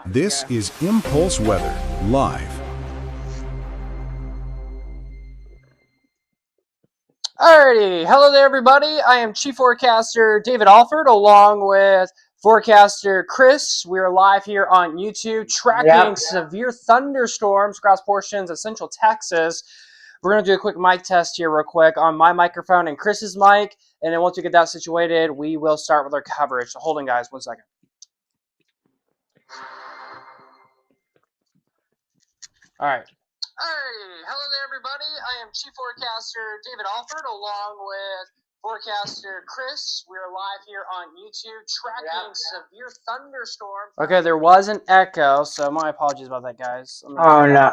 This is Impulse Weather Live. Alrighty, hello there everybody. I am Chief Forecaster David Alford along with Forecaster Chris. We are live here on YouTube tracking severe thunderstorms across portions of central Texas. We're going to do a quick mic test here real quick on my microphone and Chris's mic, and then once we get that situated, we will start with our coverage. So hold on guys, 1 second. Alright. Alrighty, hello there everybody. I am Chief Forecaster David Alford along with Forecaster Chris. We are live here on YouTube tracking severe thunderstorms. Okay, there was an echo, so my apologies about that, guys. Oh no.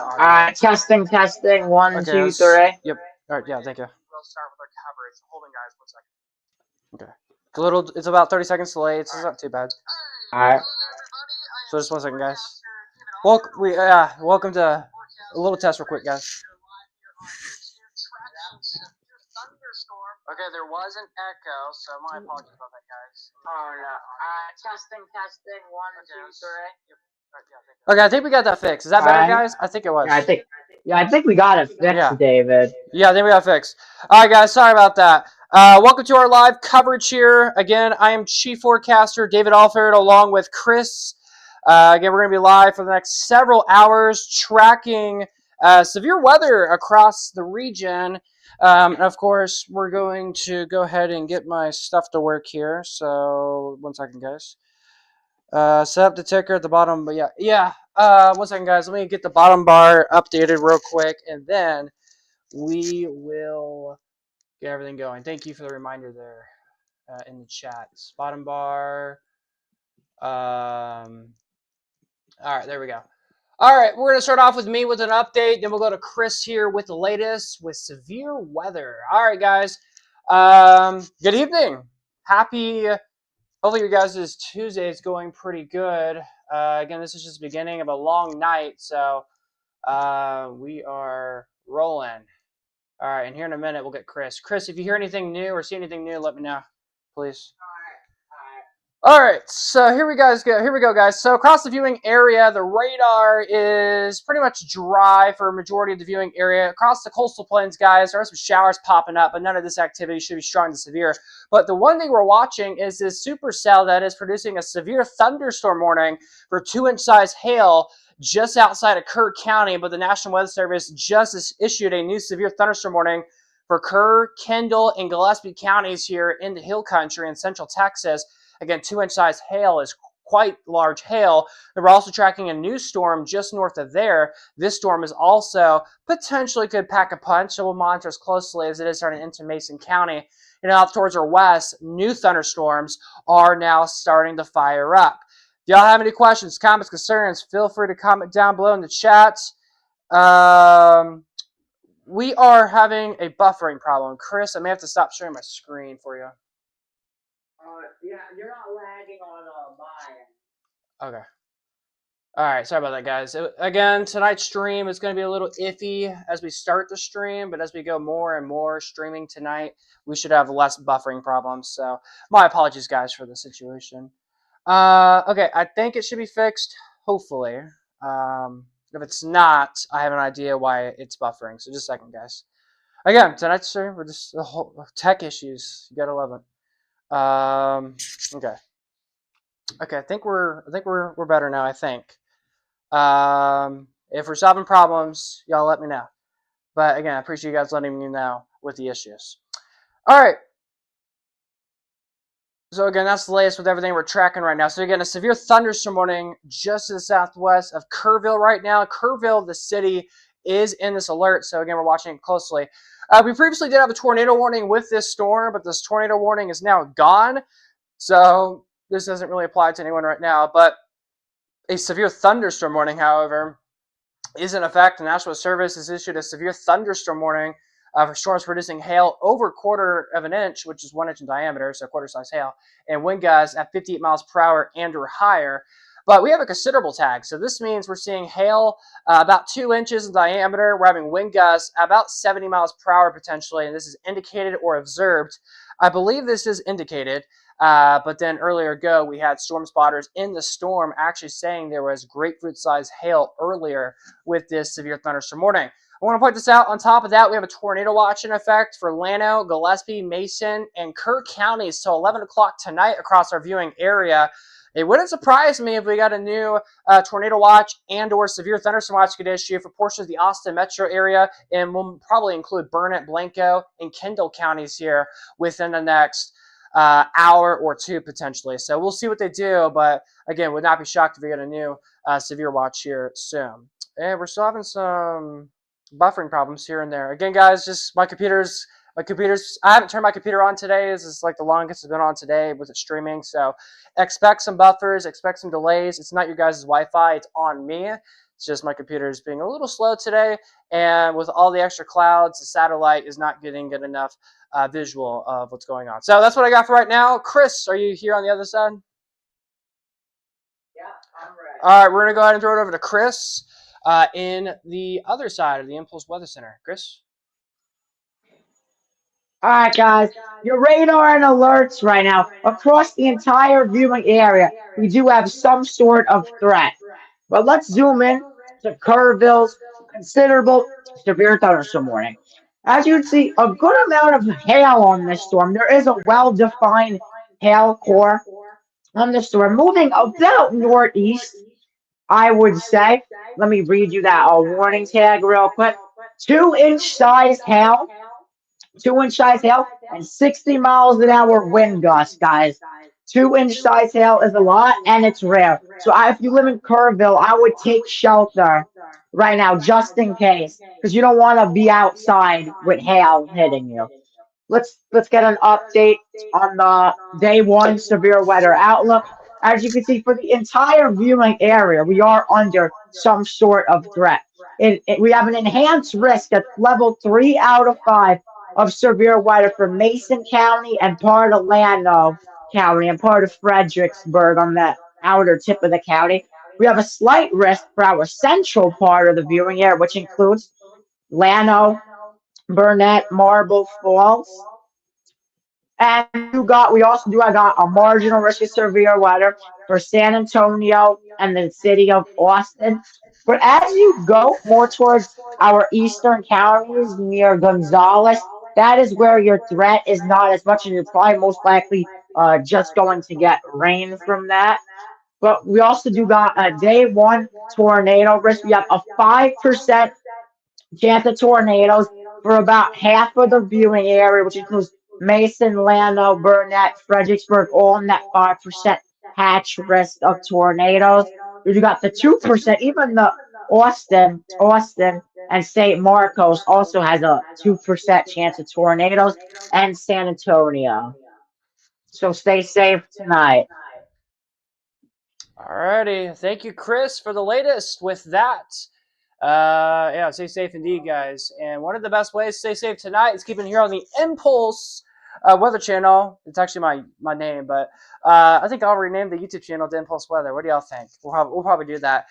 Testing. 1, 2, 3. Yep. Alright, yeah, thank you. We'll start with our coverage. Hold on guys, 1 second. Okay. It's about 30 seconds delayed. It's not too bad. Alright. So just 1 second, guys. Welcome to a little test real quick, guys. Okay, there was an echo, so my apologies about that, guys. Oh no. Testing. 1, 2, 3. Okay, I think we got that fixed. Is that better, guys? I think it was. I think we got it fixed, David. Yeah, I think we got it fixed. All right, guys, sorry about that. Welcome to our live coverage here. Again, I am Chief Forecaster David Alford along with Chris. Again, we're going to be live for the next several hours tracking severe weather across the region. And of course, we're going to go ahead and get my stuff to work here. So, 1 second, guys. Set up the ticker at the bottom. But yeah. 1 second, guys. Let me get the bottom bar updated real quick, and then we will get everything going. Thank you for the reminder there in the chat. Bottom bar. All right, there we go. All right, we're going to start off with me with an update. Then we'll go to Chris here with the latest with severe weather. All right, guys. Good evening. Hopefully your guys' Tuesday is going pretty good. Again, this is just the beginning of a long night, so we are rolling. All right, and here in a minute, we'll get Chris. Chris, if you hear anything new or see anything new, let me know, please. All right, so here we go, guys. So across the viewing area, the radar is pretty much dry for a majority of the viewing area. Across the coastal plains, guys, there are some showers popping up, but none of this activity should be strong to severe. But the one thing we're watching is this supercell that is producing a severe thunderstorm warning for 2-inch size hail just outside of Kerr County. But the National Weather Service just issued a new severe thunderstorm warning for Kerr, Kendall, and Gillespie counties here in the Hill Country in central Texas. Again, 2-inch size hail is quite large hail. We're also tracking a new storm just north of there. This storm is also potentially could pack a punch, so we'll monitor as closely as it is starting into Mason County. And out towards our west, new thunderstorms are now starting to fire up. If y'all have any questions, comments, concerns, feel free to comment down below in the chat. We are having a buffering problem. Chris, I may have to stop sharing my screen for you. Yeah, you're not lagging on mine. Okay. All right, sorry about that, guys. Again, tonight's stream is going to be a little iffy as we start the stream, but as we go more and more streaming tonight, we should have less buffering problems. So my apologies, guys, for the situation. Okay, I think it should be fixed, hopefully. If it's not, I have an idea why it's buffering. So just a second, guys. Again, tonight's stream, we're just the whole tech issues. You gotta love it. Okay. I think we're better now, I think. If we're solving problems, y'all let me know. But again, I appreciate you guys letting me know with the issues. All right. So again, that's the latest with everything we're tracking right now. So again, a severe thunderstorm warning just to the southwest of Kerrville right now. Kerrville, the city, is in this alert. So again, we're watching it closely. We previously did have a tornado warning with this storm, but this tornado warning is now gone. So this doesn't really apply to anyone right now. But a severe thunderstorm warning, however, is in effect. The National Weather Service has issued a severe thunderstorm warning for storms producing hail over 1/4 of an inch, which is 1 inch in diameter, so 1/4 size hail, and wind gusts at 58 miles per hour and or higher. But we have a considerable tag. So this means we're seeing hail about 2 inches in diameter. We're having wind gusts about 70 miles per hour potentially, and this is indicated or observed I believe this is indicated. But then earlier ago, we had storm spotters in the storm actually saying there was grapefruit-sized hail earlier with this severe thunderstorm warning. I want to point this out. On top of that, we have a tornado watch in effect for Llano, Gillespie, Mason, and Kerr counties till 11 o'clock tonight across our viewing area. It wouldn't surprise me if we got a new tornado watch and or severe thunderstorm watch get issued for portions of the Austin metro area, and we'll probably include Burnett, Blanco, and Kendall counties here within the next hour or two potentially. So we'll see what they do, but again, would not be shocked if we get a new severe watch here soon. And we're still having some buffering problems here and there. Again, guys, just my computer's, I haven't turned my computer on today. This is like the longest it's been on today with it streaming. So expect some buffers, expect some delays. It's not your guys' Wi-Fi, it's on me. It's just my computer is being a little slow today. And with all the extra clouds, the satellite is not getting good enough visual of what's going on. So that's what I got for right now. Chris, are you here on the other side? Yeah, I'm ready. All right, we're going to go ahead and throw it over to Chris in the other side of the Impulse Weather Center. Chris? All right, guys. Your radar and alerts right now across the entire viewing area. We do have some sort of threat. But let's zoom in to Kerrville's considerable severe thunderstorm warning. As you can see, a good amount of hail on this storm. There is a well-defined hail core on the storm, moving about northeast, I would say. Let me read you that warning tag real quick. 2-inch size hail. 2-inch size hail and 60 miles an hour wind gusts, guys. 2-inch size hail is a lot and it's rare. So if you live in Kerrville, I would take shelter right now just in case, because you don't want to be outside with hail hitting you. Let's get an update on the day one severe weather outlook. As you can see, for the entire viewing area, we are under some sort of threat. We have an enhanced risk at level 3 out of 5 of severe weather for Mason County and part of Llano County and part of Fredericksburg on the outer tip of the county. We have a slight risk for our central part of the viewing area, which includes Llano, Burnett, Marble Falls. And we also do have a marginal risk of severe weather for San Antonio and the city of Austin. But as you go more towards our eastern counties near Gonzales, that is where your threat is not as much, and you're probably most likely just going to get rain from that. But we also do got a day one tornado risk. We have a 5% chance of tornadoes for about half of the viewing area, which includes Mason, Llano, Burnett, Fredericksburg, all in that 5% hatch risk of tornadoes. You got the 2%, even the Austin, and St. Marcos also has a 2% chance of tornadoes, and San Antonio. So stay safe tonight. Alrighty, thank you, Chris, for the latest with that. Yeah, stay safe indeed, guys. And one of the best ways to stay safe tonight is keeping here on the Impulse Weather Channel. It's actually my name, but I think I'll rename the YouTube channel to Impulse Weather. What do y'all think? We'll probably do that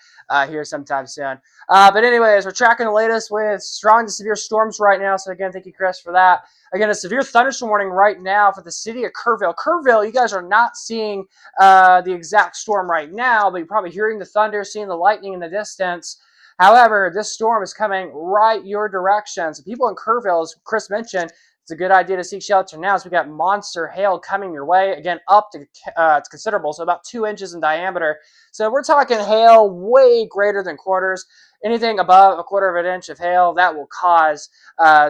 here sometime soon. But anyways, we're tracking the latest with strong to severe storms right now. So again, thank you, Chris, for that. Again, a severe thunderstorm warning right now for the city of Kerrville. Kerrville, you guys are not seeing the exact storm right now, but you're probably hearing the thunder, seeing the lightning in the distance. However, this storm is coming right your direction. So people in Kerrville, as Chris mentioned, it's a good idea to seek shelter now. So we got monster hail coming your way. Again, up to it's considerable, so about 2 inches in diameter. So we're talking hail way greater than quarters. Anything above 1/4 of an inch of hail, that will cause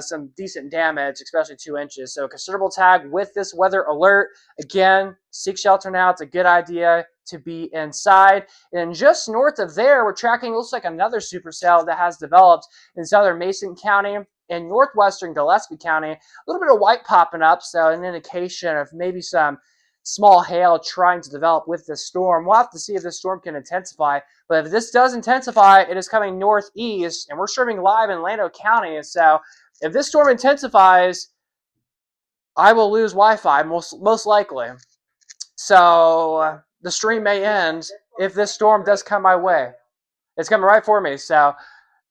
some decent damage, especially 2 inches. So considerable tag with this weather alert. Again, seek shelter now. It's a good idea to be inside. And just north of there, we're tracking, looks like another supercell that has developed in southern Mason County and northwestern Gillespie County. A little bit of white popping up, so an indication of maybe some small hail trying to develop with this storm. We'll have to see if this storm can intensify. But if this does intensify, it is coming northeast, and we're streaming live in Llano County. So if this storm intensifies, I will lose Wi-Fi, most likely. So the stream may end if this storm does come my way. It's coming right for me. So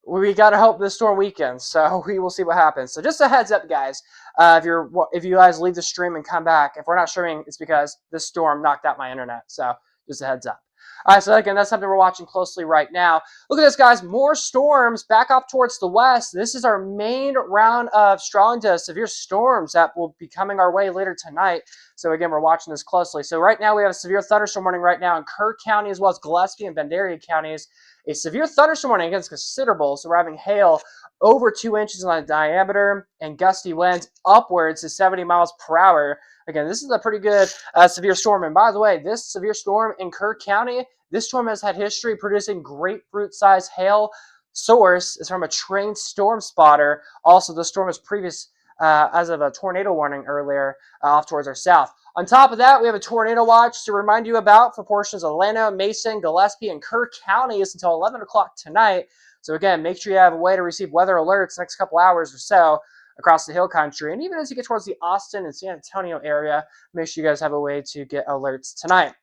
we got to hope this storm weakens, so we will see what happens. So just a heads up, guys. If you guys leave the stream and come back, if we're not streaming, it's because this storm knocked out my internet. So just a heads up. All right, so again, that's something we're watching closely right now. Look at this, guys. More storms back up towards the west. This is our main round of strong to severe storms that will be coming our way later tonight. So again, we're watching this closely. So right now we have a severe thunderstorm warning right now in Kerr County as well as Gillespie and Vandalia counties. A severe thunderstorm warning against considerable. So we're having hail over 2 inches in diameter and gusty winds upwards to 70 miles per hour. Again, this is a pretty good severe storm. And by the way, this severe storm in Kerr County, this storm has had history producing grapefruit-sized hail. Source is from a trained storm spotter. Also, the storm was previous as of a tornado warning earlier off towards our south. On top of that, we have a tornado watch to remind you about for portions of Atlanta, Mason, Gillespie, and Kerr counties until 11 o'clock tonight. So again, make sure you have a way to receive weather alerts next couple hours or so across the hill country. And even as you get towards the Austin and San Antonio area, make sure you guys have a way to get alerts tonight.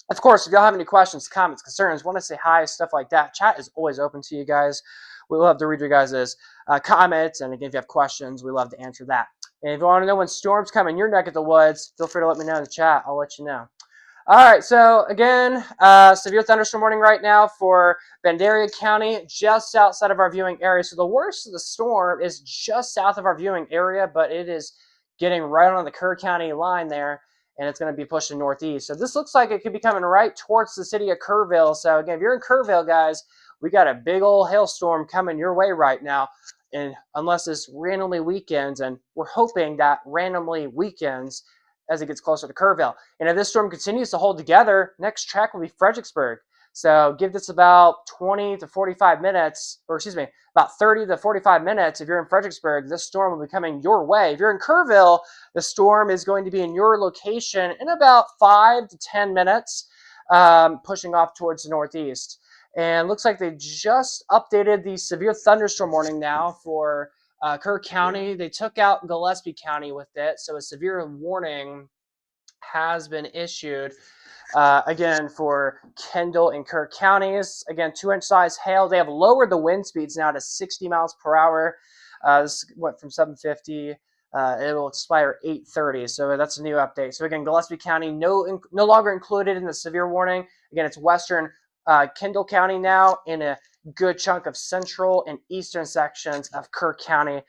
Of course, if y'all have any questions, comments, concerns, want to say hi, stuff like that, chat is always open to you guys. We love to read your guys' comments, and again, if you have questions, we love to answer that. And if you want to know when storms come in your neck of the woods, feel free to let me know in the chat. I'll let you know. All right, so again, severe thunderstorm warning right now for Vandalia County, just outside of our viewing area. So the worst of the storm is just south of our viewing area, but it is getting right on the Kerr County line there, and it's going to be pushing northeast. So this looks like it could be coming right towards the city of Kerrville. So again, if you're in Kerrville, guys, we got a big old hailstorm coming your way right now. And unless this randomly weakens, and we're hoping that randomly weakens as it gets closer to Kerrville. And if this storm continues to hold together, next track will be Fredericksburg. So give this about 20 to 45 minutes, or excuse me, about 30 to 45 minutes. If you're in Fredericksburg, this storm will be coming your way. If you're in Kerrville, the storm is going to be in your location in about 5 to 10 minutes, pushing off towards the northeast. And looks like they just updated the severe thunderstorm warning now for Kerr County. They took out Gillespie County with it, so a severe warning has been issued again for Kendall and Kerr counties. Again, 2-inch size hail. They have lowered the wind speeds now to 60 miles per hour. This went from 750. It'll expire 8:30, so that's a new update. So again, Gillespie County no longer included in the severe warning. Again, it's western Kendall County now, in a good chunk of central and eastern sections of Kerr County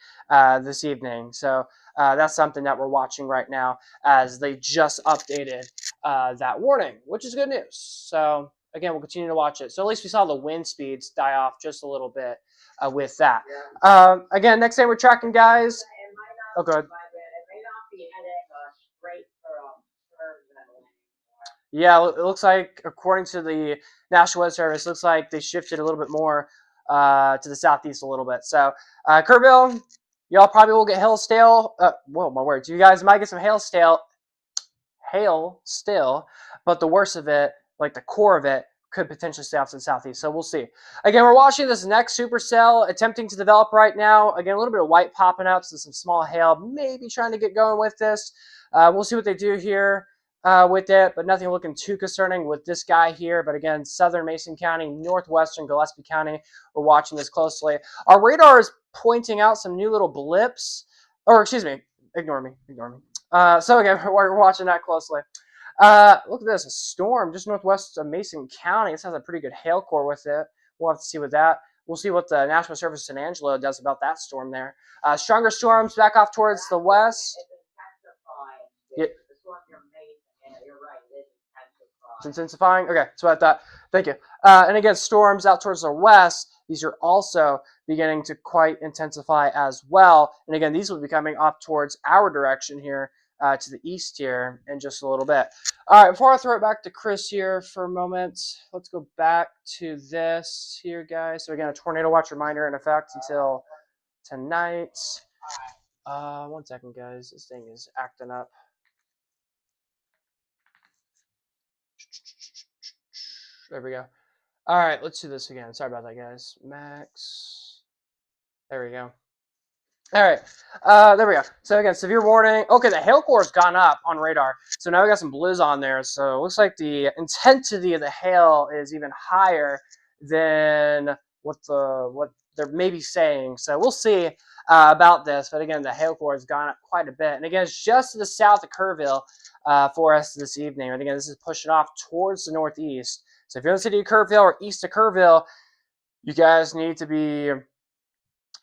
this evening. So that's something that we're watching right now as they just updated that warning, which is good news. So again, we'll continue to watch it. So at least we saw the wind speeds die off just a little bit with that. Again, next thing we're tracking, guys. Oh, good. Yeah, it looks like, according to the National Weather Service, looks like they shifted a little bit more to the southeast a little bit. So, Kerrville, y'all probably will get hail still. Whoa, my words. You guys might get some hail still, but the worst of it, like the core of it, could potentially stay off to the southeast. So we'll see. Again, we're watching this next supercell attempting to develop right now. Again, a little bit of white popping up, so some small hail, maybe trying to get going with this. We'll see what they do here with it, but nothing looking too concerning with this guy here. But again, southern Mason County, northwestern Gillespie County, we're watching this closely. Our radar is pointing out some new little blips, or excuse me, ignore me. So again, we're watching that closely. Look at this, a storm just northwest of Mason County. This has a pretty good hail core with it. We'll have to see what that. We'll see what the National Service San Angelo does about that storm there. Stronger storms back off towards the west. Yeah. It's intensifying. Okay, so I thought. Thank you. And again, storms out towards the west. These are also beginning to quite intensify as well. And again, these will be coming off towards our direction here to the east here in just a little bit. All right, before I throw it back to Chris here for a moment, let's go back to this here, guys. So again, a tornado watch reminder in effect until tonight. 1 second, guys. This thing is acting up. There we go. All right, let's do this again. Sorry about that, guys. Max. There we go. All right, there we go. So again, severe warning. Okay, the hail core has gone up on radar. So now we got some blues on there. So it looks like the intensity of the hail is even higher than what they're maybe saying. So we'll see about this. But again, the hail core has gone up quite a bit. And again, it's just to the south of Kerrville for us this evening. And again, this is pushing off towards the northeast. So if you're in the city of Kerrville or east of Kerrville, you guys need to be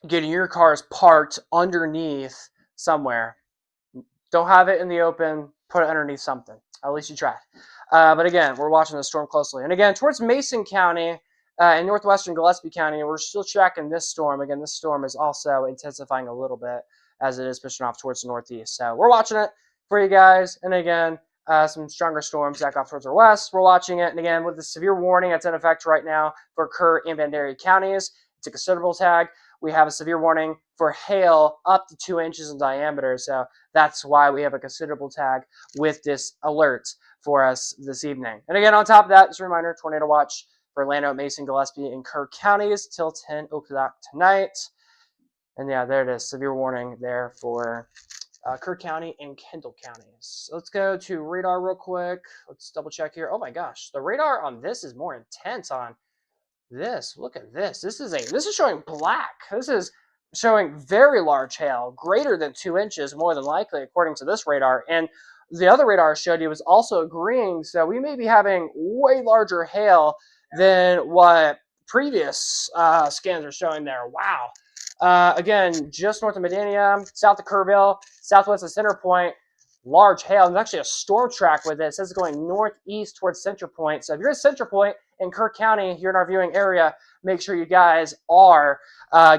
getting your cars parked underneath somewhere. Don't have it in the open. Put it underneath something. At least you tried. But again, we're watching the storm closely. And again, towards Mason County and northwestern Gillespie County, we're still tracking this storm. Again, this storm is also intensifying a little bit as it is pushing off towards the northeast. So we're watching it for you guys. And again, some stronger storms back off towards our west. We're watching it. And again, with the severe warning that's in effect right now for Kerr and Vandalia counties, it's a considerable tag. We have a severe warning for hail up to 2 inches in diameter. So that's why we have a considerable tag with this alert for us this evening. And again, on top of that, just a reminder, tornado watch for Orlando, Mason, Gillespie, and Kerr counties till 10 o'clock tonight. And yeah, there it is. Severe warning there for Kerr County and Kendall counties. So let's go to radar real quick. Let's double check here. Oh my gosh, the radar on this is more intense on this. Look at this. This is showing black. This is showing very large hail, greater than 2 inches, more than likely, according to this radar. And the other radar I showed you was also agreeing. So we may be having way larger hail than what previous scans are showing there. Wow. Again, just north of Medina, south of Kerrville, southwest of Center Point, large hail. There's actually a storm track with it. It says it's going northeast towards Center Point. So if you're at Center Point in Kerr County, here in our viewing area, make sure you guys are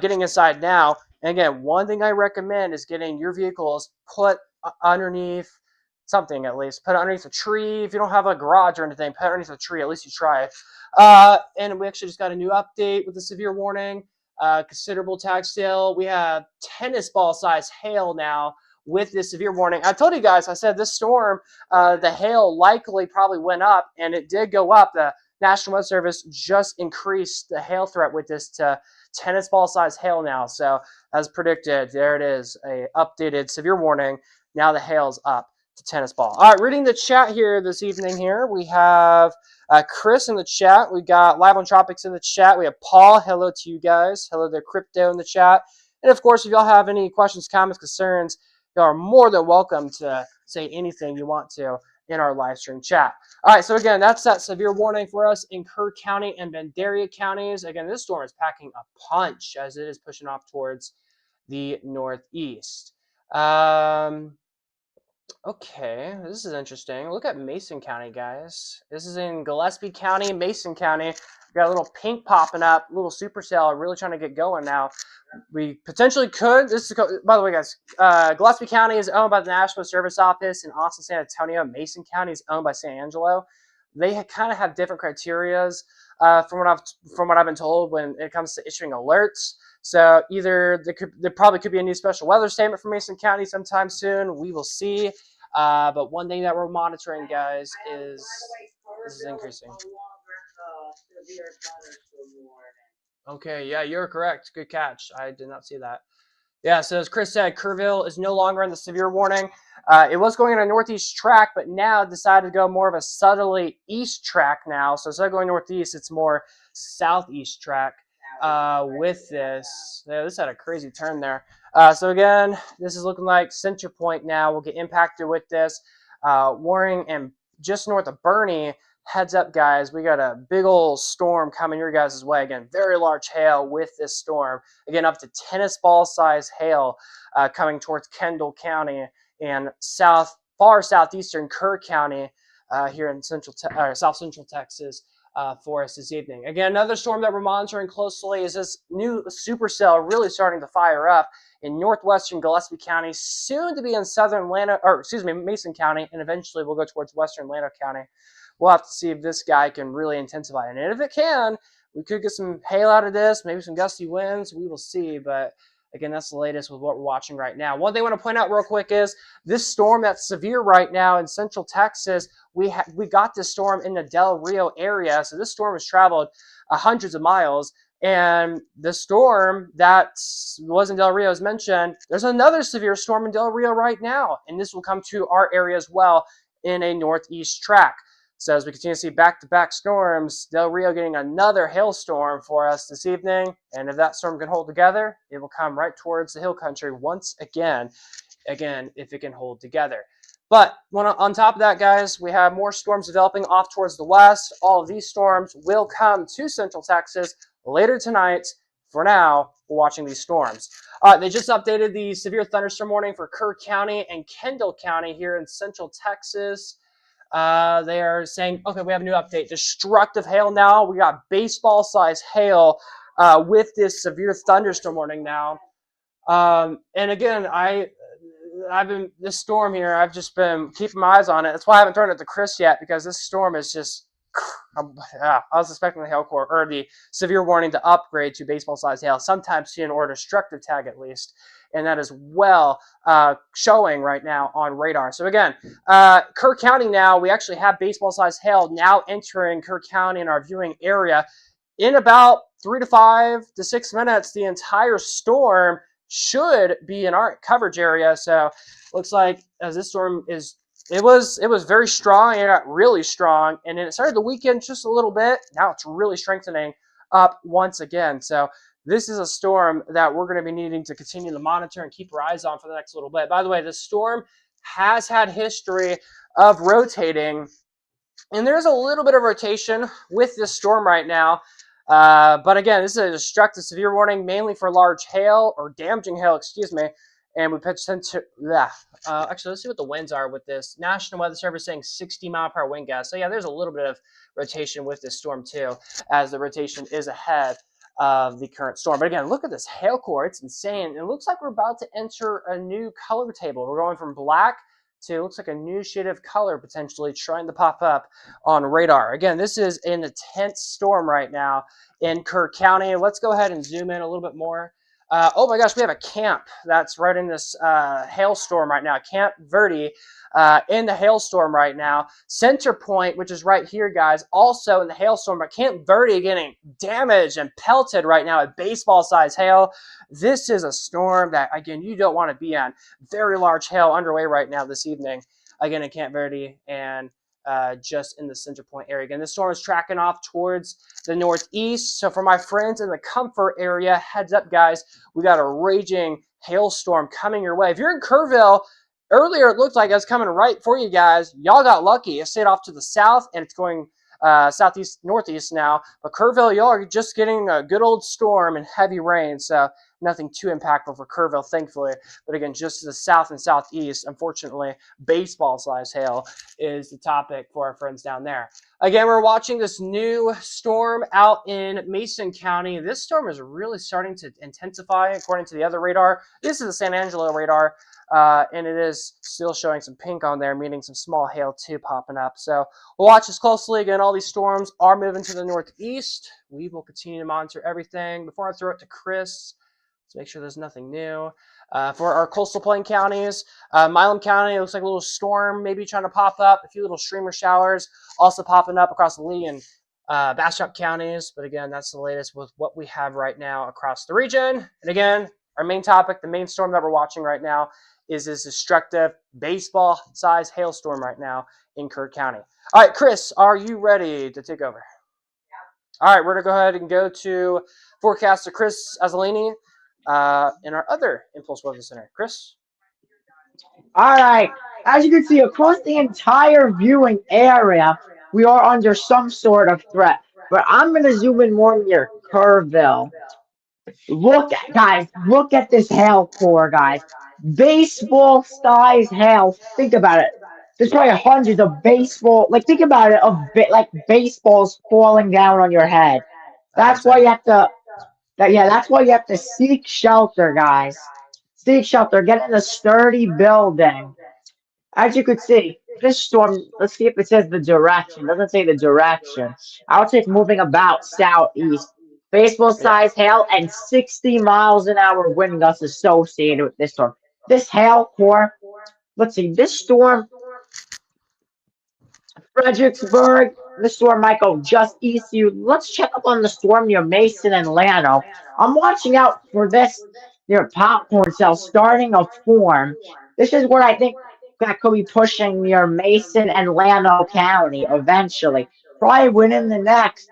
getting inside now. And again, one thing I recommend is getting your vehicles put underneath something, at least. Put it underneath a tree. If you don't have a garage or anything, put it underneath a tree. At least you try it. And we actually just got a new update with the severe warning. Considerable tag still. We have tennis ball size hail now with this severe warning. I told you guys, I said this storm, the hail likely probably went up, and it did go up. The National Weather Service just increased the hail threat with this to tennis ball size hail now. So as predicted, there it is, a updated severe warning. Now the hail's up to tennis ball. All right, reading the chat here this evening here, we have Chris in the chat. We got Live on Tropics in the chat. We have Paul. Hello to you guys. Hello to Crypto in the chat. And of course, if y'all have any questions, comments, concerns, you are more than welcome to say anything you want to in our live stream chat. All right, so again, that's that severe warning for us in Kerr County and Vandalia counties. Again, this storm is packing a punch as it is pushing off towards the northeast. Okay, this is interesting. Look at Mason County, guys. This is in Gillespie County, Mason County. We got a little pink popping up, little supercell, really trying to get going now. We potentially could. This is, by the way, guys, Gillespie County is owned by the National Service Office in Austin, San Antonio. Mason County is owned by San Angelo. They kind of have different criterias from what I've been told when it comes to issuing alerts. So either there probably could be a new special weather statement for Mason County sometime soon. We will see. But one thing that we're monitoring, guys, is this is increasing. Okay, yeah, you're correct. Good catch. I did not see that. Yeah, so as Chris said, Kerrville is no longer in the severe warning. It was going on a northeast track, but now decided to go more of a southerly east track now. So instead of going northeast, it's more southeast track with this. Yeah, this had a crazy turn there. So again, this is looking like Center Point now will get impacted with this. Warring and just north of Bernie. Heads up, guys. We got a big old storm coming your guys' way. Again, very large hail with this storm. Again, up to tennis ball size hail coming towards Kendall County and far southeastern Kerr County here in South Central Texas for us this evening. Again, another storm that we're monitoring closely is this new supercell really starting to fire up in northwestern Gillespie County, soon to be in Mason County, and eventually we'll go towards western Llano County. We'll have to see if this guy can really intensify. And if it can, we could get some hail out of this, maybe some gusty winds. We will see. But again, that's the latest with what we're watching right now. One thing I want to point out real quick is this storm that's severe right now in central Texas, we got this storm in the Del Rio area. So this storm has traveled hundreds of miles. And the storm that was in Del Rio, as mentioned, there's another severe storm in Del Rio right now. And this will come to our area as well in a northeast track. So as we continue to see back-to-back storms, Del Rio getting another hailstorm for us this evening. And if that storm can hold together, it will come right towards the hill country once again, if it can hold together. But on top of that, guys, we have more storms developing off towards the west. All of these storms will come to Central Texas later tonight. For now, we're watching these storms. They just updated the severe thunderstorm warning for Kerr County and Kendall County here in Central Texas. They are saying, okay, we have a new update. Destructive hail now. We got baseball-sized hail with this severe thunderstorm warning now. And again, this storm here, I've just been keeping my eyes on it. That's why I haven't thrown it to Chris yet, because this storm is just, I was expecting the hail core, or the severe warning to upgrade to baseball-sized hail sometime soon, or a destructive tag at least. And that is well showing right now on radar. So again, Kerr County now, we actually have baseball-sized hail now entering Kerr County in our viewing area. In about 3 to 5 to 6 minutes, the entire storm should be in our coverage area. So looks like as this storm is, it was very strong. It got really strong, and then it started to weaken just a little bit. Now it's really strengthening up once again. So this is a storm that we're going to be needing to continue to monitor and keep our eyes on for the next little bit. By the way, this storm has had history of rotating, and there's a little bit of rotation with this storm right now. But again, this is a destructive severe warning, mainly for large hail, or damaging hail, excuse me. And we pitched into actually, let's see what the winds are with this. National Weather Service saying 60-mile-per-hour wind gusts. So yeah, there's a little bit of rotation with this storm too, as the rotation is ahead of the current storm. But again, look at this hail core. It's insane. It looks like we're about to enter a new color table. We're going from black to, looks like a new shade of color potentially trying to pop up on radar. Again, this is an intense storm right now in Kerr County. Let's go ahead and zoom in a little bit more. Oh my gosh, we have a camp that's right in this hailstorm right now. Camp Verde in the hailstorm right now. Center Point, which is right here, guys, also in the hailstorm. But Camp Verde getting damaged and pelted right now at baseball-sized hail. This is a storm that, again, you don't want to be on. Very large hail underway right now this evening, again, in Camp Verde and just in the Center Point area. Again, this storm is tracking off towards the northeast. So for my friends in the Comfort area, heads up, guys, we got a raging hailstorm coming your way. If you're in Kerrville, earlier it looked like it was coming right for you guys. Y'all got lucky. It stayed off to the south, and it's going southeast, northeast now. But Kerrville, y'all are just getting a good old storm and heavy rain. So nothing too impactful for Kerrville, thankfully. But again, just to the south and southeast, unfortunately, baseball-sized hail is the topic for our friends down there. Again, we're watching this new storm out in Mason County. This storm is really starting to intensify according to the other radar. This is the San Angelo radar, and it is still showing some pink on there, meaning some small hail too popping up. So we'll watch this closely. Again, all these storms are moving to the northeast. We will continue to monitor everything. Before I throw it to Chris, let's make sure there's nothing new. For our coastal plain counties, Milam County, it looks like a little storm maybe trying to pop up. A few little streamer showers also popping up across the Lee and Bastrop counties. But again, that's the latest with what we have right now across the region. And again, our main topic, the main storm that we're watching right now, is this destructive baseball-sized hailstorm right now in Kerr County. All right, Chris, are you ready to take over? Yeah. All right, we're going to go ahead and go to forecaster Chris Azzolini in our other Impulse Weather Center. Chris? All right. As you can see, across the entire viewing area, we are under some sort of threat. But I'm going to zoom in more near Kerrville. Look, guys, look at this hail core, guys. Baseball-sized hail. Think about it. There's probably hundreds of baseball, like think about it, like baseballs falling down on your head. That's why you have to, that's why you have to seek shelter, guys. Seek shelter. Get in a sturdy building. As you could see, this storm, let's see if it says the direction. It doesn't say the direction. I would say it's moving about southeast. Baseball-sized hail and 60 miles an hour wind gusts associated with this storm. This hail core, let's see, this storm, Fredericksburg, the storm might go just east of you. Let's check up on the storm near Mason and Llano. I'm watching out for this near popcorn cell starting to form. This is where I think that could be pushing near Mason and Llano County eventually, probably within the next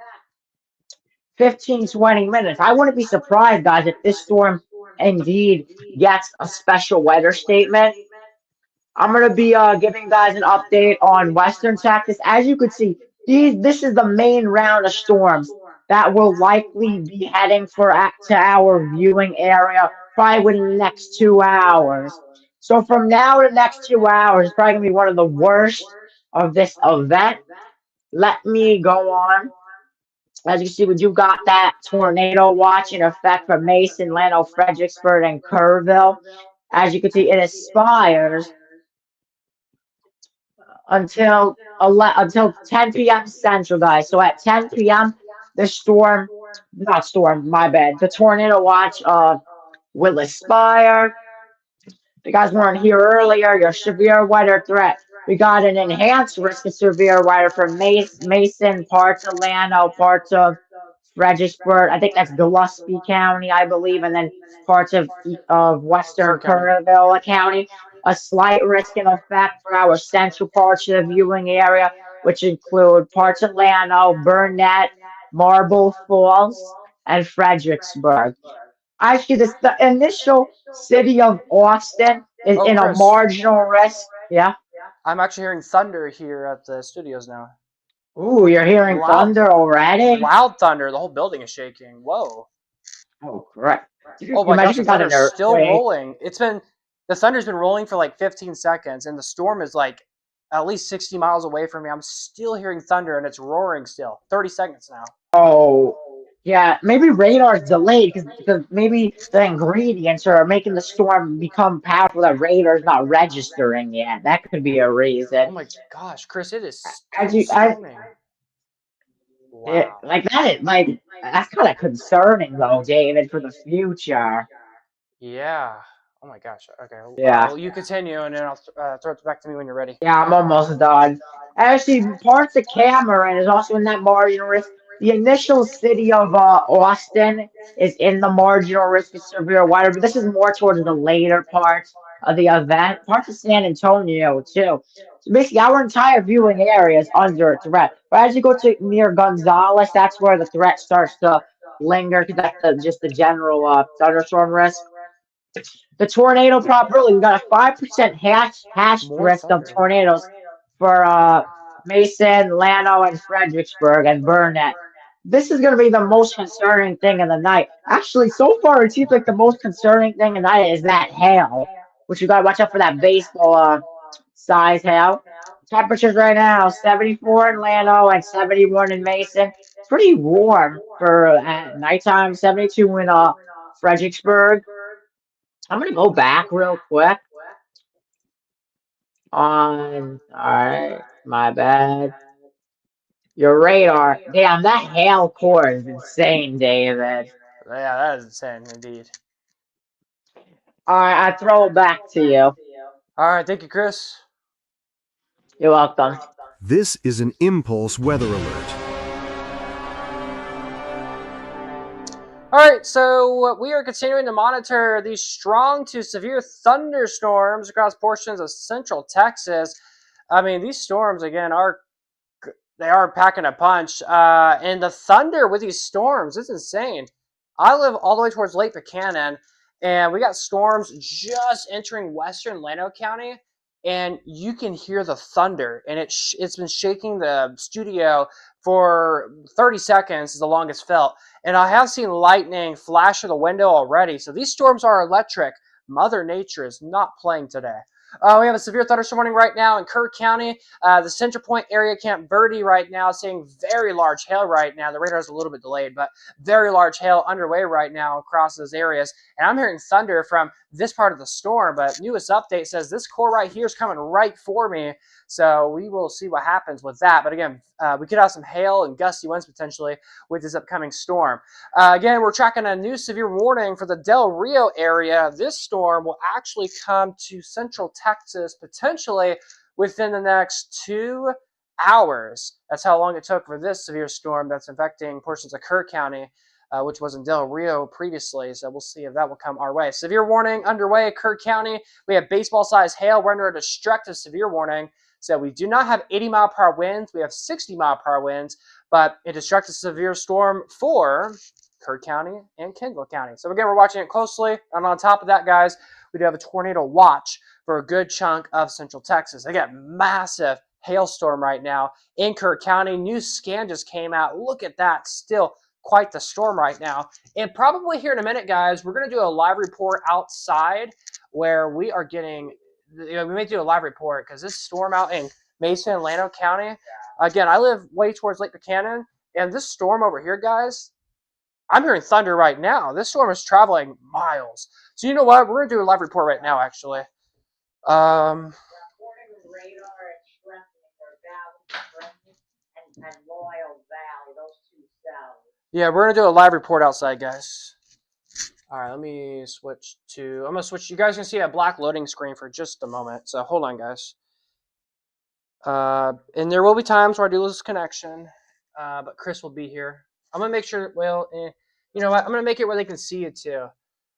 15, 20 minutes. I wouldn't be surprised, guys, if this storm indeed gets a special weather statement. I'm going to be giving guys an update on Western Texas. As you can see, this is the main round of storms that will likely be heading to our viewing area probably within the next 2 hours. So from now to the next 2 hours, it's probably going to be one of the worst of this event. Let me go on. As you see, we do got that tornado watch in effect for Mason, Llano, Fredericksburg, and Kerrville. As you can see, it aspires until 10 p.m. Central, guys. So at 10 p.m., the storm, not storm, my bad, the tornado watch will aspire. The guys weren't here earlier. Your severe weather threat. We got an enhanced risk of severe weather from Mason, parts of Llano, parts of Fredericksburg. I think that's Gillespie County, I believe, and then parts of western Kirk County. Kerrville County. A slight risk in effect for our central parts of the viewing area, which include parts of Llano, Burnett, Marble Falls, and Fredericksburg. Actually, the initial city of Austin is Oh, in a Chris, marginal risk. Yeah. I'm actually hearing thunder here at the studios now. Ooh, you're hearing Loud, thunder already? loud thunder. The whole building is shaking. Whoa. Oh, correct. Oh You my gosh, imagine the you got an thunder's still earthquake. rolling. The thunder's been rolling for like 15 seconds, and the storm is like at least 60 miles away from me. I'm still hearing thunder, and it's roaring still. 30 seconds now. Oh, yeah. Maybe radar's delayed because maybe the ingredients are making the storm become powerful that radar's not registering yet. That could be a Oh reason. my gosh, Chris, it is As still you, I, storming. Wow. like that, like that's kind of concerning though, David, for the future. Yeah. Oh my gosh. Okay. Yeah. Well, you continue, and then I'll throw it back to me when you're ready. Yeah, I'm almost done. Actually, parts of Cameron is also in that marginal risk. The initial city of Austin is in the marginal risk of severe weather, but this is more towards the later part of the event. Parts of San Antonio, too. So basically, our entire viewing area is under threat. But as you go to near Gonzales, that's where the threat starts to linger, because that's just the general thunderstorm risk. The tornado probability, we got a 5% hash More risk of thunder. tornadoes for Mason, Llano, and Fredericksburg and Burnett. This is going to be the most concerning thing in the night. Actually, so far, it seems like the most concerning thing in the night is that hail, which you got to watch out for that baseball size hail. Temperatures right now 74 in Llano and 71 in Mason. Pretty warm for nighttime, 72 in Fredericksburg. I'm gonna go back real quick on. All right, my bad. Your radar. Damn, that hail core is insane, David. Yeah, that is insane indeed. All right, I throw it back to you. All right. Thank you, Chris. You're welcome. This is an impulse weather alert. All right, so we are continuing to monitor these strong to severe thunderstorms across portions of central Texas. I mean, these storms again are packing a punch, and the thunder with these storms is insane. I live all the way towards Lake Buchanan, and we got storms just entering western Llano County, and you can hear the thunder, and it's been shaking the studio for 30 seconds is the longest felt. And I have seen lightning flash through the window already. So these storms are electric. Mother Nature is not playing today. We have a severe thunderstorm warning right now in Kerr County. The Center Point area, Camp Verde right now, seeing very large hail right now. The radar is a little bit delayed, but very large hail underway right now across those areas. And I'm hearing thunder from this part of the storm, but newest update says this core right here is coming right for me. So we will see what happens with that. But again, we could have some hail and gusty winds potentially with this upcoming storm. Again, we're tracking a new severe warning for the Del Rio area. This storm will actually come to central Texas potentially within the next 2 hours. That's how long it took for this severe storm that's affecting portions of Kerr County. which was in Del Rio previously. So we'll see if that will come our way. Severe warning underway, Kirk County. We have baseball-sized hail. We're under a destructive severe warning. So we do not have 80-mile-per-hour winds. We have 60-mile-per-hour winds, but a destructive severe storm for Kirk County and Kendall County. So again, we're watching it closely. And on top of that, guys, we do have a tornado watch for a good chunk of Central Texas. Again, massive hailstorm right now in Kirk County. New scan just came out. Look at that. Still quite the storm right now. And probably here in a minute, guys, we're going to do a live report outside where we are getting, we may do a live report because this storm out in Mason and Llano County, again, I live way towards Lake Buchanan, and this storm over here, guys, I'm hearing thunder right now. This storm is traveling miles. So you know what? We're going to do a live report right now, actually. Yeah, we're going to do a live report outside, guys. All right, let me switch to... I'm going to switch... You guys can see a black loading screen for just a moment. So hold on, guys. And there will be times where I do lose connection. But Chris will be here. I'm going to make sure... Well, you know what? I'm going to make it where they can see it, too.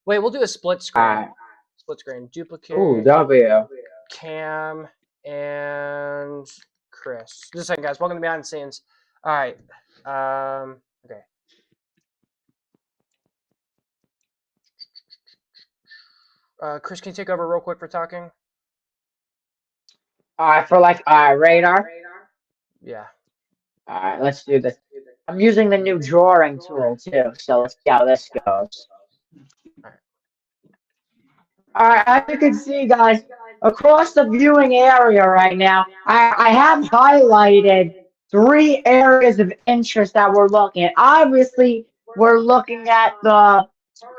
Wait, we'll do a split screen. Split screen. Duplicate. Ooh, W. Cam and Chris. Just a second, guys. Welcome to Behind the Scenes. All right. Okay. Chris, can you take over real quick for talking? For like radar. Yeah. All right, let's do this. I'm using the new drawing tool too, so let's see how this goes. All right, as you can see, guys, across the viewing area right now, I have highlighted 3 areas of interest that we're looking at. Obviously, we're looking at the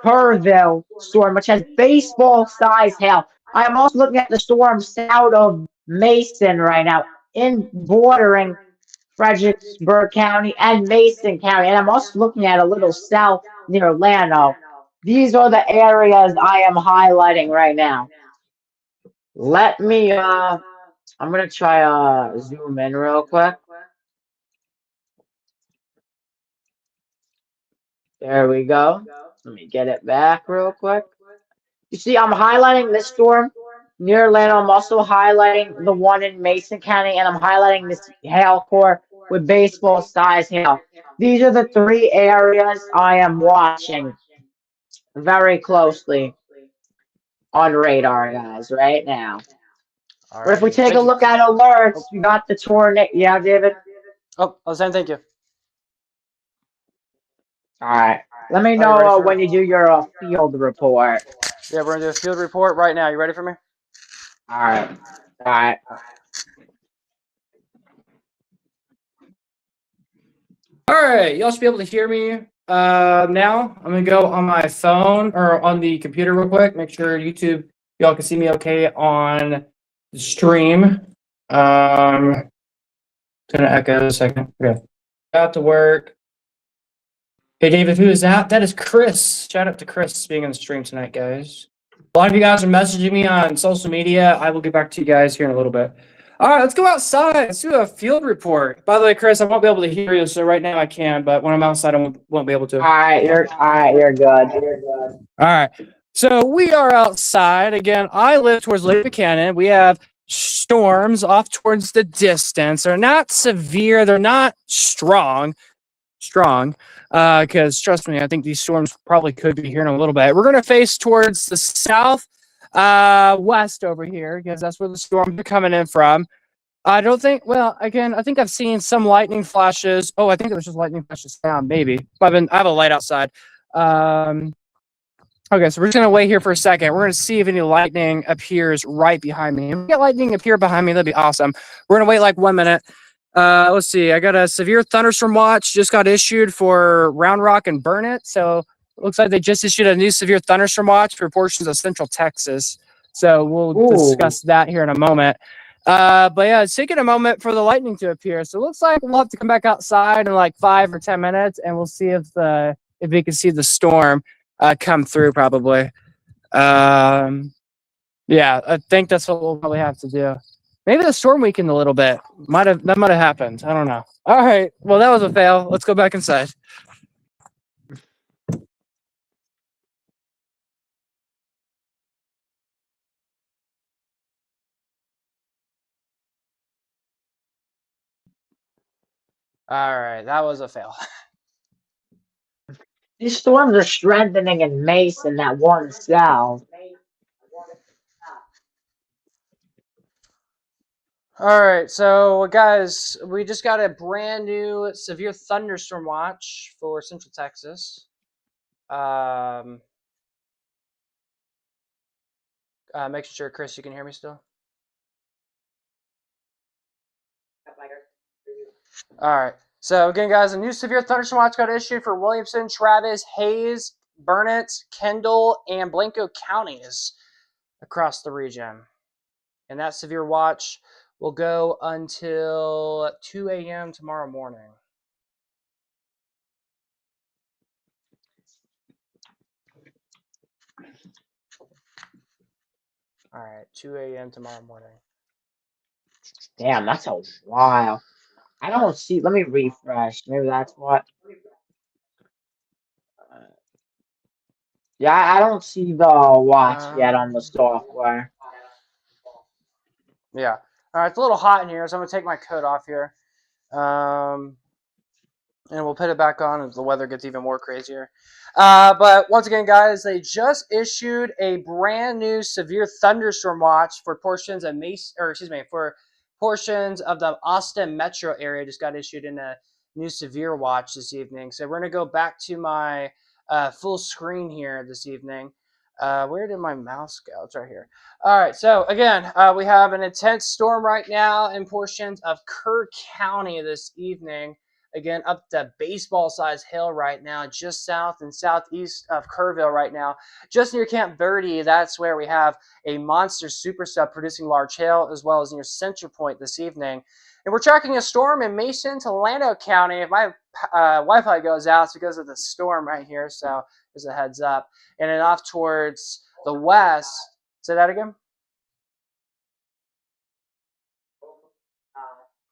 Kerrville storm, which has baseball-sized hail. I'm also looking at the storm south of Mason right now, in bordering Fredericksburg County and Mason County, and I'm also looking at a little south near Llano. These are the areas I am highlighting right now. Let me, I'm going to try zoom in real quick. There we go. Let me get it back real quick. You see, I'm highlighting this storm near Llano. I'm also highlighting the one in Mason County, and I'm highlighting this hail core with baseball-sized hail. These are the 3 areas I am watching very closely on radar, guys, right now. All But if we right. take a look at alerts, we got the tornado. Yeah, David? Oh, I was saying thank you. All right. Let me know when you do your field report. Yeah, we're going to do a field report right now. You ready for me? All right. All right. All right. Y'all should be able to hear me now. I'm going to go on my phone or on the computer real quick. Make sure YouTube, y'all can see me okay on the stream. It's going to echo a second. Okay. Got to work. Hey, David, who is that? That is Chris. Shout out to Chris being on the stream tonight, guys. A lot of you guys are messaging me on social media. I will get back to you guys here in a little bit. All right, let's go outside. Let's do a field report. By the way, Chris, I won't be able to hear you, so right now I can, but when I'm outside, I won't be able to. All right, you're good. All right. So we are outside. Again, I live towards Lake Buchanan. We have storms off towards the distance. They're not severe. They're not strong. Because trust me, I think these storms probably could be here in a little bit. We're going to face towards the south west over here because that's where the storms are coming in from. I don't think, well, again, I think I've seen some lightning flashes. Oh, I think it was just lightning flashes down, maybe. I have a light outside. Okay, so we're just going to wait here for a second. We're going to see if any lightning appears right behind me. If we get lightning appear behind me, that'd be awesome. We're going to wait like 1 minute. Let's see. I got a severe thunderstorm watch just got issued for Round Rock and Burnett. So it looks like they just issued a new severe thunderstorm watch for portions of Central Texas. So we'll discuss that here in a moment. But yeah, it's taking a moment for the lightning to appear. So it looks like we'll have to come back outside in like 5 or 10 minutes, and we'll see if we can see the storm come through. Probably. Yeah, I think that's what we'll probably have to do. Maybe the storm weakened a little bit. That might have happened. I don't know. All right. Well, that was a fail. Let's go back inside. All right, that was a fail. These storms are strengthening in Mason, that one cell. All right, so guys, we just got a brand new severe thunderstorm watch for Central Texas. Making sure, Chris, you can hear me still. All right. So again, guys, a new severe thunderstorm watch got issued for Williamson, Travis, Hayes, Burnett, Kendall, and Blanco counties across the region. And that severe watch will go until 2 a.m. tomorrow morning. All right, 2 a.m. tomorrow morning. Damn, that's a while. I don't see. Let me refresh. Maybe that's what. Yeah, I don't see the watch yet on the software. Yeah. All right, it's a little hot in here, so I'm going to take my coat off here. And we'll put it back on as the weather gets even more crazier. But once again, guys, they just issued a brand new severe thunderstorm watch for portions of for portions of the Austin metro area. Just got issued in a new severe watch this evening. So we're gonna go back to my full screen here this evening. Where did my mouse go? It's right here. All right. So again, we have an intense storm right now in portions of Kerr County this evening. Again, up to baseball-sized hail right now, just south and southeast of Kerrville right now. Just near Camp Verde, that's where we have a monster supercell producing large hail, as well as near Center Point this evening. And we're tracking a storm in Mason to Llano County. If my Wi-Fi goes out, it's because of the storm right here, so there's a heads up. And then off towards the west, say that again?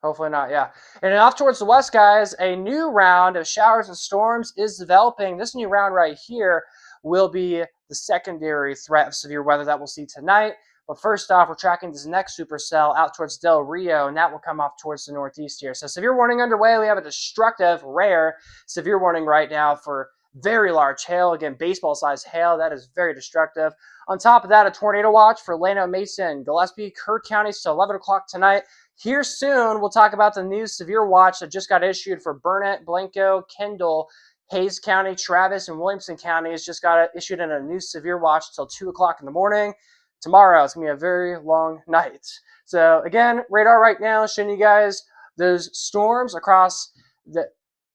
Hopefully not, yeah. And then off towards the west, guys, a new round of showers and storms is developing. This new round right here will be the secondary threat of severe weather that we'll see tonight. But first off, we're tracking this next supercell out towards Del Rio, and that will come off towards the northeast here. So severe warning underway. We have a destructive, rare severe warning right now for very large hail. Again, baseball-sized hail. That is very destructive. On top of that, a tornado watch for Llano, Mason, Gillespie, Kerr counties till 11 o'clock tonight. Here soon, we'll talk about the new severe watch that just got issued for Burnett, Blanco, Kendall, Hayes County, Travis, and Williamson counties. Just got issued in a new severe watch till 2 o'clock in the morning. Tomorrow, it's going to be a very long night. So again, radar right now showing you guys those storms across the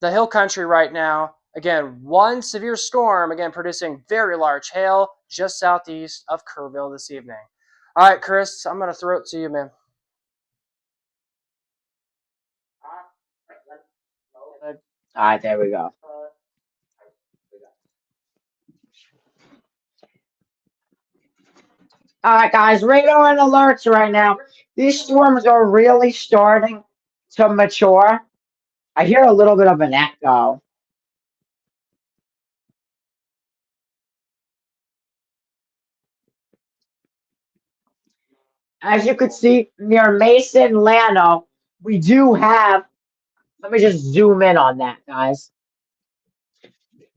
hill country right now. Again, one severe storm, again, producing very large hail just southeast of Kerrville this evening. All right, Chris, I'm going to throw it to you, man. All right, there we go. All right, guys, radar and alerts right now. These storms are really starting to mature. I hear a little bit of an echo. As you can see near Mason, Llano, we do have, let me just zoom in on that, guys.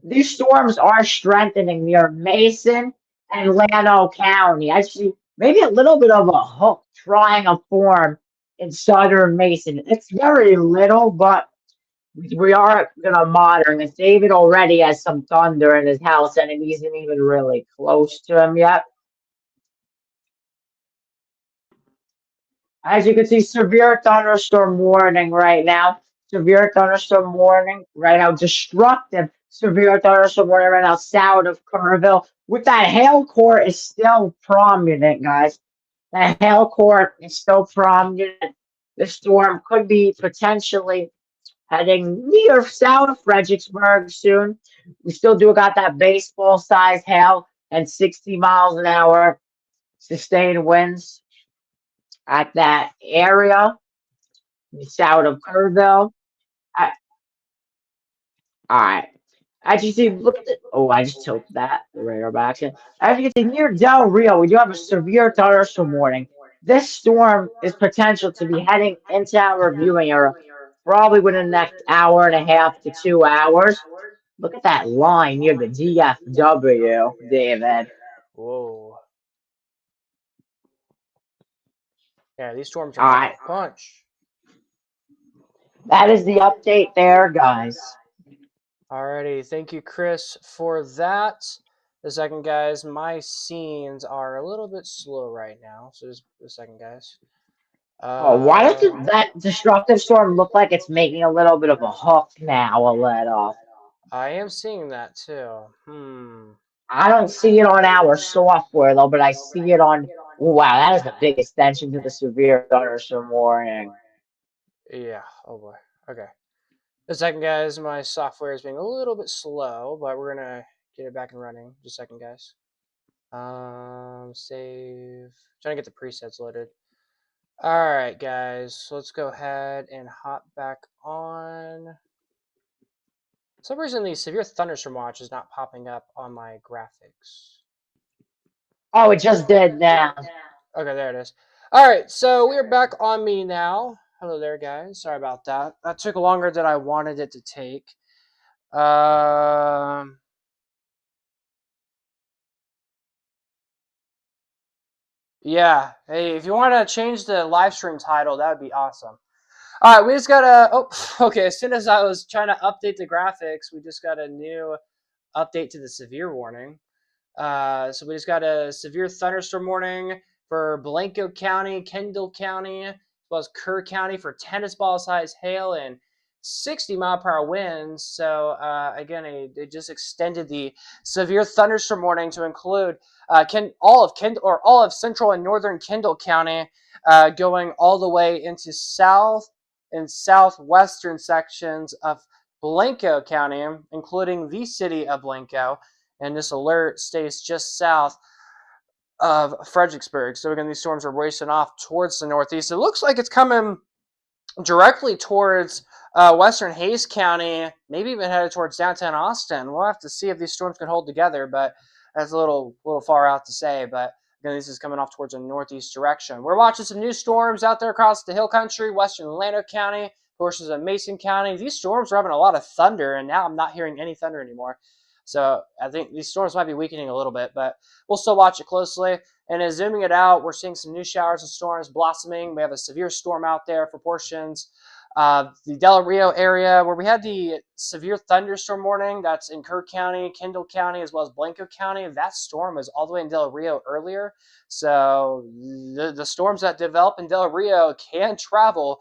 These storms are strengthening near Mason and Llano County. I see maybe a little bit of a hook trying to form in southern Mason. It's very little, but we are going to monitor this. David already has some thunder in his house, and it isn't even really close to him yet. As you can see, severe thunderstorm warning right now. Severe thunderstorm warning right now. Destructive severe thunderstorm warning right now south of Kerrville. With that hail core is still prominent, guys. That hail core is still prominent. The storm could be potentially heading near south of Fredericksburg soon. We still do got that baseball size hail and 60 miles an hour sustained winds at that area south of Kerrville. I, all right. As you see, look at the, oh, I just tilted that, the radar back in. As you can see, near Del Rio, we do have a severe thunderstorm warning. This storm is potential to be heading into our viewing area probably within the next hour and a half to 2 hours. Look at that line near the DFW, David. Whoa. Yeah, these storms can All pack right, a punch. that is the update there, guys. Alrighty, thank you, Chris, for that. The second, guys, my scenes are a little bit slow right now, so just a second, guys. Oh, why does that destructive storm look like it's making a little bit of a hook now, a let off? I am seeing that too. I don't see it on our software though, but I see it on. Wow, that is a big extension to the severe thunderstorm warning. Yeah, oh boy. Okay. The second, guys, my software is being a little bit slow, but we're gonna get it back and running. Just a second, guys. Save. Trying to get the presets loaded. All right, guys. So let's go ahead and hop back on. For some reason, the severe thunderstorm watch is not popping up on my graphics. Oh, it just did now. Okay, there it is. All right, so we're back on me now. Hello there, guys. Sorry about that. That took longer than I wanted it to take. Yeah. Hey, if you want to change the live stream title, that would be awesome. All right, we just got a. Oh, okay. As soon as I was trying to update the graphics, we just got a new update to the severe warning. So we just got a severe thunderstorm warning for Blanco County, Kendall County, as well as Kerr County for tennis ball size hail and 60-mile-per-hour winds. So again, they just extended the severe thunderstorm warning to include all of central and northern Kendall County, going all the way into south and southwestern sections of Blanco County, including the city of Blanco. And this alert stays just south of Fredericksburg. So again, these storms are racing off towards the northeast. It looks like it's coming directly towards western Hayes County, maybe even headed towards downtown Austin. We'll have to see if these storms can hold together, but that's a little far out to say. But again, this is coming off towards a northeast direction. We're watching some new storms out there across the hill country, western Llano County, portions of Mason County. These storms are having a lot of thunder, and now I'm not hearing any thunder anymore. So I think these storms might be weakening a little bit, but we'll still watch it closely. And as zooming it out, we're seeing some new showers and storms blossoming. We have a severe storm out there for portions. The Del Rio area, where we had the severe thunderstorm warning, that's in Kerr County, Kendall County, as well as Blanco County. That storm was all the way in Del Rio earlier. So the storms that develop in Del Rio can travel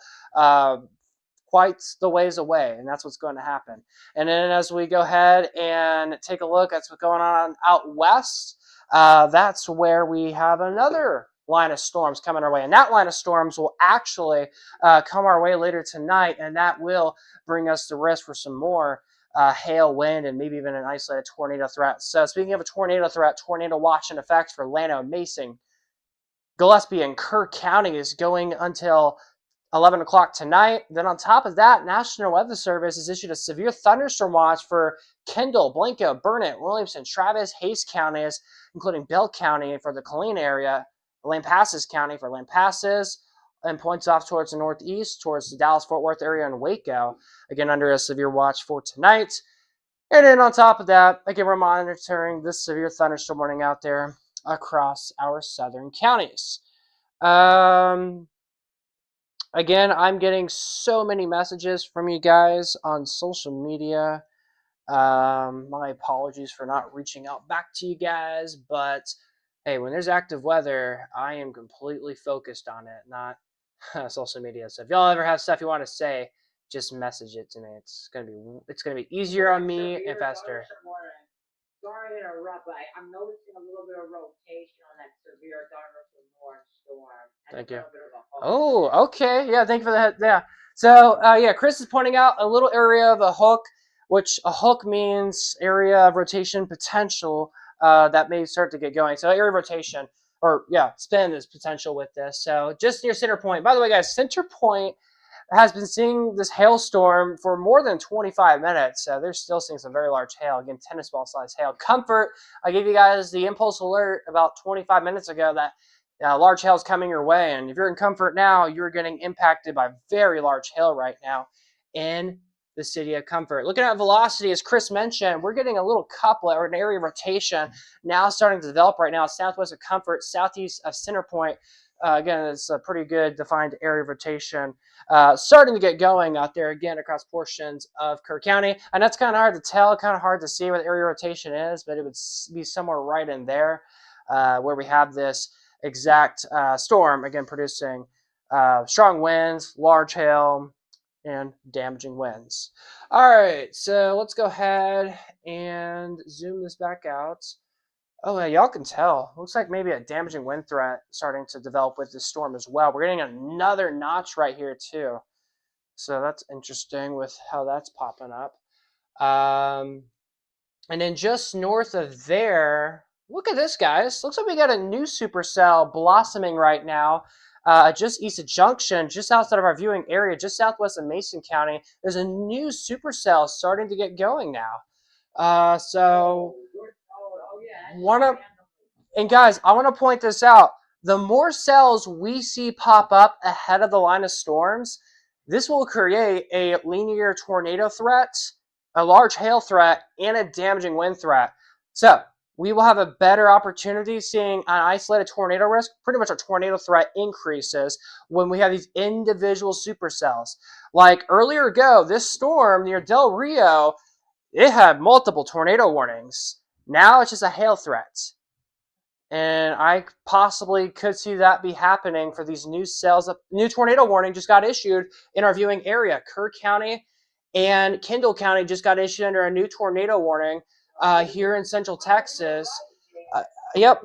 quite the ways away, and that's what's going to happen. And then as we go ahead and take a look at what's going on out west, that's where we have another line of storms coming our way. And that line of storms will actually come our way later tonight, and that will bring us the risk for some more hail, wind, and maybe even an isolated tornado threat. So speaking of a tornado threat, tornado watch in effect for Llano, Mason, Gillespie, and Kerr County is going until 11 o'clock tonight. Then on top of that, National Weather Service has issued a severe thunderstorm watch for Kendall, Blanco, Burnett, Williamson, Travis, Hayes counties, including Bell County for the Killeen area, Lampasas County for Lampasas, and points off towards the northeast, towards the Dallas-Fort Worth area and Waco, again under a severe watch for tonight. And then on top of that, again, we're monitoring this severe thunderstorm warning out there across our southern counties. Again, I'm getting so many messages from you guys on social media. My apologies for not reaching out back to you guys, but hey, when there's active weather, I am completely focused on it, not social media. So if y'all ever have stuff you want to say, just message it to me. It's gonna be easier on me and faster. Sorry to interrupt, but I'm noticing a little bit of rotation on that severe thunderstorm storm. Thank you. Oh, okay. Yeah, thank you for that. Yeah. So, yeah, Chris is pointing out a little area of a hook, which a hook means area of rotation potential that may start to get going. So, area of rotation, or yeah, spin is potential with this. So, just near center point. By the way, guys, center point has been seeing this hailstorm for more than 25 minutes. So they're still seeing some very large hail. Again, tennis ball size hail. Comfort, I gave you guys the impulse alert about 25 minutes ago that large hail is coming your way. And if you're in Comfort now, you're getting impacted by very large hail right now. in the city of Comfort. Looking at velocity, as Chris mentioned, we're getting a little couplet or an area of rotation now starting to develop right now. Southwest of Comfort, southeast of Center Point. Again, it's a pretty good defined area of rotation starting to get going out there again across portions of Kerr County. And that's kind of hard to tell, kind of hard to see what the area rotation is, but it would be somewhere right in there where we have this exact storm, again, producing strong winds, large hail, and damaging winds. All right, so let's go ahead and zoom this back out. Oh, yeah, y'all can tell. Looks like maybe a damaging wind threat starting to develop with this storm as well. We're getting another notch right here too. So that's interesting with how that's popping up. And then just north of there, look at this, guys. Looks like we got a new supercell blossoming right now. Just east of Junction, just outside of our viewing area, just southwest of Mason County. There's a new supercell starting to get going now. And guys, I want to point this out. The more cells we see pop up ahead of the line of storms, this will create a linear tornado threat, a large hail threat, and a damaging wind threat. So we will have a better opportunity seeing an isolated tornado risk. Pretty much a tornado threat increases when we have these individual supercells. Like earlier ago, this storm near Del Rio, it had multiple tornado warnings. Now it's just a hail threat. And I possibly could see that be happening for these new cells. A new tornado warning just got issued in our viewing area. Kerr County and Kendall County just got issued under a new tornado warning here in Central Texas. Yep,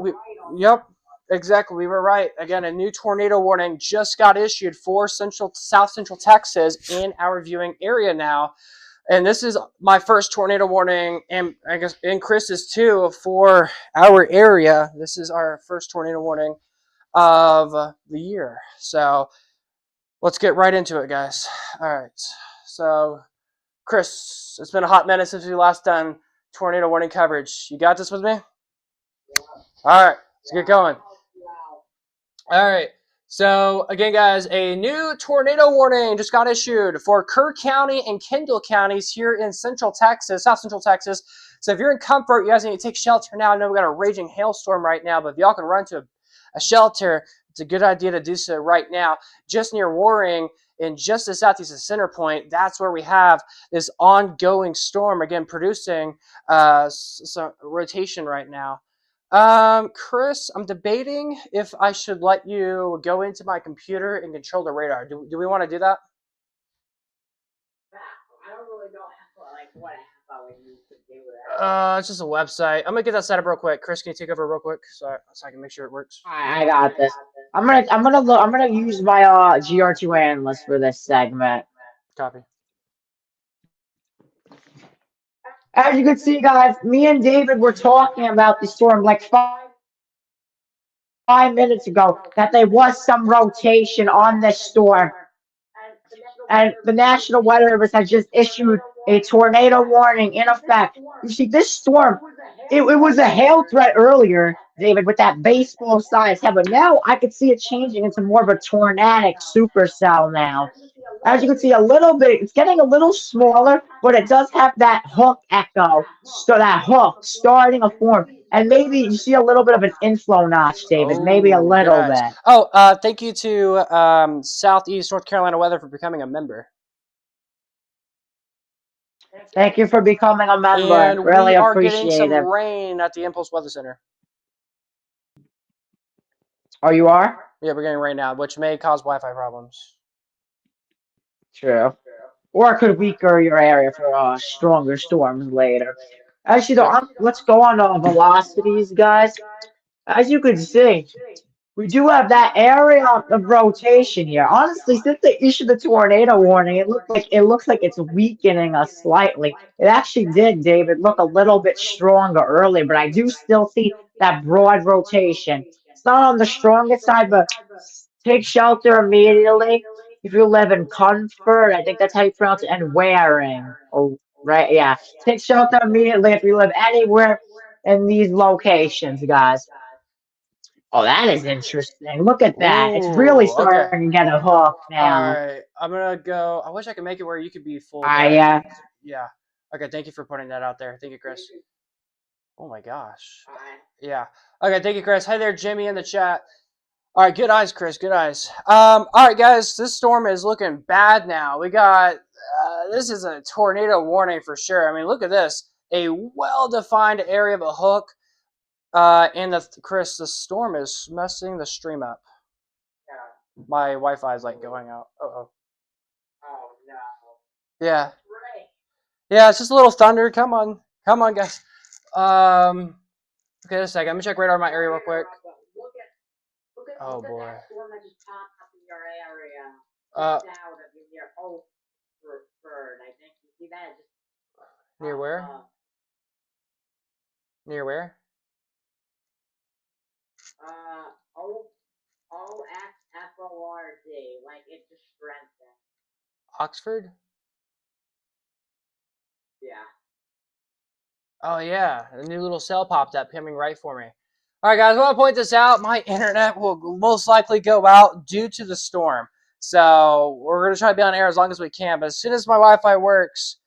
exactly. We were right. Again, a new tornado warning just got issued for South Central Texas in our viewing area now. And this is my first tornado warning, and I guess in Chris's too, for our area. This is our first tornado warning of the year. So let's get right into it, guys. All right. So, Chris, it's been a hot minute since we last done tornado warning coverage. You got this with me? All right. Let's get going. All right. So, again, guys, a new tornado warning just got issued for Kerr County and Kendall counties here in Central Texas, South Central Texas. So, if you're in Comfort, you guys need to take shelter now. I know we got a raging hailstorm right now, but if y'all can run to a shelter, it's a good idea to do so right now. Just near Warring and just to southeast of Center Point, that's where we have this ongoing storm, again, producing some rotation right now. Chris, I'm debating if I should let you go into my computer and control the radar. Do we want to do that? I don't really know what I would use to do that. It's just a website. I'm gonna get that set up real quick. Chris, can you take over real quick so I can make sure it works? I got this. I'm gonna use my GR2 analyst for this segment. Copy. As you can see, guys, me and David were talking about the storm like 5 minutes ago, that there was some rotation on this storm. And the National Weather Service has just issued a tornado warning in effect. You see, this storm, it was a hail threat earlier, David, with that baseball-sized hail, but now I could see it changing into more of a tornadic supercell now. As you can see, a little bit, it's getting a little smaller, but it does have that hook echo, so that hook starting a form. And maybe you see a little bit of an inflow notch, David, maybe a little bit. Oh, thank you to Southeast North Carolina Weather for becoming a member. Thank you for becoming a member. And really we are appreciate getting some it. rain at the Impulse Weather Center. Oh, you are? Yeah, we're getting rain now, which may cause Wi-Fi problems. True. Or it could weaken your area for stronger storms later. Actually, though, let's go on velocities, guys. As you can see, we do have that area of rotation here. Honestly, since they issued the tornado warning, it looks like it's weakening us slightly. It actually did, David, look a little bit stronger earlier, but I do still see that broad rotation. It's not on the strongest side, but take shelter immediately. If you live in Comfort, I think that's how you pronounce it, and Waring. Oh, right, yeah. Take shelter immediately if you live anywhere in these locations, guys. Oh, that is interesting. Look at that. It's really Ooh, okay. starting to get a hook All now. right, I'm gonna go. I wish I could make it where you could be full, I but uh, yeah. Okay, thank you for putting that out there. Thank you, Chris. Oh my gosh. Yeah. Okay, thank you, Chris. Hi there, Jimmy in the chat. All right, good eyes, Chris. Good eyes. All right, guys, this storm is looking bad now. We got this is a tornado warning for sure. I mean, look at this, a well-defined area of a hook. And Chris, the storm is messing the stream up. Yeah. My Wi-Fi is like going out. Oh no. Yeah. Yeah, it's just a little thunder. Come on, guys. Okay, just a second. Let me check radar in my area real quick. Oh boy. Near where? Near where? OXFORD, like it's a strengthen. Oxford? Yeah. Oh yeah, a new little cell popped up, coming right for me. All right, guys, I want to point this out. My internet will most likely go out due to the storm. So we're going to try to be on air as long as we can. But as soon as my Wi-Fi works,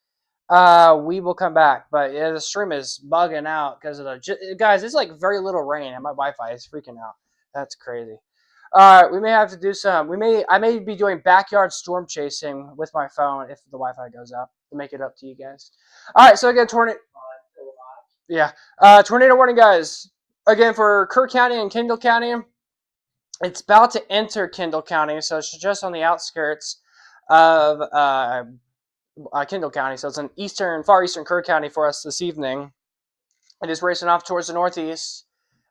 we will come back. But yeah, the stream is bugging out because of the... Guys, it's like very little rain, and my Wi-Fi is freaking out. That's crazy. All right, we may have to do some... I may be doing backyard storm chasing with my phone if the Wi-Fi goes out to make it up to you guys. All right, so again, tornado... Yeah. Tornado warning, guys. Again, for Kerr County and Kendall County, it's about to enter Kendall County, so it's just on the outskirts of Kendall County. So it's an far eastern Kerr County for us this evening. It is racing off towards the northeast,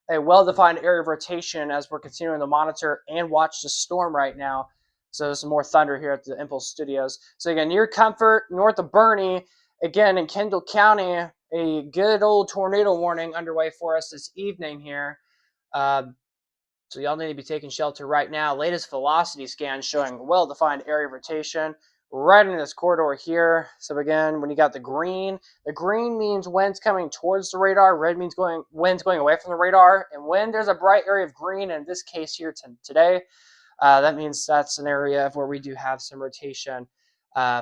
a well-defined area of rotation as we're continuing to monitor and watch the storm right now. So there's some more thunder here at the Impulse Studios. So again, near Comfort, north of Bernie, again in Kendall County, a good old tornado warning underway for us this evening here. So y'all need to be taking shelter right now. Latest velocity scan showing well-defined area of rotation right in this corridor here. So again, when you got the green means wind's coming towards the radar. Red means wind's going away from the radar. And when there's a bright area of green, in this case here today, that means that's an area of where we do have some rotation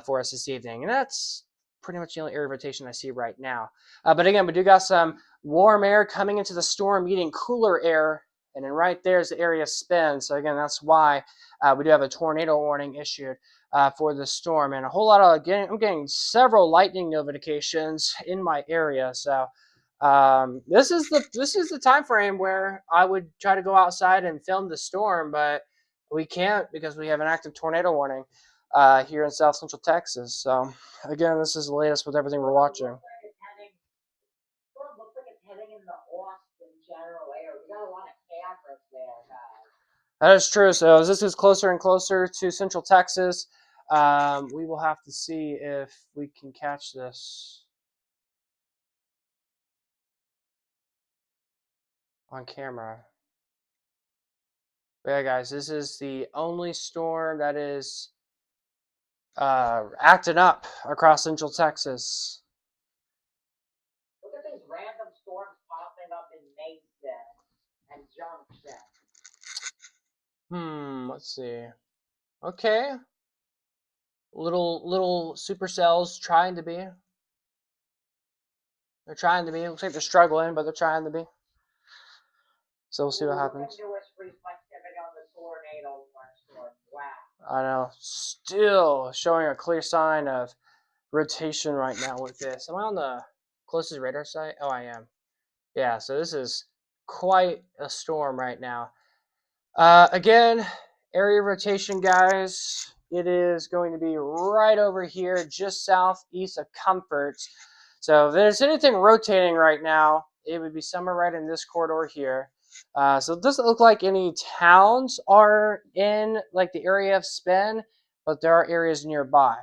for us this evening. And that's pretty much the only area of rotation I see right now. But again, we do got some warm air coming into the storm, meeting cooler air. And then right there is the area of spin. So again, that's why we do have a tornado warning issued for the storm. And a whole lot of, I'm getting several lightning notifications in my area. So this is the time frame where I would try to go outside and film the storm, but we can't because we have an active tornado warning here in South Central Texas. So again, this is the latest with everything we're watching. That is true. So as this is closer and closer to Central Texas, we will have to see if we can catch this on camera. But yeah, guys, this is the only storm that is acting up across Central Texas. Look at these random storms popping up in Mason and Junction. Let's see. Okay. Little supercells trying to be. They're trying to be. It looks like they're struggling, but they're trying to be. So we'll see what happens. I know. Still showing a clear sign of rotation right now with this. Am I on the closest radar site? Oh, I am. Yeah, so this is quite a storm right now. Again, area rotation, guys. It is going to be right over here, just southeast of Comfort. So if there's anything rotating right now, it would be somewhere right in this corridor here. So it doesn't look like any towns are in like the area of spin, but there are areas nearby.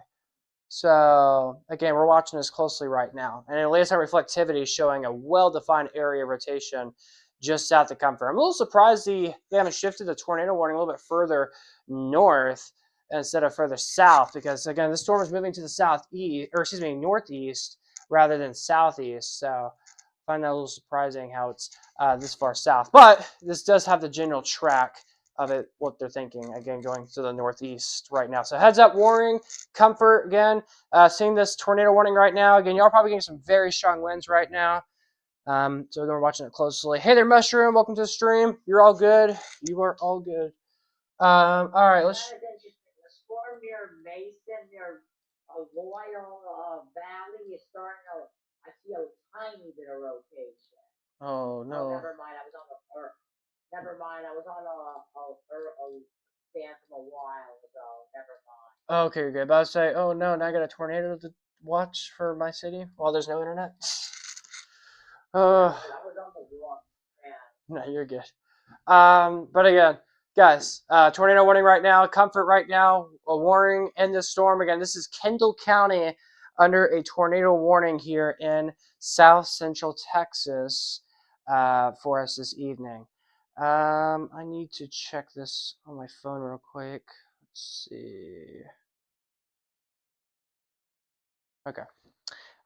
So again, we're watching this closely right now. And the latest reflectivity is showing a well-defined area of rotation just south of Comfort. I'm a little surprised they haven't shifted the tornado warning a little bit further north instead of further south, because again, the storm is moving to the northeast rather than southeast. So find that a little surprising how it's this far south. But this does have the general track of it, what they're thinking. Again, going to the northeast right now. So heads up warning, Comfort again. Seeing this tornado warning right now. Again, y'all probably getting some very strong winds right now. So we're watching it closely. Hey there, Mushroom. Welcome to the stream. You're all good. You are all good. All right, let's. The storm near Mason, near Loyal Valley is starting to. I see a tiny bit of rotation. Oh no. Oh, never mind. I was on the earth. Never mind. I was on a stand from a while ago. Never mind. Okay, good. About to say, oh no, now I got a tornado to watch for my city while there's no internet. I was on the wrong stand. No, you're good. But again, guys, tornado warning right now, Comfort right now, a warning in this storm. Again, this is Kendall County under a tornado warning here in South Central Texas for us this evening. I need to check this on my phone real quick. Let's see. Okay.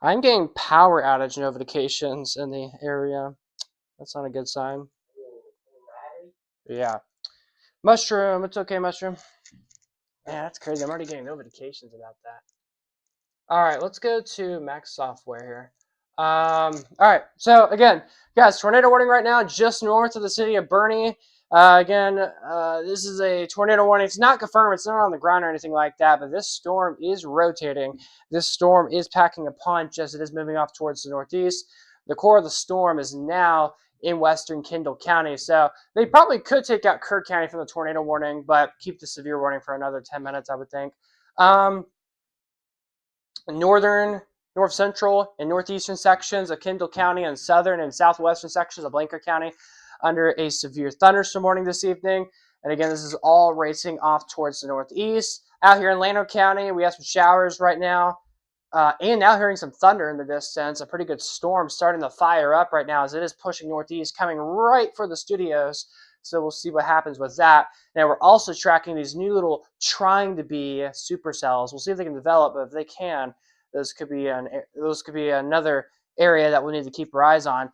I'm getting power outage notifications in the area. That's not a good sign. Yeah. Mushroom, it's okay, Mushroom. Yeah, that's crazy. I'm already getting notifications about that. All right, let's go to Mac Software here. All right, so again, guys, tornado warning right now just north of the city of Bernie. This is a tornado warning. It's not confirmed. It's not on the ground or anything like that, but this storm is rotating. This storm is packing a punch as it is moving off towards the northeast. The core of the storm is now in western Kendall County, so they probably could take out Kerr County from the tornado warning, but keep the severe warning for another 10 minutes, I would think. Northern, north central, and northeastern sections of Kendall County and southern and southwestern sections of Blanker County under a severe thunderstorm warning this evening. And again, this is all racing off towards the northeast. Out here in Llano County, we have some showers right now. And now hearing some thunder in the distance. A pretty good storm starting to fire up right now as it is pushing northeast, coming right for the studios. So we'll see what happens with that. Now we're also tracking these new little trying to be supercells. We'll see if they can develop, but if they can, those could be another area that we need to keep our eyes on.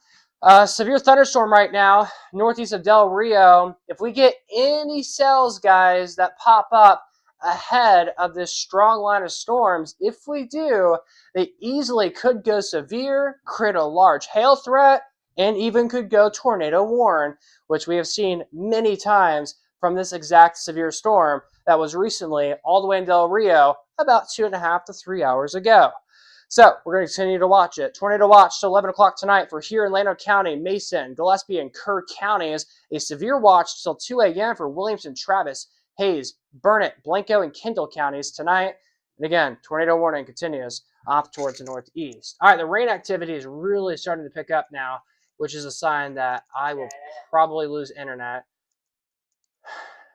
Severe thunderstorm right now, northeast of Del Rio. If we get any cells, guys, that pop up ahead of this strong line of storms, if we do, they easily could go severe, create a large hail threat, and even could go tornado warn, which we have seen many times from this exact severe storm that was recently all the way in Del Rio about 2.5 to 3 hours ago. So we're going to continue to watch it. Tornado watch till 11 o'clock tonight for here in Llano County, Mason, Gillespie, and Kerr counties. A severe watch till 2 a.m. for Williamson, Travis, Hayes, Burnett, Blanco, and Kendall counties tonight. And again, tornado warning continues off towards the northeast. All right, the rain activity is really starting to pick up now, which is a sign that I will probably lose internet.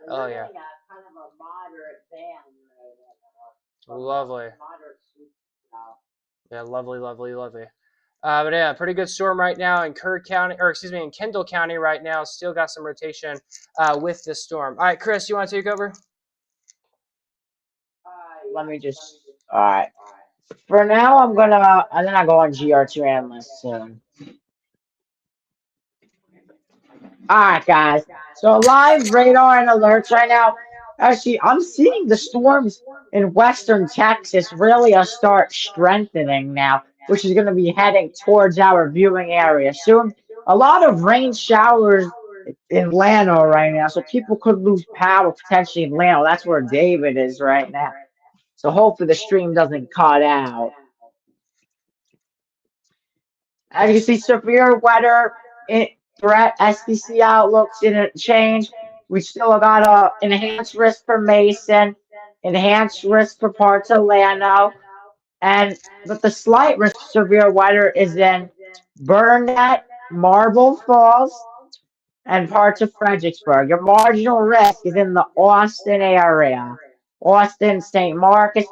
Oh, yeah. Kind of a moderate band. Lovely. Moderate sweet style. Yeah, lovely, lovely, lovely. But yeah, pretty good storm right now in Kerr County, or excuse me, in Kendall County right now. Still got some rotation with this storm. All right, Chris, you want to take over? Let me just. All right. For now, I'm gonna. And then I go on GR2 analyst soon. All right, guys. So live radar and alerts right now. Actually, I'm seeing the storms in western Texas really start strengthening now, which is going to be heading towards our viewing area soon. A lot of rain showers in Llano right now, so people could lose power potentially in Llano. That's where David is right now. So hopefully the stream doesn't cut out. As you see, severe weather threat SPC outlooks didn't change. We still got a enhanced risk for Mason, enhanced risk for parts of Llano, but the slight risk of severe weather is in Burnett, Marble Falls, and parts of Fredericksburg. Your marginal risk is in the Austin area, Austin, St. Marcus.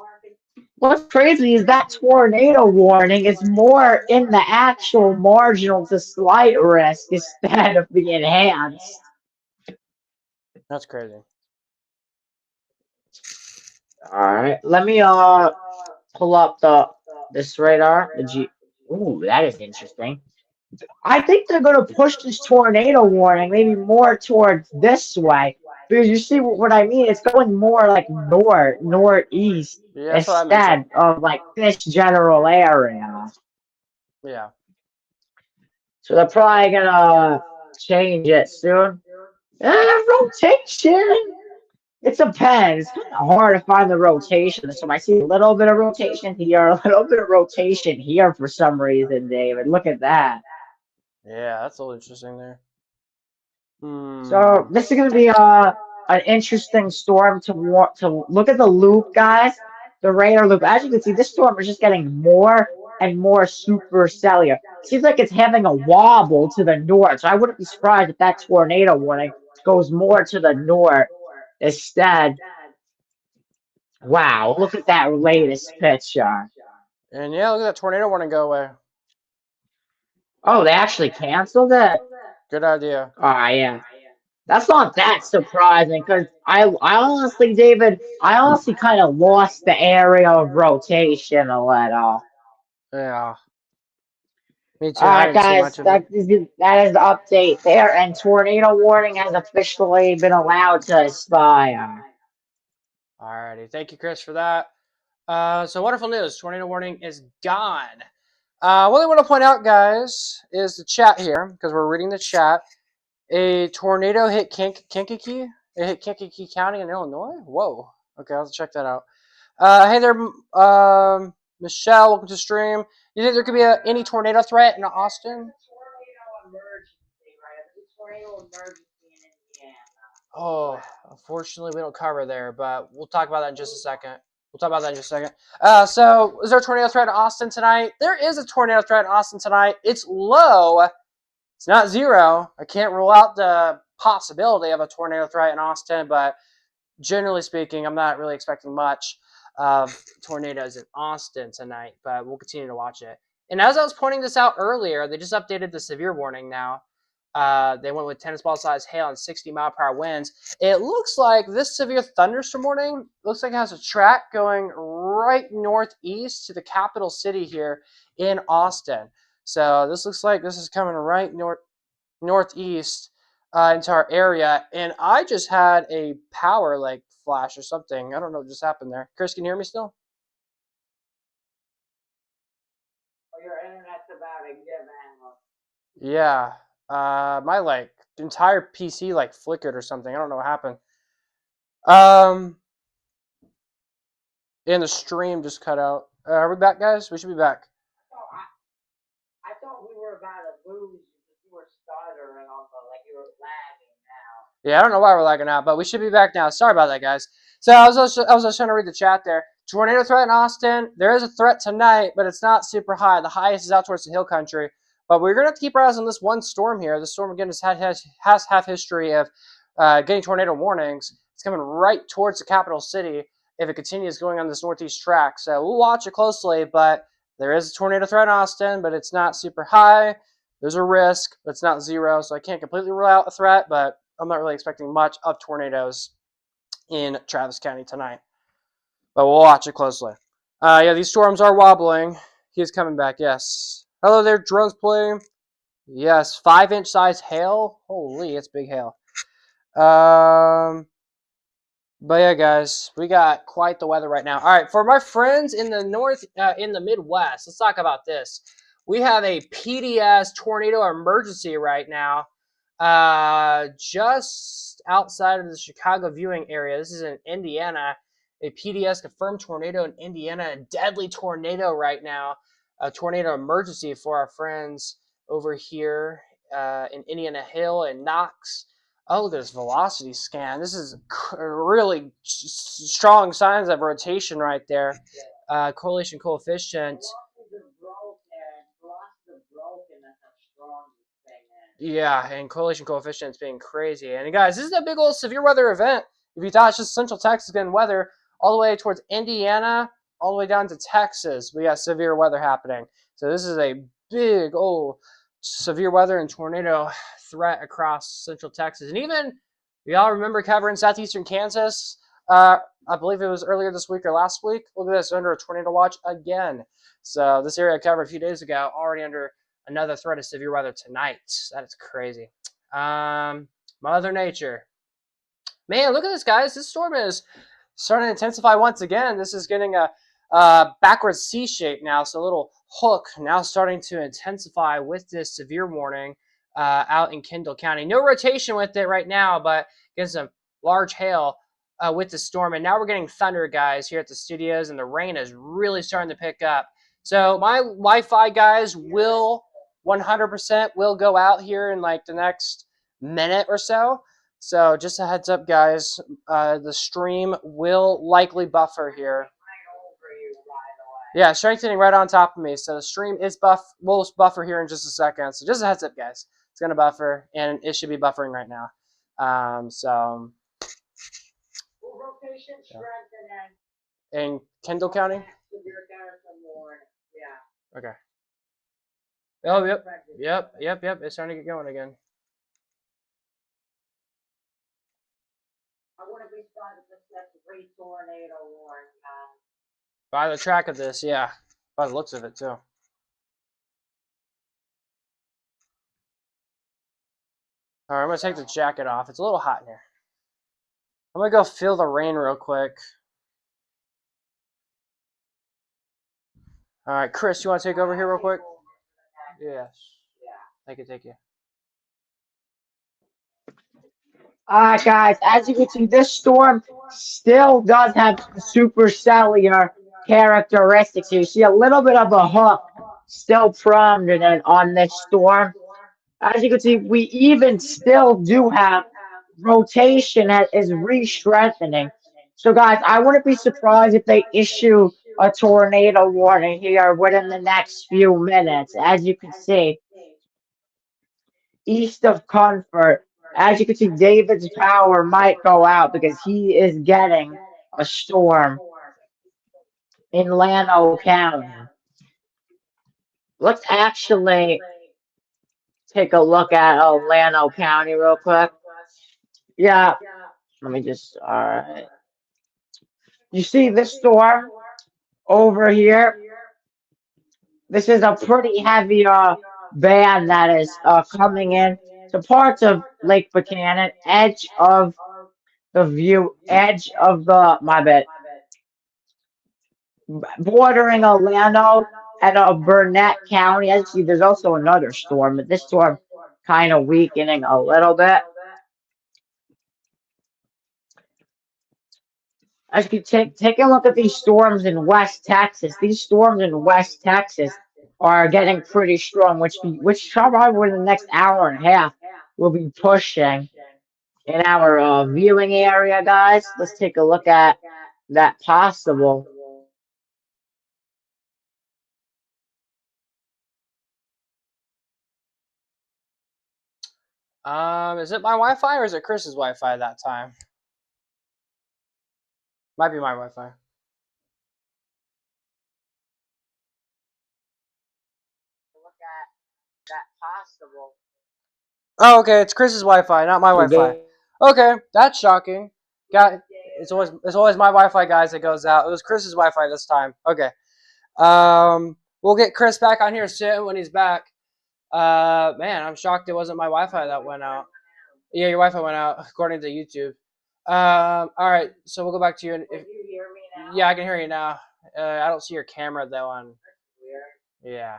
What's crazy is that tornado warning is more in the actual marginal to slight risk instead of the enhanced. That's crazy. All right, let me pull up this radar. Ooh, that is interesting. I think they're going to push this tornado warning maybe more towards this way because you see what I mean. It's going more like northeast Yeah, that's what I meant too. instead of like this general area. Yeah. So they're probably gonna change it soon. Rotation. It depends. It's kind of hard to find the rotation. So I see a little bit of rotation here, a little bit of rotation here for some reason, David. Look at that. Yeah, that's a little interesting there. So Hmm. this is going to be an interesting storm to look at the loop, guys. The radar loop. As you can see, this storm is just getting more and more supercellular. Seems like it's having a wobble to the north. So I wouldn't be surprised if that tornado warning goes more to the north instead. Wow, look at that latest picture. And yeah, look at that tornado warning go away. Oh, they actually canceled it? Good idea. Oh, yeah. That's not that surprising because I honestly, David, I honestly kind of lost the area of rotation a little. Yeah. Me too. All I right, didn't see guys, much of it. that is the update there, and tornado warning has officially been allowed to expire. Alrighty. Thank you, Chris, for that. So wonderful news. Tornado warning is gone. What I want to point out, guys, is the chat here, because we're reading the chat. A tornado hit Kankakee. It hit Kankakee County in Illinois. Whoa. Okay, I'll have to check that out. Hey there, Michelle. Welcome to the stream. You think there could be any tornado threat in Austin? Oh, unfortunately, we don't cover there, but we'll talk about that in just a second. So, is there a tornado threat in Austin tonight? There is a tornado threat in Austin tonight. It's low. It's not zero. I can't rule out the possibility of a tornado threat in Austin, but generally speaking, I'm not really expecting much of tornadoes in Austin tonight, but we'll continue to watch it. And as I was pointing this out earlier, they just updated the severe warning now. They went with tennis ball size hail and 60-mile-per-hour winds. It looks like this severe thunderstorm warning looks like it has a track going right northeast to the capital city here in Austin. So this looks like this is coming right northeast into our area, and I just had a power like flash or something. I don't know what just happened there. Chris, can you hear me still? Oh, your internet's about to give out. Yeah. My like entire PC like flickered or something. I don't know what happened. And the stream just cut out. Are we back, guys? We should be back. Oh, I thought we were about to lose because you were stuttering on like you were lagging now. Yeah, I don't know why we're lagging out, but we should be back now. Sorry about that, guys. So I was just trying to read the chat there. Tornado threat in Austin. There is a threat tonight, but it's not super high. The highest is out towards the hill country. But we're going to have to keep our eyes on this one storm here. This storm, again, has half history of getting tornado warnings. It's coming right towards the capital city if it continues going on this northeast track. So we'll watch it closely, but there is a tornado threat in Austin, but it's not super high. There's a risk, but it's not zero, so I can't completely rule out a threat, but I'm not really expecting much of tornadoes in Travis County tonight. But we'll watch it closely. Yeah, these storms are wobbling. He's coming back, yes. Hello there, drones play. Yes, 5-inch size hail. Holy, it's big hail. But yeah, guys, we got quite the weather right now. All right, for my friends in the north, in the Midwest, let's talk about this. We have a PDS tornado emergency right now, just outside of the Chicago viewing area. This is in Indiana. A PDS confirmed tornado in Indiana, a deadly tornado right now. A tornado emergency for our friends over here in Indiana Hill and Knox. Oh, look at this velocity scan. This is really strong signs of rotation right there. Correlation coefficient. Yeah, and correlation coefficient is being crazy. And guys, this is a big old severe weather event. If you thought it's just Central Texas getting weather, all the way towards Indiana, all the way down to Texas, we got severe weather happening. So this is a big old severe weather and tornado threat across Central Texas. And even, y'all remember covering southeastern Kansas? I believe it was earlier this week or last week. Look at this, under a tornado watch again. So this area I covered a few days ago, already under another threat of severe weather tonight. That is crazy. Mother Nature. Man, look at this, guys. This storm is starting to intensify once again. This is getting a backwards C shape now, so a little hook now starting to intensify with this severe warning out in Kendall County. No rotation with it right now, but getting some large hail with the storm. And now we're getting thunder, guys, here at the studios, and the rain is really starting to pick up. So my Wi-Fi, guys, will 100% will go out here in like the next minute or so. So just a heads up, guys, the stream will likely buffer here. Yeah, strengthening right on top of me. So the stream is will buffer here in just a second. So just a heads up, guys. It's going to buffer, and it should be buffering right now. In Kendall County? Yeah. Okay. Oh, yep. It's starting to get going again. I wouldn't be surprised if that's a great tornado warning. By the track of this, yeah. By the looks of it, too. Alright, I'm going to take the jacket off. It's a little hot in here. I'm going to go feel the rain real quick. Alright, Chris, you want to take over here real quick? Yes. Take you. Alright, guys, as you can see, this storm still does have supercellular characteristics. You see a little bit of a hook still prominent on this storm. As you can see, we even still do have rotation that is re-strengthening. So, guys, I wouldn't be surprised if they issue a tornado warning here within the next few minutes. As you can see, east of Comfort, as you can see, David's power might go out because he is getting a storm in Llano County. Let's actually take a look at Llano County real quick. Yeah, let me just, alright. You see this storm over here? This is a pretty heavy band that is coming in to parts of Lake Buchanan, edge of my bed, bordering Orlando and Burnett County. As you see, there's also another storm, but this storm kind of weakening a little bit. As you take a look at these storms in West Texas, these storms in West Texas are getting pretty strong, which probably within the next hour and a half will be pushing in our viewing area, guys. Let's take a look at that possible. Is it my Wi-Fi or is it Chris's Wi-Fi that time? Might be my Wi-Fi. Look at that possible. Oh, okay, it's Chris's Wi-Fi, not my Wi-Fi. Okay, that's shocking. It's always my Wi-Fi, guys, that goes out. It was Chris's Wi-Fi this time. Okay. We'll get Chris back on here soon when he's back. Man, I'm shocked it wasn't my Wi-Fi that went out. Yeah, your Wi-Fi went out according to YouTube. All right, so we'll go back to you. Can you hear me now? Yeah, I can hear you now. I don't see your camera though on. That's weird. Yeah.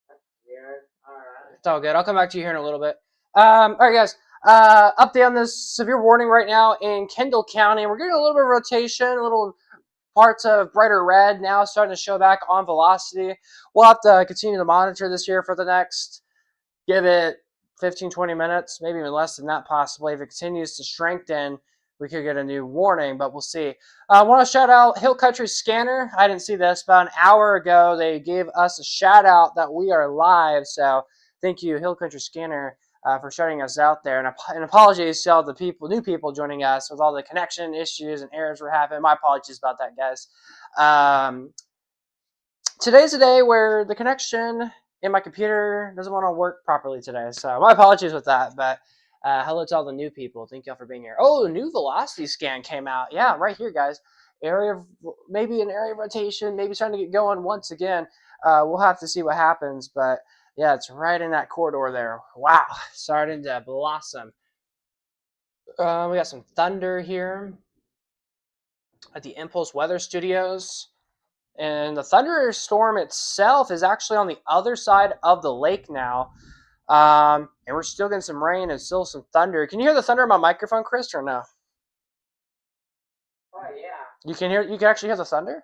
That's weird. All right. It's all good. I'll come back to you here in a little bit. All right, guys. Update on this severe warning right now in Kendall County. We're getting a little bit of rotation, a little parts of brighter red now starting to show back on velocity. We'll have to continue to monitor this here for the next, give it 15, 20 minutes, maybe even less than that possibly. If it continues to strengthen, we could get a new warning, but we'll see. I want to shout out Hill Country Scanner. I didn't see this. About an hour ago, they gave us a shout out that we are live. So thank you, Hill Country Scanner, for shouting us out there. And apologies to all the new people joining us with all the connection issues and errors we're having. My apologies about that, guys. Today's a day where the connection in my computer doesn't want to work properly today. So my apologies with that, but hello to all the new people. Thank y'all for being here. Oh, a new velocity scan came out. Yeah, right here, guys. Maybe an area of rotation, maybe starting to get going once again. We'll have to see what happens, but Yeah, it's right in that corridor there. Wow, starting to blossom. We got some thunder here at the Impulse Weather Studios. And the thunderstorm itself is actually on the other side of the lake now. And we're still getting some rain and still some thunder. Can you hear the thunder on my microphone, Chris, or no? Oh, yeah. You can actually hear the thunder?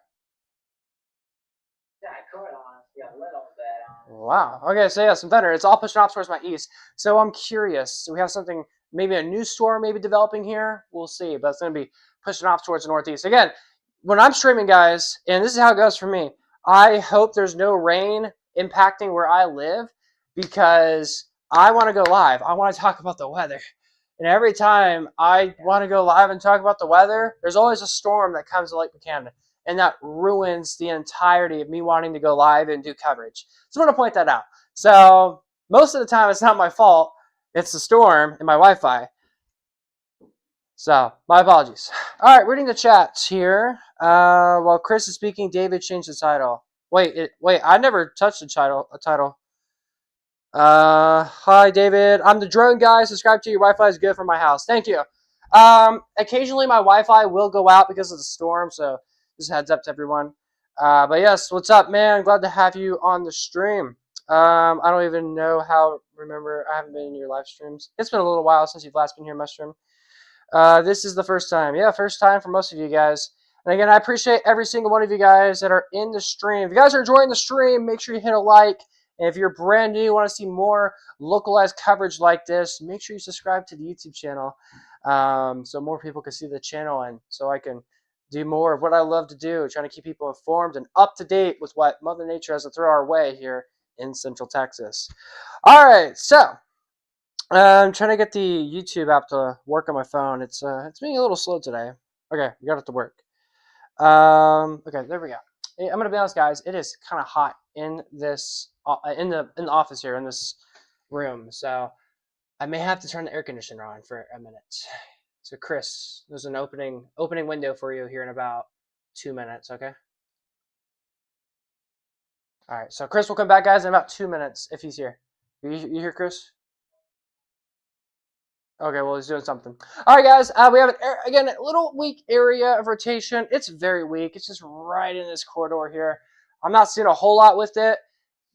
Yeah, I could, honestly, a little bit. Wow. Okay, so yeah, some thunder. It's all pushing off towards my east. So I'm curious. So we have something, maybe a new storm maybe developing here. We'll see. But it's going to be pushing off towards the northeast. Again, when I'm streaming, guys, and this is how it goes for me, I hope there's no rain impacting where I live because I want to go live. I want to talk about the weather. And every time I want to go live and talk about the weather, there's always a storm that comes to Lake Buchanan. And that ruins the entirety of me wanting to go live and do coverage. So I want to point that out. So most of the time, it's not my fault. It's the storm and my Wi-Fi. So my apologies. All right, reading the chats here. While Chris is speaking, David changed the title. Wait, I never touched the title. Hi, David. I'm the drone guy. Subscribe to your Wi-Fi is good for my house. Thank you. Occasionally my Wi-Fi will go out because of the storm, so just heads up to everyone. But yes, what's up, man? Glad to have you on the stream. I don't even know how. Remember, I haven't been in your live streams. It's been a little while since you've last been here in my stream. This is the first time. Yeah, first time for most of you guys. And again, I appreciate every single one of you guys that are in the stream. If you guys are enjoying the stream, make sure you hit a like. And if you're brand new, want to see more localized coverage like this, make sure you subscribe to the YouTube channel so more people can see the channel and so I can do more of what I love to do, trying to keep people informed and up to date with what Mother Nature has to throw our way here in Central Texas. All right, so I'm trying to get the YouTube app to work on my phone. It's being a little slow today. Okay, we got it to work. Okay, there we go. I'm gonna be honest, guys. It is kind of hot in this in the office here in this room, so I may have to turn the air conditioner on for a minute. So, Chris, there's an opening window for you here in about 2 minutes. Okay. All right. So Chris will come back, guys, in about 2 minutes if he's here. You hear Chris? Okay, well, he's doing something. All right, guys, we have, again, a little weak area of rotation. It's very weak. It's just right in this corridor here. I'm not seeing a whole lot with it,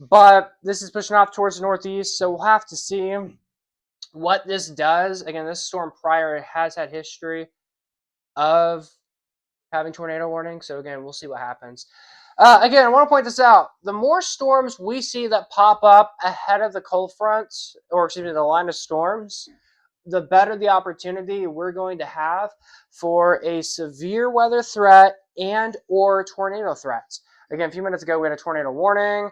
but this is pushing off towards the northeast, so we'll have to see what this does. Again, this storm prior has had history of having tornado warning, so again, we'll see what happens. Again, I want to point this out. The more storms we see that pop up ahead of the cold fronts, or excuse me, the line of storms, the better the opportunity we're going to have for a severe weather threat and or tornado threats. Again, a few minutes ago, we had a tornado warning,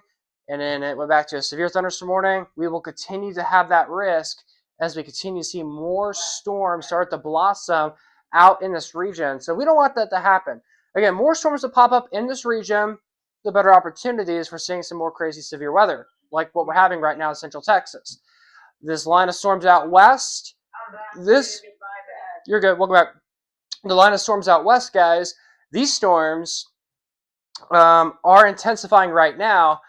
and then it went back to a severe thunderstorm warning. We will continue to have that risk as we continue to see more storms start to blossom out in this region. So we don't want that to happen. Again, more storms to pop up in this region, the better opportunities for seeing some more crazy severe weather, like what we're having right now in Central Texas. This line of storms out west, you're good. Welcome back. The line of storms out west, guys. These storms are intensifying right now,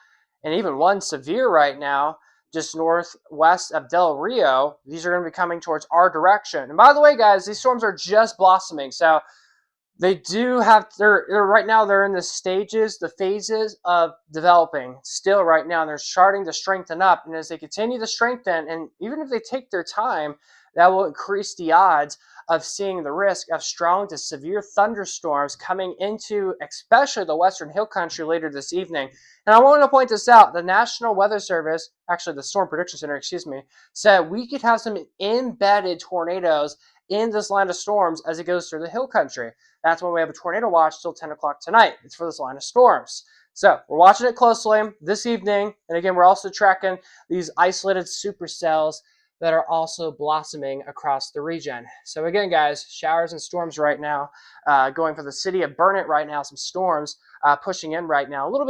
and even one severe right now, just northwest of Del Rio. These are going to be coming towards our direction. And by the way, guys, these storms are just blossoming. So they do have, they're right now, they're in the phases of developing still right now. They're starting to strengthen up. And as they continue to strengthen, and even if they take their time, that will increase the odds of seeing the risk of strong to severe thunderstorms coming into especially the Western Hill Country later this evening. And I want to point this out. The National Weather Service, actually the Storm Prediction Center, said we could have some embedded tornadoes in this line of storms as it goes through the Hill Country. That's why we have a tornado watch till 10 o'clock tonight. It's for this line of storms. So we're watching it closely this evening. And again, we're also tracking these isolated supercells that are also blossoming across the region. So again, guys, showers and storms right now, going for the city of Burnett right now. Some storms pushing in right now. A little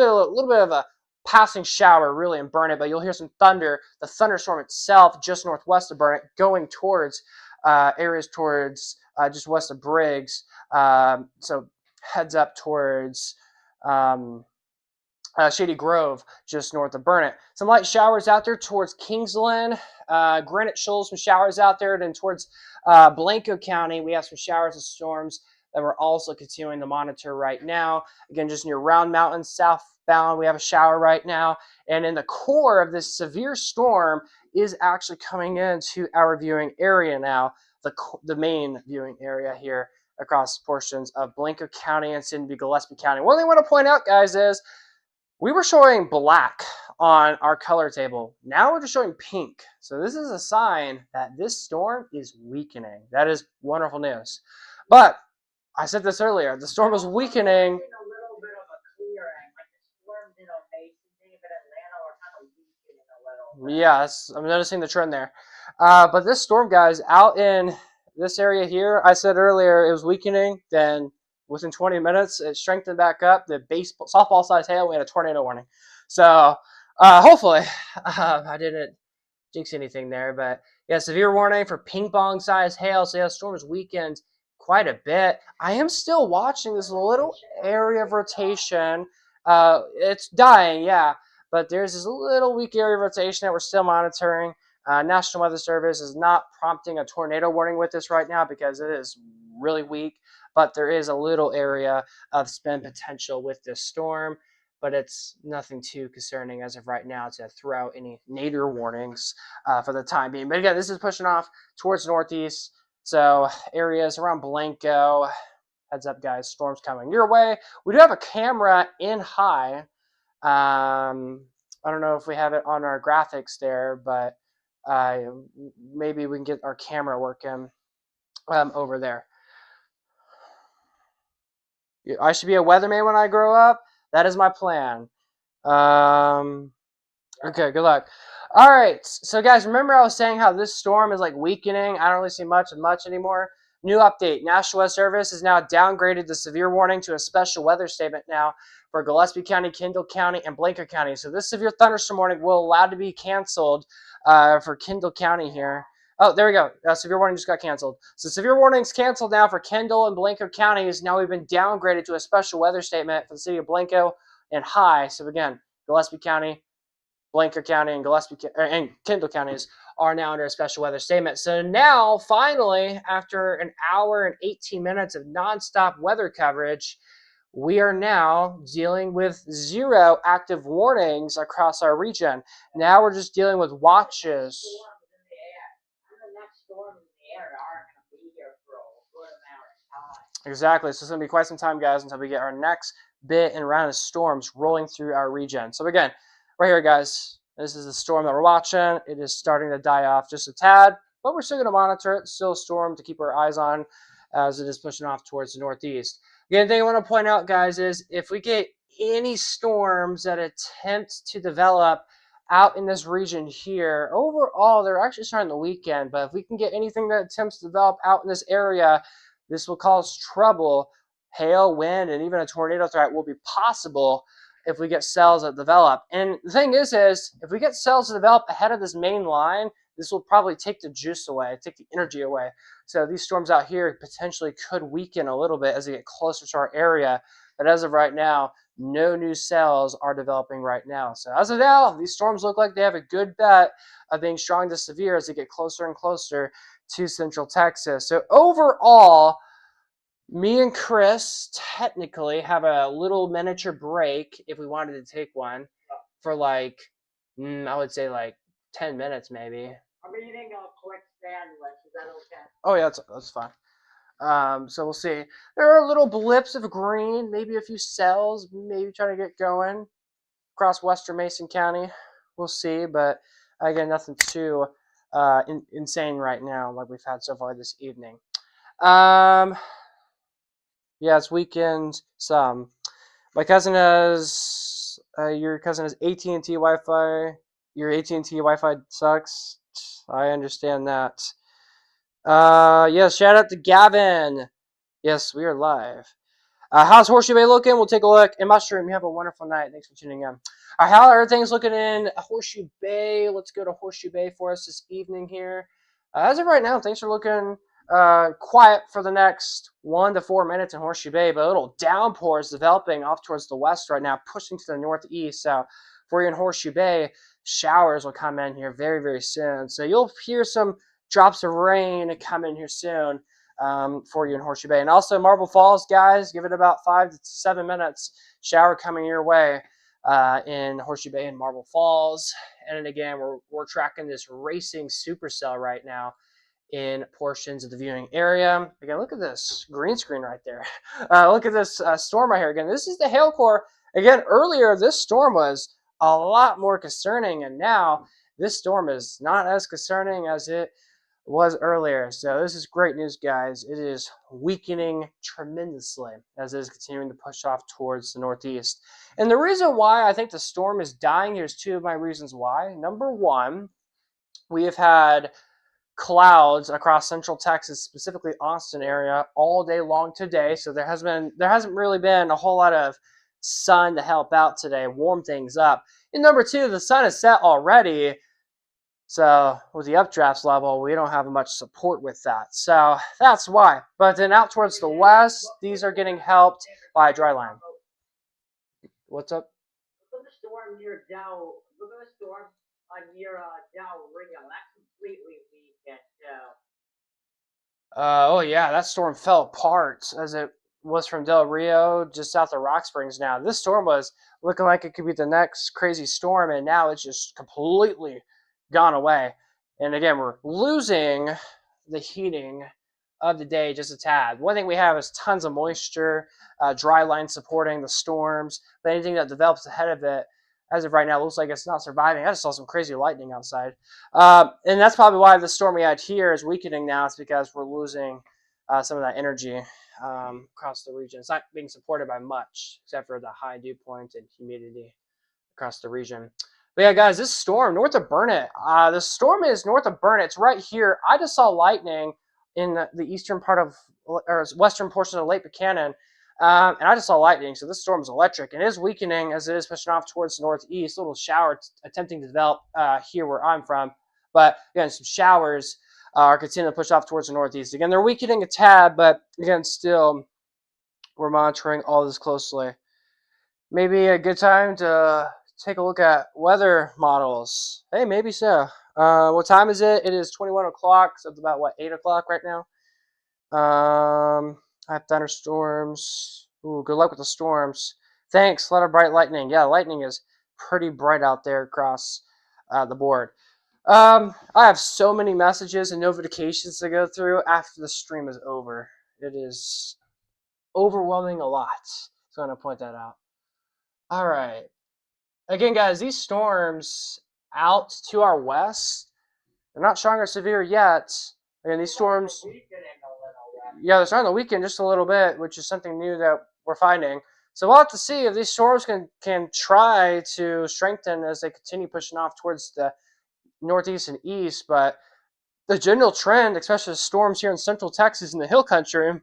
bit of a passing shower really in Burnett, but you'll hear some thunder. The thunderstorm itself just northwest of Burnett, going towards areas towards just west of Briggs. So heads up towards Shady Grove, just north of Burnett. Some light showers out there towards Kingsland, Granite Shoals, some showers out there. Then towards Blanco County, we have some showers and storms that we're also continuing to monitor right now. Again, just near Round Mountain, southbound, we have a shower right now. And in the core of this severe storm is actually coming into our viewing area now, the main viewing area here across portions of Blanco County and soon to be Gillespie County. One thing I want to point out, guys, is we were showing black on our color table. Now we're just showing pink. So this is a sign that this storm is weakening. That is wonderful news. But I said this earlier, the storm was weakening. Yes, I'm noticing the trend there. But this storm, guys, out in this area here, I said earlier it was weakening. Then within 20 minutes, it strengthened back up. The softball-sized hail, we had a tornado warning. So hopefully I didn't jinx anything there. But yeah, severe warning for ping-pong-sized hail. So yeah, the storm is weakened quite a bit. I am still watching this little area of rotation. It's dying, yeah. But there's this little weak area of rotation that we're still monitoring. National Weather Service is not prompting a tornado warning with this right now because it is really weak. But there is a little area of spin potential with this storm. But it's nothing too concerning as of right now to throw out any nadir warnings for the time being. But again, this is pushing off towards northeast. So areas around Blanco, heads up, guys, storm's coming your way. We do have a camera in high. I don't know if we have it on our graphics there, but maybe we can get our camera working over there. I should be a weatherman when I grow up. That is my plan. Okay, good luck. All right, so guys, remember I was saying how this storm is like weakening. I don't really see much anymore. New update. National Weather Service has now downgraded the severe warning to a special weather statement now for Gillespie County, Kendall County, and Blanco County. So this severe thunderstorm warning will allow to be canceled for Kendall County here. Oh, there we go. Severe warning just got canceled. So severe warnings canceled now for Kendall and Blanco counties. Now we've been downgraded to a special weather statement for the city of Blanco and high. So again, Gillespie County, Blanco County, and Kendall counties are now under a special weather statement. So now, finally, after an hour and 18 minutes of nonstop weather coverage, we are now dealing with 0 active warnings across our region. Now we're just dealing with watches. Exactly. So it's going to be quite some time, guys, until we get our next bit and round of storms rolling through our region. So again, right here, guys, this is the storm that we're watching. It is starting to die off just a tad, but we're still going to monitor it. Still a storm to keep our eyes on as it is pushing off towards the northeast. Again, the thing I want to point out, guys, is if we get any storms that attempt to develop out in this region here, overall, they're actually starting the weekend. But if we can get anything that attempts to develop out in this area, this will cause trouble. Hail, wind, and even a tornado threat will be possible if we get cells that develop. And the thing is if we get cells to develop ahead of this main line, this will probably take the juice away, take the energy away. So these storms out here potentially could weaken a little bit as they get closer to our area. But as of right now, no new cells are developing right now. So as of now, these storms look like they have a good bet of being strong to severe as they get closer and closer to central Texas. So overall, me and Chris technically have a little miniature break if we wanted to take one for like, I would say like 10 minutes maybe. I'm eating a quick sandwich. Is that okay? Oh, yeah, that's fine. So we'll see. There are little blips of green, maybe a few cells, maybe trying to get going across western Mason County. We'll see, but again, nothing too insane right now like we've had so far this evening. Yeah, it's weekend. Some. My cousin has. Your cousin has AT&T Wi-Fi. Your AT&T Wi-Fi sucks. I understand that. Yes, shout out to Gavin. Yes, we are live. How's Horseshoe Bay looking? We'll take a look. And Mushroom, you have a wonderful night. Thanks for tuning in. How are things looking in Horseshoe Bay? Let's go to Horseshoe Bay for us this evening here. As of right now, things are looking quiet for the next 1 to 4 minutes in Horseshoe Bay, but a little downpour is developing off towards the west right now, pushing to the northeast. So for you in Horseshoe Bay, showers will come in here very, very soon. So you'll hear some drops of rain come in here soon for you in Horseshoe Bay. And also Marble Falls, guys, give it about 5 to 7 minutes. Shower coming your way in Horseshoe Bay and Marble Falls. And then again, we're tracking this racing supercell right now in portions of the viewing area. Again, look at this green screen right there. Look at this storm right here. Again, this is the hail core. Again, earlier this storm was a lot more concerning, and now this storm is not as concerning as it was earlier. So this is great news, guys. It is weakening tremendously as it is continuing to push off towards the northeast. And the reason why I think the storm is dying, here's two of my reasons why. Number one, we have had clouds across central Texas, specifically Austin area, all day long today. So there hasn't really been a whole lot of sun to help out today, warm things up. And number two, the sun is set already. So with the updrafts level, we don't have much support with that. So that's why. But then out towards the west, these are getting helped by a dry line. What's up? Look at the storm near Dow. Look at the storm near Dow Rio. That's completely weak. Oh yeah, that storm fell apart as it was from Del Rio, just south of Rock Springs. Now this storm was looking like it could be the next crazy storm, and now it's just completely gone away. And again, we're losing the heating of the day just a tad. One thing we have is tons of moisture, dry line supporting the storms, but anything that develops ahead of it, as of right now, looks like it's not surviving. I just saw some crazy lightning outside. And that's probably why the storm we had here is weakening now. It's because we're losing some of that energy across the region. It's not being supported by much, except for the high dew point and humidity across the region. But yeah, guys, this storm north of Burnett. The storm is north of Burnett. It's right here. I just saw lightning in the eastern part of, or western portion of Lake Buchanan. And I just saw lightning, so this storm is electric. And it is weakening as it is pushing off towards the northeast. A little shower attempting to develop here where I'm from. But again, some showers are continuing to push off towards the northeast. Again, they're weakening a tad, but again, still, we're monitoring all this closely. Maybe a good time to take a look at weather models. Hey, maybe so. What time is it? It is 21 o'clock, so it's about, 8 o'clock right now? I have thunderstorms. Ooh, good luck with the storms. Thanks, a lot of bright lightning. Yeah, lightning is pretty bright out there across the board. I have so many messages and notifications to go through after the stream is over. It is overwhelming a lot. So I'm going to point that out. All right. Again, guys, these storms out to our west, they're not strong or severe yet. Again, these storms, yeah, they're starting the weekend just a little bit, which is something new that we're finding. So we'll have to see if these storms can try to strengthen as they continue pushing off towards the northeast and east. But the general trend, especially the storms here in central Texas and the hill country,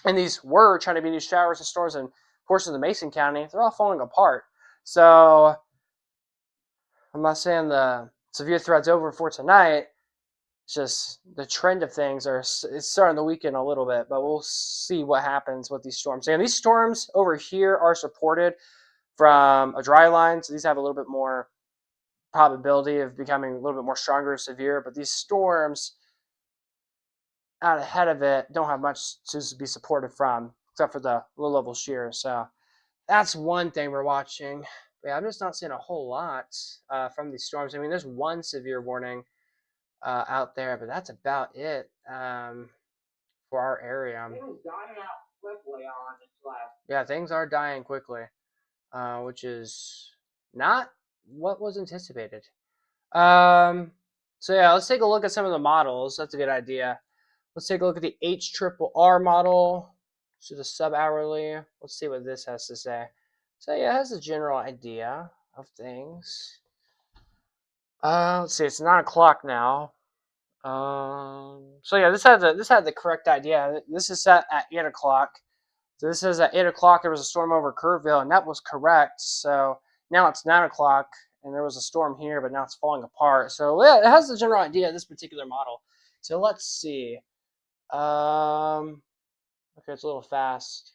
and these were trying to be these showers and storms in portions of Mason County, they're all falling apart. So I'm not saying the severe threat's over for tonight. It's just the trend of things it's starting to weaken a little bit, but we'll see what happens with these storms. And these storms over here are supported from a dry line, so these have a little bit more probability of becoming a little bit more stronger or severe, but these storms out ahead of it don't have much to be supported from, except for the low level shear. So that's one thing we're watching. But yeah, I'm just not seeing a whole lot from these storms. I mean, there's one severe warning out there, but that's about it for our area. Things dying out quickly on this last. Yeah, things are dying quickly, which is not what was anticipated. So yeah, let's take a look at some of the models. That's a good idea. Let's take a look at the HRRR model. So the sub-hourly. Let's see what this has to say. So yeah, it has a general idea of things. Let's see, it's 9 o'clock now. So yeah, this had the correct idea. This is set at 8 o'clock. So this says at 8 o'clock there was a storm over Kerrville, and that was correct. So now it's 9 o'clock, and there was a storm here, but now it's falling apart. So yeah, it has the general idea of this particular model. So let's see. Okay, it's a little fast.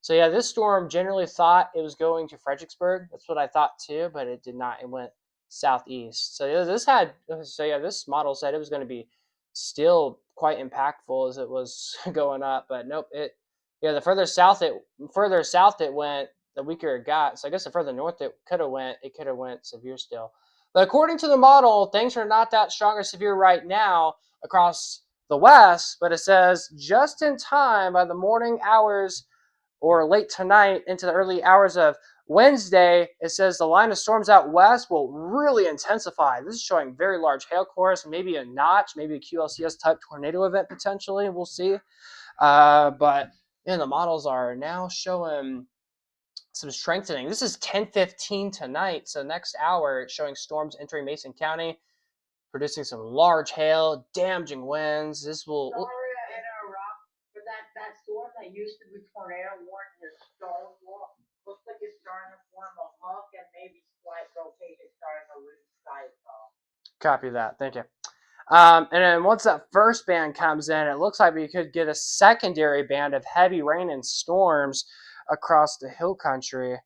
So yeah, this storm generally thought it was going to Fredericksburg. That's what I thought too, but it did not. It went southeast. So yeah, this model said it was going to be still quite impactful as it was going up, but nope. The further south it went, the weaker it got. So I guess the further north it could have went severe still. But according to the model, things are not that strong or severe right now across the west, but it says just in time by the morning hours or late tonight into the early hours of Wednesday, it says the line of storms out west will really intensify. This is showing very large hail course, maybe a notch, maybe a QLCS type tornado event potentially. We'll see. But the models are now showing some strengthening. This is 10:15 tonight, so next hour it's showing storms entering Mason County, producing some large hail, damaging winds. This will. Sorry to interrupt, but that storm that used to be tornado warning is stone wall. Looks like it's starting to form a hook and maybe slight rotation starting to lose sight though. Copy that. Thank you. And then once that first band comes in, it looks like we could get a secondary band of heavy rain and storms across the hill country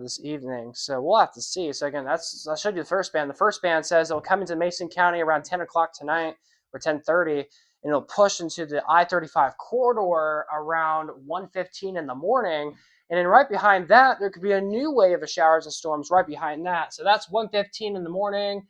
this evening. So we'll have to see. So again, I showed you the first band. The first band says it'll come into Mason County around 10 o'clock tonight or 10:30, and it'll push into the I-35 corridor around 1:15 in the morning. And then right behind that, there could be a new wave of showers and storms right behind that. So that's 1:15 in the morning.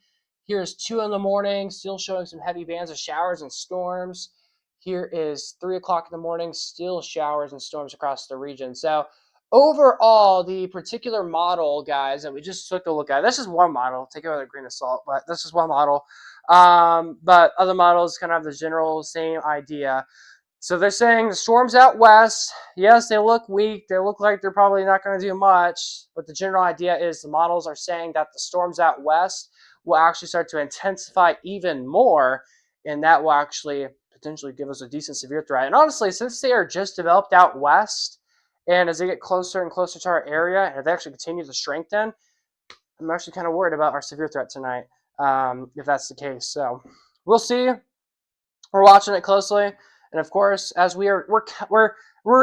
Here's 2 in the morning, still showing some heavy bands of showers and storms. Here is 3 o'clock in the morning, still showers and storms across the region. So overall, the particular model, guys, that we just took a look at, this is one model. Take it with a grain of salt, but this is one model. But other models kind of have the general same idea. So they're saying the storms out west, yes, they look weak. They look like they're probably not going to do much. But the general idea is the models are saying that the storms out west will actually start to intensify even more, and that will actually potentially give us a decent severe threat. And honestly, since they are just developed out west, and as they get closer and closer to our area, and if they actually continue to strengthen, I'm actually kind of worried about our severe threat tonight, if that's the case. So we'll see. We're watching it closely, and of course, as we're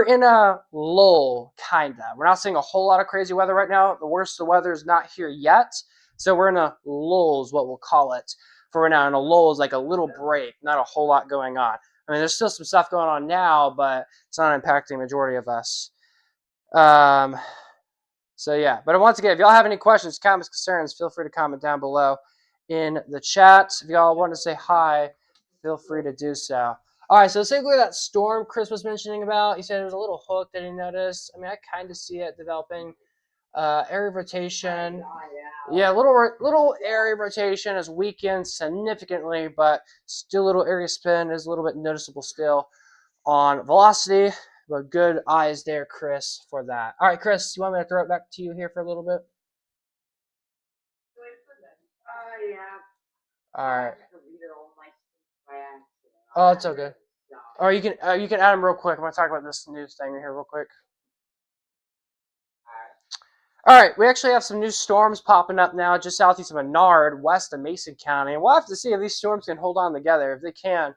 in a lull, kinda. We're not seeing a whole lot of crazy weather right now. The worst of the weather is not here yet. So we're in a lull is what we'll call it for right now. And a lull is like a little break, not a whole lot going on. I mean, there's still some stuff going on now, but it's not impacting the majority of us. So yeah, but once again, if y'all have any questions, comments, concerns, feel free to comment down below in the chat. If y'all want to say hi, feel free to do so. All right, so let's take a look at that storm Chris was mentioning about. He said there was a little hook that he noticed. I mean, I kind of see it developing. Area rotation, yeah, little area rotation has weakened significantly, but still little area spin is a little bit noticeable still on velocity. But good eyes there, Chris, for that. All right, Chris, you want me to throw it back to you here for a little bit? Yeah. All right. Oh, it's okay. Or you can add them real quick. I'm gonna talk about this news thing here real quick. All right, we actually have some new storms popping up now just southeast of Menard, west of Mason County. And we'll have to see if these storms can hold on together. If they can,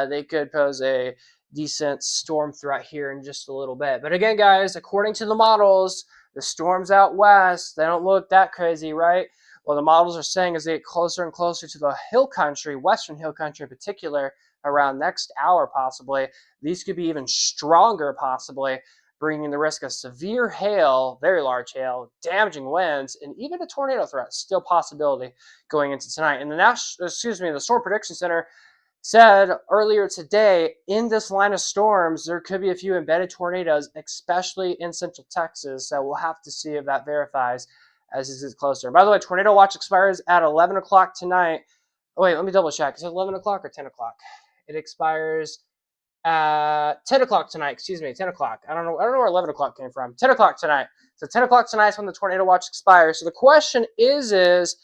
they could pose a decent storm threat here in just a little bit. But again, guys, according to the models, the storms out west, they don't look that crazy, right? Well, the models are saying as they get closer and closer to the hill country, western hill country in particular, around next hour possibly, these could be even stronger possibly, bringing the risk of severe hail, very large hail, damaging winds, and even a tornado threat, still possibility going into tonight. And the Storm Prediction Center said earlier today, in this line of storms, there could be a few embedded tornadoes, especially in central Texas. So we'll have to see if that verifies as this gets closer. By the way, Tornado Watch expires at 11 o'clock tonight. Oh, wait, let me double check. Is it 11 o'clock or 10 o'clock? It expires 10 o'clock tonight, 10 o'clock. I don't know where 11 o'clock came from. 10 o'clock tonight. So 10 o'clock tonight is when the Tornado Watch expires. So the question is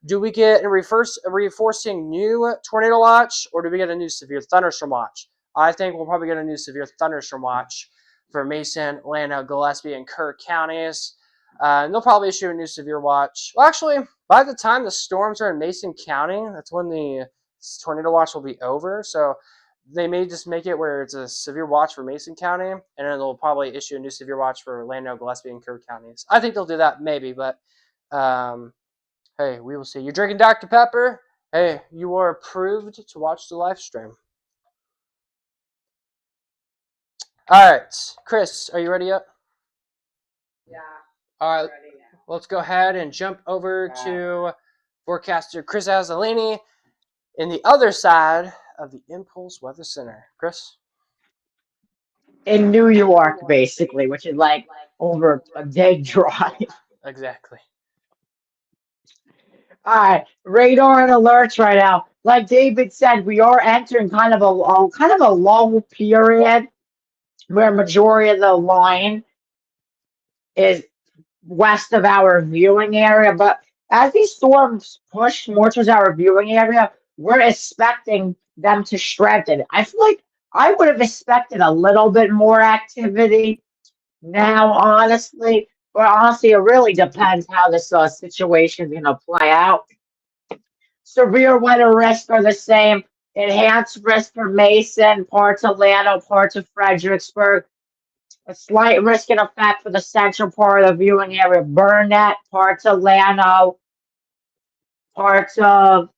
do we get a reinforcing new Tornado Watch, or do we get a new severe thunderstorm watch? I think we'll probably get a new severe thunderstorm watch for Mason, Llano, Gillespie, and Kerr counties. And they'll probably issue a new severe watch. Well, actually, by the time the storms are in Mason County, that's when the Tornado Watch will be over. So they may just make it where it's a severe watch for Mason County, and then they'll probably issue a new severe watch for Orlando, Gillespie, and Kerr counties. I think they'll do that maybe, but hey, we will see. You're drinking Dr. Pepper? Hey, you are approved to watch the live stream. All right, Chris, are you ready yet? Yeah. All right, let's go ahead and jump over to forecaster Chris Azzolini in the other side of the Impulse Weather Center. Chris? In New York, basically, which is like over a day drive. Exactly. All right, radar and alerts right now. Like David said, we are entering kind of a lull period where majority of the line is west of our viewing area. But as these storms push more towards our viewing area, we're expecting them to strengthen. I feel like I would have expected a little bit more activity now, honestly. But honestly, it really depends how this situation is going to play out. Severe weather risks are the same. Enhanced risk for Mason, parts of Llano, parts of Fredericksburg. A slight risk and effect for the central part of the viewing area. Burnett, parts of Llano, parts of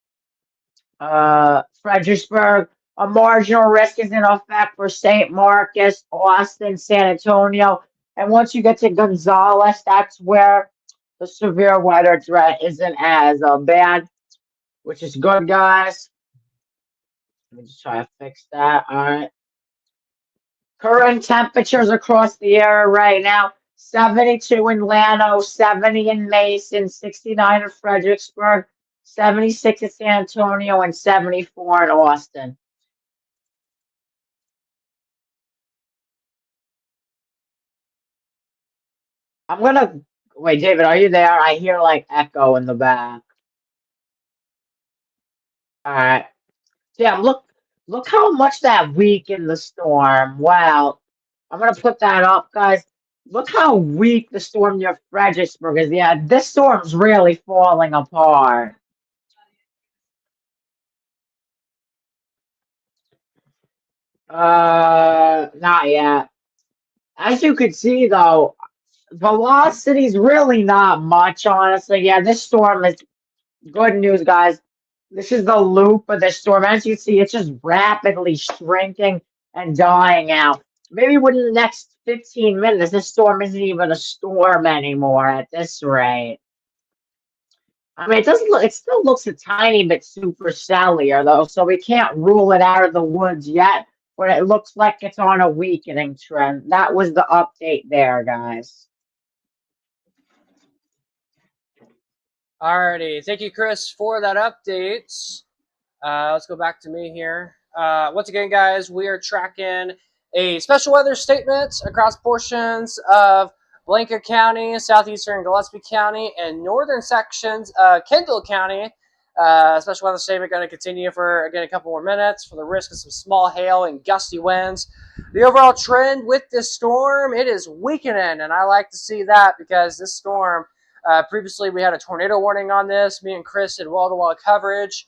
Fredericksburg. A marginal risk is in effect for St. Marcus, Austin, San Antonio. And once you get to Gonzales, that's where the severe weather threat isn't as bad, which is good, guys. Let me just try to fix that. All right. Current temperatures across the area right now: 72 in Llano, 70 in Mason, 69 in Fredericksburg, 76 in San Antonio, and 74 in Austin. I'm gonna wait, David, are you there? I hear like echo in the back. All right. Yeah, look how much that weakened the storm. Wow. I'm gonna put that up, guys. Look how weak the storm near Fredericksburg is. Yeah, this storm's really falling apart. Not yet. As you could see, though, velocity's really not much, honestly. Yeah, this storm is good news, guys. This is the loop of the storm. As you see, it's just rapidly shrinking and dying out. Maybe within the next 15 minutes, this storm isn't even a storm anymore at this rate. I mean, it doesn't look, it still looks a tiny bit supercellular, though, so we can't rule it out of the woods yet, but it looks like it's on a weakening trend. That was the update there, guys. Alrighty, thank you, Chris, for that update. Let's go back to me here. Once again, guys, we are tracking a special weather statement across portions of Blanca County, southeastern Gillespie County, and northern sections of Kendall County. Special weather statement going to continue for, again, a couple more minutes for the risk of some small hail and gusty winds. The overall trend with this storm, it is weakening, and I like to see that because this storm, previously we had a tornado warning on this. Me and Chris did wall-to-wall coverage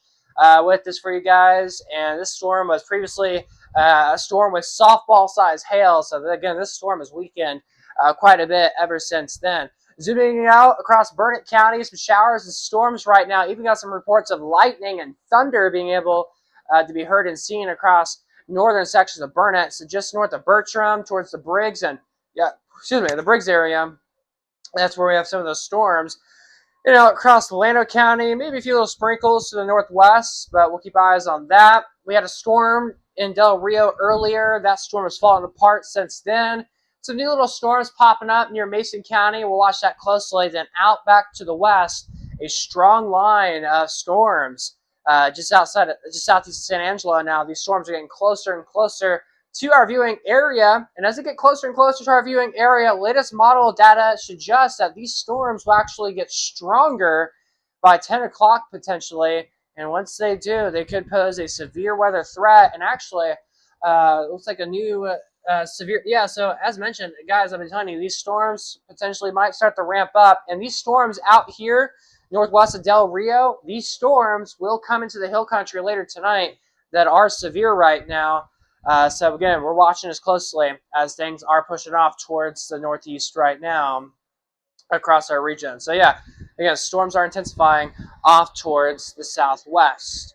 with this for you guys, and this storm was previously a storm with softball-sized hail. So again, this storm has weakened quite a bit ever since then. Zooming out across Burnett County, some showers and storms right now. Even got some reports of lightning and thunder being able to be heard and seen across northern sections of Burnett. So just north of Bertram, towards the Briggs and the Briggs area. That's where we have some of those storms. You know, across Llano County, maybe a few little sprinkles to the northwest, but we'll keep eyes on that. We had a storm in Del Rio earlier. That storm has fallen apart since then. Some new little storms popping up near Mason County. We'll watch that closely. Then out back to the west, a strong line of storms just southeast of San Angelo. Now these storms are getting closer and closer to our viewing area, and as they get closer and closer to our viewing area, latest model data suggests that these storms will actually get stronger by 10 o'clock potentially, and once they do, they could pose a severe weather threat, and actually, looks like a new severe, so as mentioned, guys, I've been telling you, these storms potentially might start to ramp up, and these storms out here, northwest of Del Rio, these storms will come into the hill country later tonight. that are severe right now. So again, we're watching this closely as things are pushing off towards the northeast right now across our region. So yeah, again, storms are intensifying off towards the southwest.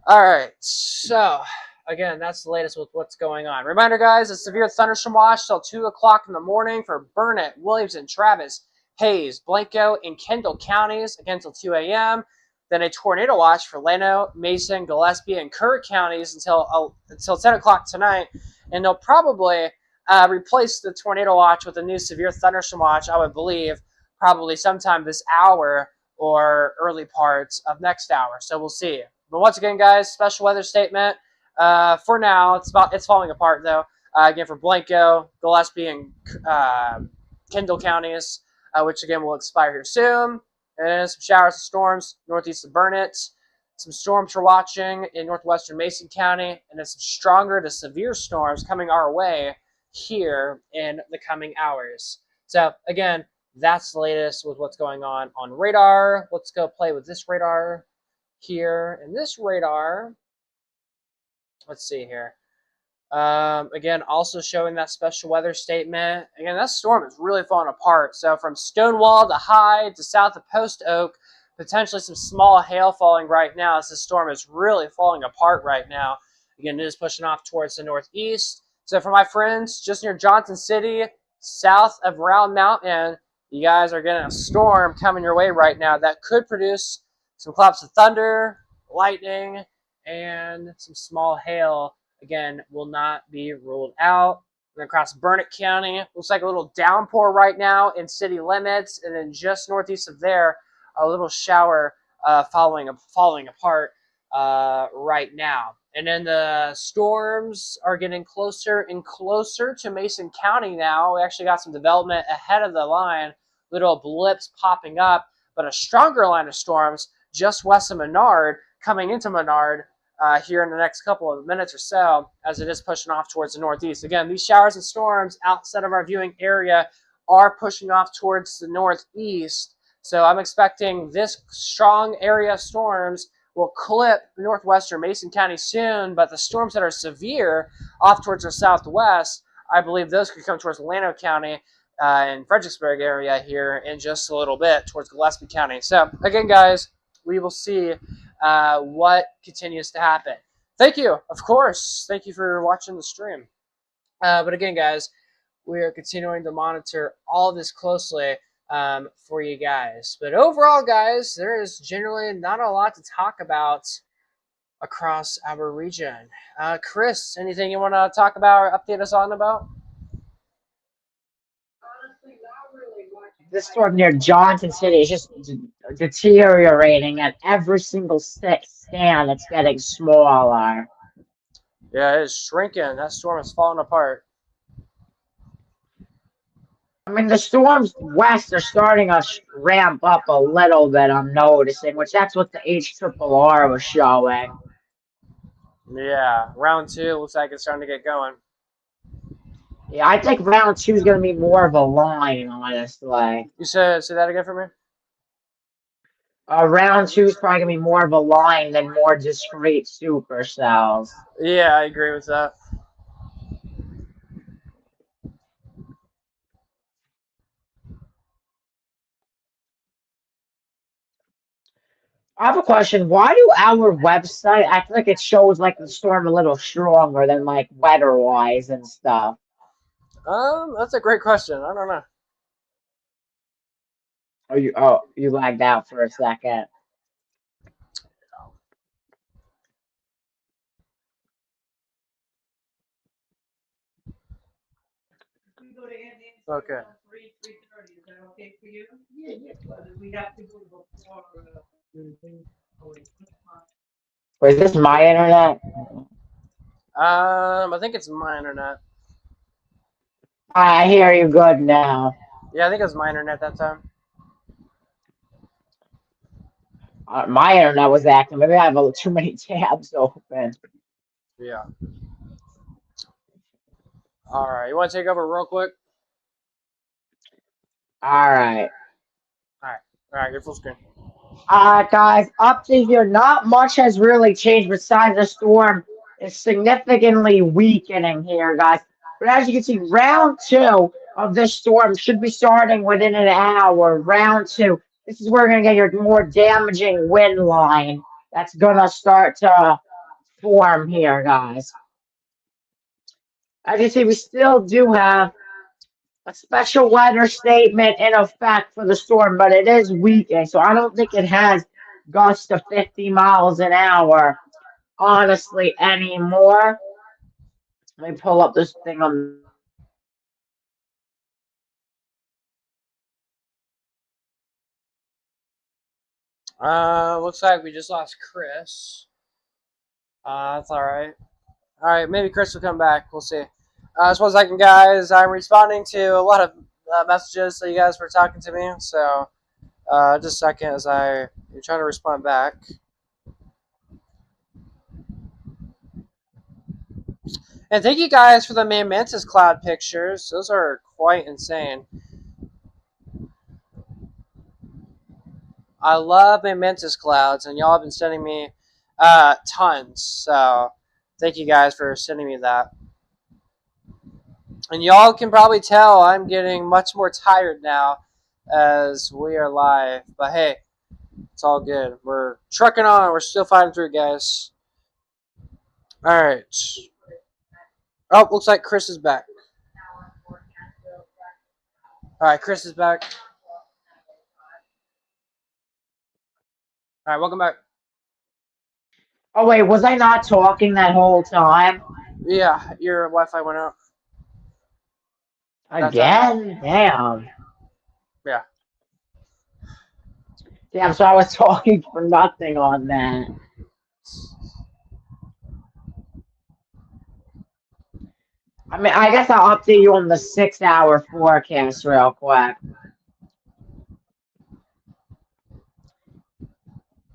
All right, so again, that's the latest with what's going on. Reminder, guys, a severe thunderstorm watch till 2 o'clock in the morning for Burnett, Williamson, Travis, Hayes, Blanco, and Kendall counties, again till 2 a.m. Then a tornado watch for Llano, Mason, Gillespie, and Kerr counties until 10 o'clock tonight. And they'll probably replace the tornado watch with a new severe thunderstorm watch, I would believe, probably sometime this hour or early parts of next hour. So we'll see. But once again, guys, special weather statement. For now, it's falling apart though. Again, for Blanco, Gillespie, and Kendall counties, which again will expire here soon. And some showers and storms northeast of Burnett. Some storms we're watching in northwestern Mason County, and then some stronger to severe storms coming our way here in the coming hours. So again, that's the latest with what's going on radar. Let's go play with this radar here. And this radar, let's see here. Again, also showing that special weather statement. Again, that storm is really falling apart. So from Stonewall to Hyde to south of Post Oak, potentially some small hail falling right now as the storm is really falling apart right now. Again, it is pushing off towards the northeast. So for my friends just near Johnson City, south of Round Mountain, you guys are getting a storm coming your way right now that could produce some claps of thunder, lightning, and some small hail. Again, will not be ruled out. We're across Burnett County. Looks like a little downpour right now in city limits, and then just northeast of there, a little shower falling apart right now. And then the storms are getting closer and closer to Mason County now. We actually got some development ahead of the line, little blips popping up, but a stronger line of storms just west of Menard, coming into Menard here in the next couple of minutes or so, as it is pushing off towards the northeast. Again, these showers and storms outside of our viewing area are pushing off towards the northeast. So I'm expecting this strong area of storms will clip northwestern Mason County soon, but the storms that are severe off towards the southwest, I believe those could come towards Llano County and Fredericksburg area here in just a little bit towards Gillespie County. So again, guys, we will see what continues to happen. Thank you, of course. Thank you for watching the stream. But again, guys, we are continuing to monitor all this closely for you guys. But overall, guys, there is generally not a lot to talk about across our region. Chris, anything you want to talk about or update us on about? This storm near Johnson City is just deteriorating at every single stand. It's getting smaller. Yeah, it is shrinking. That storm is falling apart. I mean, the storms west are starting to ramp up a little bit, I'm noticing, which that's what the HRRR was showing. Yeah, round 2 looks like it's starting to get going. Yeah, I think round 2 is going to be more of a line, honestly. You say that again for me? Round 2 is probably going to be more of a line than more discrete supercells. Yeah, I agree with that. I have a question. Why do our website, I feel like it shows like the storm a little stronger than like weather-wise and stuff? That's a great question. I don't know. You lagged out for a second. Okay. Wait, is this my internet? I think it's my internet. I hear you good now. Yeah, I think it was my internet that time. My internet was acting. Maybe I have too many tabs open. Yeah. All right. You want to take over real quick? All right. All right. All right. You're full screen. Guys, up to here, not much has really changed besides the storm is significantly weakening here, guys. But as you can see, round two of this storm should be starting within an hour. Round two. This is where we're going to get your more damaging wind line that's going to start to form here, guys. As you see, we still do have a special weather statement in effect for the storm, but it is weakening, so I don't think it has gusts to 50 miles an hour, honestly, anymore. Let me pull up this thing on the Looks like we just lost Chris. That's all right. All right, maybe Chris will come back. We'll see. Just 1 second, guys. I'm responding to a lot of messages that you guys were talking to me. So just a second as I'm trying to respond back. And thank you guys for the Mantis cloud pictures. Those are quite insane. I love Mantis clouds, and y'all have been sending me tons. So thank you guys for sending me that. And y'all can probably tell I'm getting much more tired now as we are live. But hey, it's all good. We're trucking on. We're still fighting through, guys. All right. Oh, looks like Chris is back. All right, Chris is back. All right, welcome back. Oh, wait, was I not talking that whole time? Yeah, your Wi-Fi went out. Again? Damn. Yeah. Damn, so I was talking for nothing on that. I mean, I guess I'll update you on the 6-hour forecast real quick.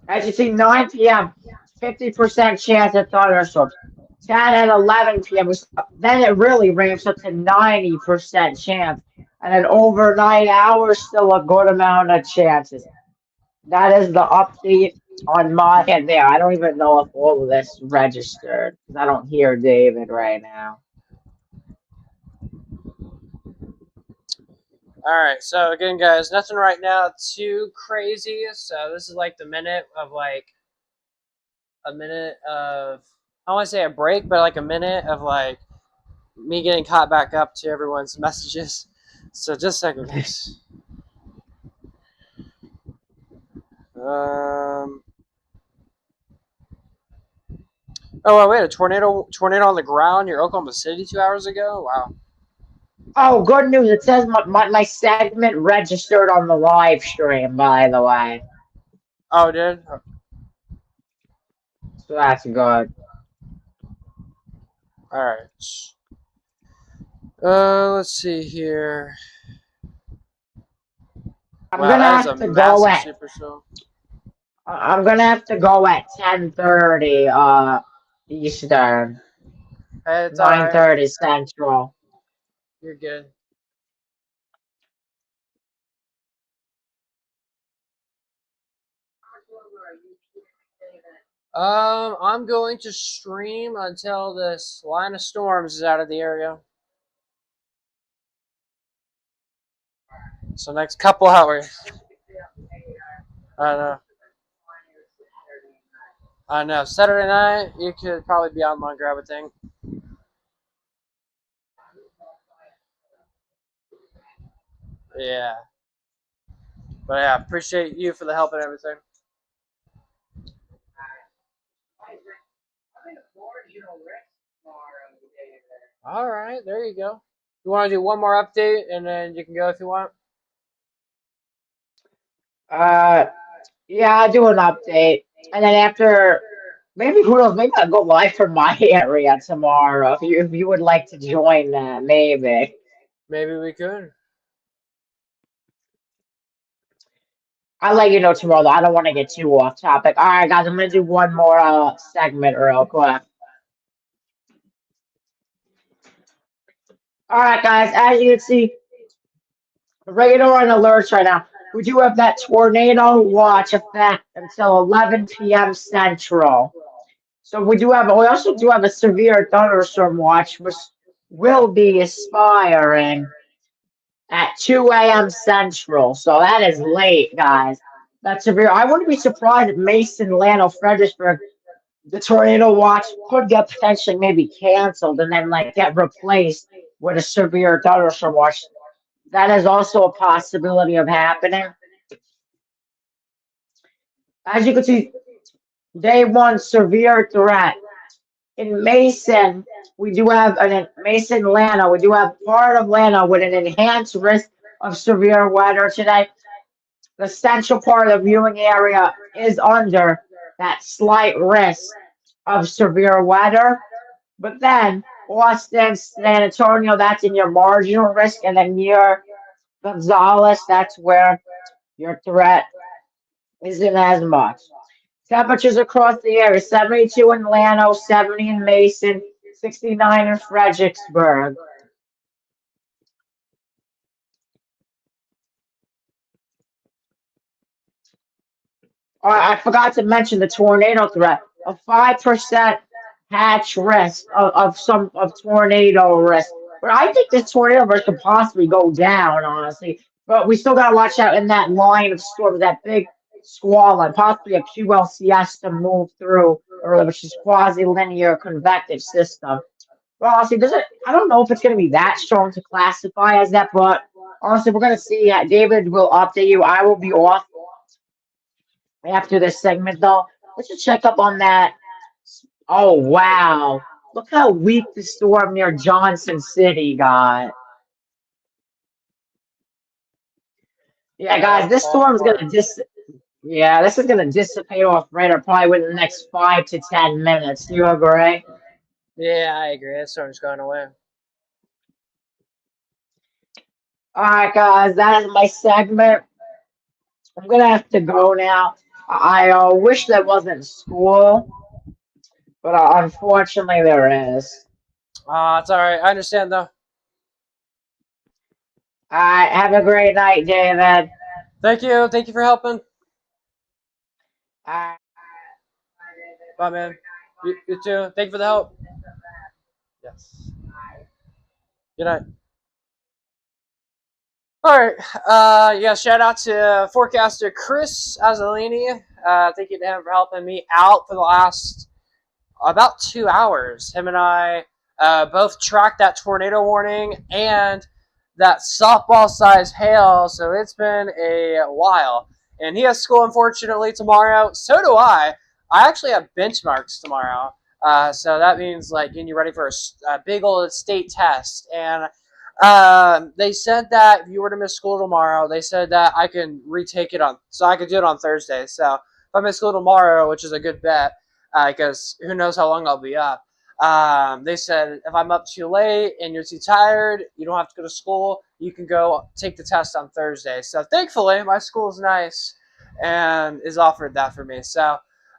As you see, 9 p.m., 50% chance of thunderstorms. 10 and 11 p.m., then it really ramps up to 90% chance. And then overnight hours, still a good amount of chances. That is the update on my end there. I don't even know if all of this registered because I don't hear David right now. All right, so again, guys, nothing right now too crazy. So this is like the minute of like a minute of, I don't want to say a break, but like a minute of like me getting caught back up to everyone's messages. So just a second, guys. Oh, we had a tornado on the ground near Oklahoma City 2 hours ago. Wow. Oh, good news. It says my segment registered on the live stream, by the way. Oh, it did? So that's good. All right. Let's see here. I'm Wow, gonna that is have a to go massive at super show. I'm gonna have to go at 10:30 Eastern, Hey, it's all right. 9:30 Central. You're good. I'm going to stream until this line of storms is out of the area. So next couple hours. I know. I know. Saturday night, you could probably be on longer, I would think. Yeah. But yeah, appreciate you for the help and everything. All right, there you go. You want to do one more update, and then you can go if you want. Uh, yeah, I'll do an update, and then after, maybe who knows? Maybe I'll go live from my area tomorrow if you would like to join that. Maybe Maybe we could. I'll let you know tomorrow. Though. I don't want to get too off topic. All right, guys, I'm gonna do one more segment real quick. All right, guys, as you can see, radar on alerts right now. we do have that tornado watch effect until 11 p.m. Central. So we also do have a severe thunderstorm watch, which will be expiring at 2 a.m. Central. So that is late, guys. That's severe. I wouldn't be surprised if Mason, Lano, Fredericksburg, the tornado watch could get potentially maybe canceled and then like get replaced with a severe thunderstorm watch. That is also a possibility of happening. As you can see, day one severe threat. In Mason, we do have an Mason Lano. We do have part of Lano with an enhanced risk of severe weather today. The central part of the viewing area is under that slight risk of severe weather. But then Austin, San Antonio, that's in your marginal risk, and then near Gonzales, that's where your threat isn't as much. Temperatures across the area: 72 in Llano, 70 in Mason, 69 in Fredericksburg. I forgot to mention the tornado threat. A 5% hatch risk of tornado risk. But I think this tornado risk could possibly go down, honestly. But we still gotta watch out in that line of storms, that big squall line, possibly a QLCS to move through, or which is quasi-linear convective system. Well, honestly, I don't know if it's gonna be that strong to classify as that, but honestly, we're gonna see. David will update you. I will be off after this segment, though. Let's just check up on that. Oh, wow. Look how weak the storm near Johnson City got. Yeah, Yeah, guys, that's this falling storm's apart. gonna yeah, this is gonna dissipate off radar probably within the next 5 to 10 minutes. Do you agree? Yeah, I agree. That storm's going away. All right, guys, that is my segment. I'm gonna have to go now. I wish there wasn't school, but unfortunately there is. It's all right. I understand though. All right, have a great night, David. Thank you. Thank you for helping. All right. Bye, man. You too. Thank you for the help. Yes. Good night. All right. Yeah. Shout out to forecaster Chris Azzolini. Thank you to him for helping me out for the last about 2 hours. Him and I both tracked that tornado warning and that softball size hail. So it's been a while. And he has school, unfortunately, tomorrow. So do I. I actually have benchmarks tomorrow. So that means like getting you ready for a big old state test. And they said that if you were to miss school tomorrow, they said that I can retake it so I could do it on Thursday. So if I miss school tomorrow, which is a good bet, because who knows how long I'll be up. They said if I'm up too late and you're too tired, you don't have to go to school. You can go take the test on Thursday. So thankfully, my school is nice and is offered that for me. So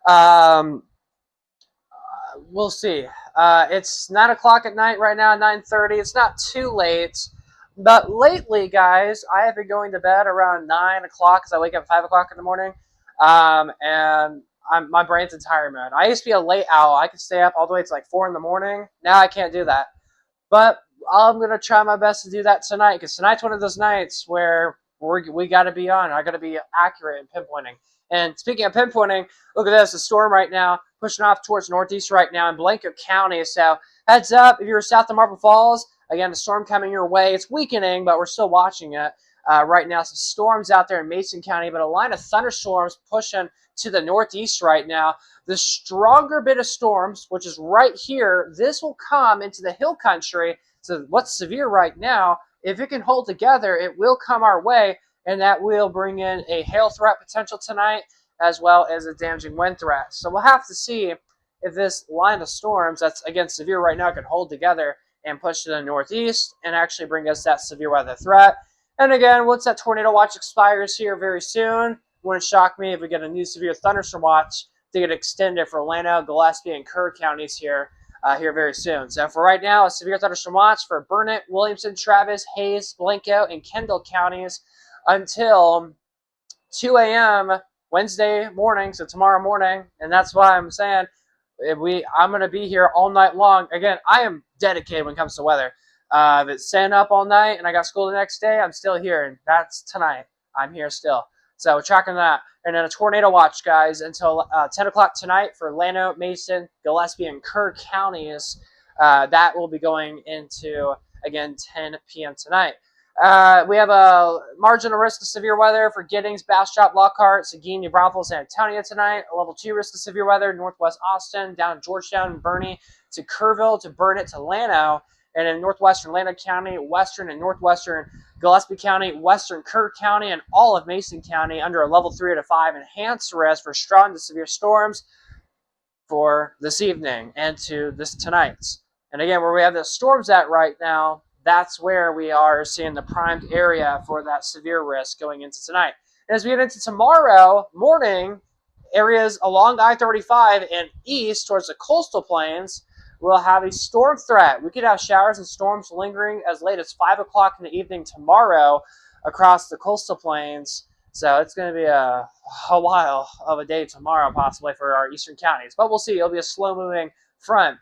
um, we'll see. It's 9 o'clock at night right now, 9:30. It's not too late. But lately, guys, I have been going to bed around 9 o'clock because I wake up at 5 o'clock in the morning. And my brain's in tired mode. I used to be a late owl. I could stay up all the way to like 4 in the morning. Now I can't do that. But I'm going to try my best to do that tonight because tonight's one of those nights where we got to be on. I got to be accurate in pinpointing. And speaking of pinpointing, look at this. A storm right now pushing off towards northeast right now in Blanco County. So heads up if you're south of Marble Falls. Again, the storm coming your way. It's weakening, but we're still watching it right now. Some storms out there in Mason County, but a line of thunderstorms pushing to the northeast right now. The stronger bit of storms, which is right here, this will come into the hill country. So what's severe right now, if it can hold together, it will come our way, and that will bring in a hail threat potential tonight, as well as a damaging wind threat. So we'll have to see if this line of storms that's, again, severe right now can hold together and push to the northeast and actually bring us that severe weather threat. And again, once that tornado watch expires here very soon, wouldn't shock me if we get a new severe thunderstorm watch to get extended for Llano, Gillespie, and Kerr counties here very soon. So for right now, a severe thunderstorm watch for Burnett, Williamson, Travis, Hayes, Blanco, and Kendall counties until 2 a.m. Wednesday morning, so tomorrow morning, and that's why I'm saying I'm going to be here all night long. Again, I am dedicated when it comes to weather. If it's staying up all night and I got school the next day, I'm still here, and that's tonight. I'm here still. So we're tracking that. And then a tornado watch, guys, until 10 o'clock tonight for Llano, Mason, Gillespie, and Kerr counties. That will be going into, again, 10 p.m. tonight. We have a marginal risk of severe weather for Giddings, Bastrop, Lockhart, Seguin, New Braunfels, San Antonio tonight. A level 2 risk of severe weather, northwest Austin, down to Georgetown, Bernie, to Kerrville, to Burnett, to Llano, and in northwestern Llano County, western and northwestern Gillespie County, western Kerr County, and all of Mason County under a level 3 to 5 enhanced risk for strong to severe storms for this evening and to this tonight. And again, where we have the storms at right now, that's where we are seeing the primed area for that severe risk going into tonight. And as we get into tomorrow morning, areas along I-35 and east towards the coastal plains will have a storm threat. We could have showers and storms lingering as late as 5 o'clock in the evening tomorrow across the coastal plains. So it's going to be a while of a day tomorrow, possibly, for our eastern counties. But we'll see. It'll be a slow-moving front.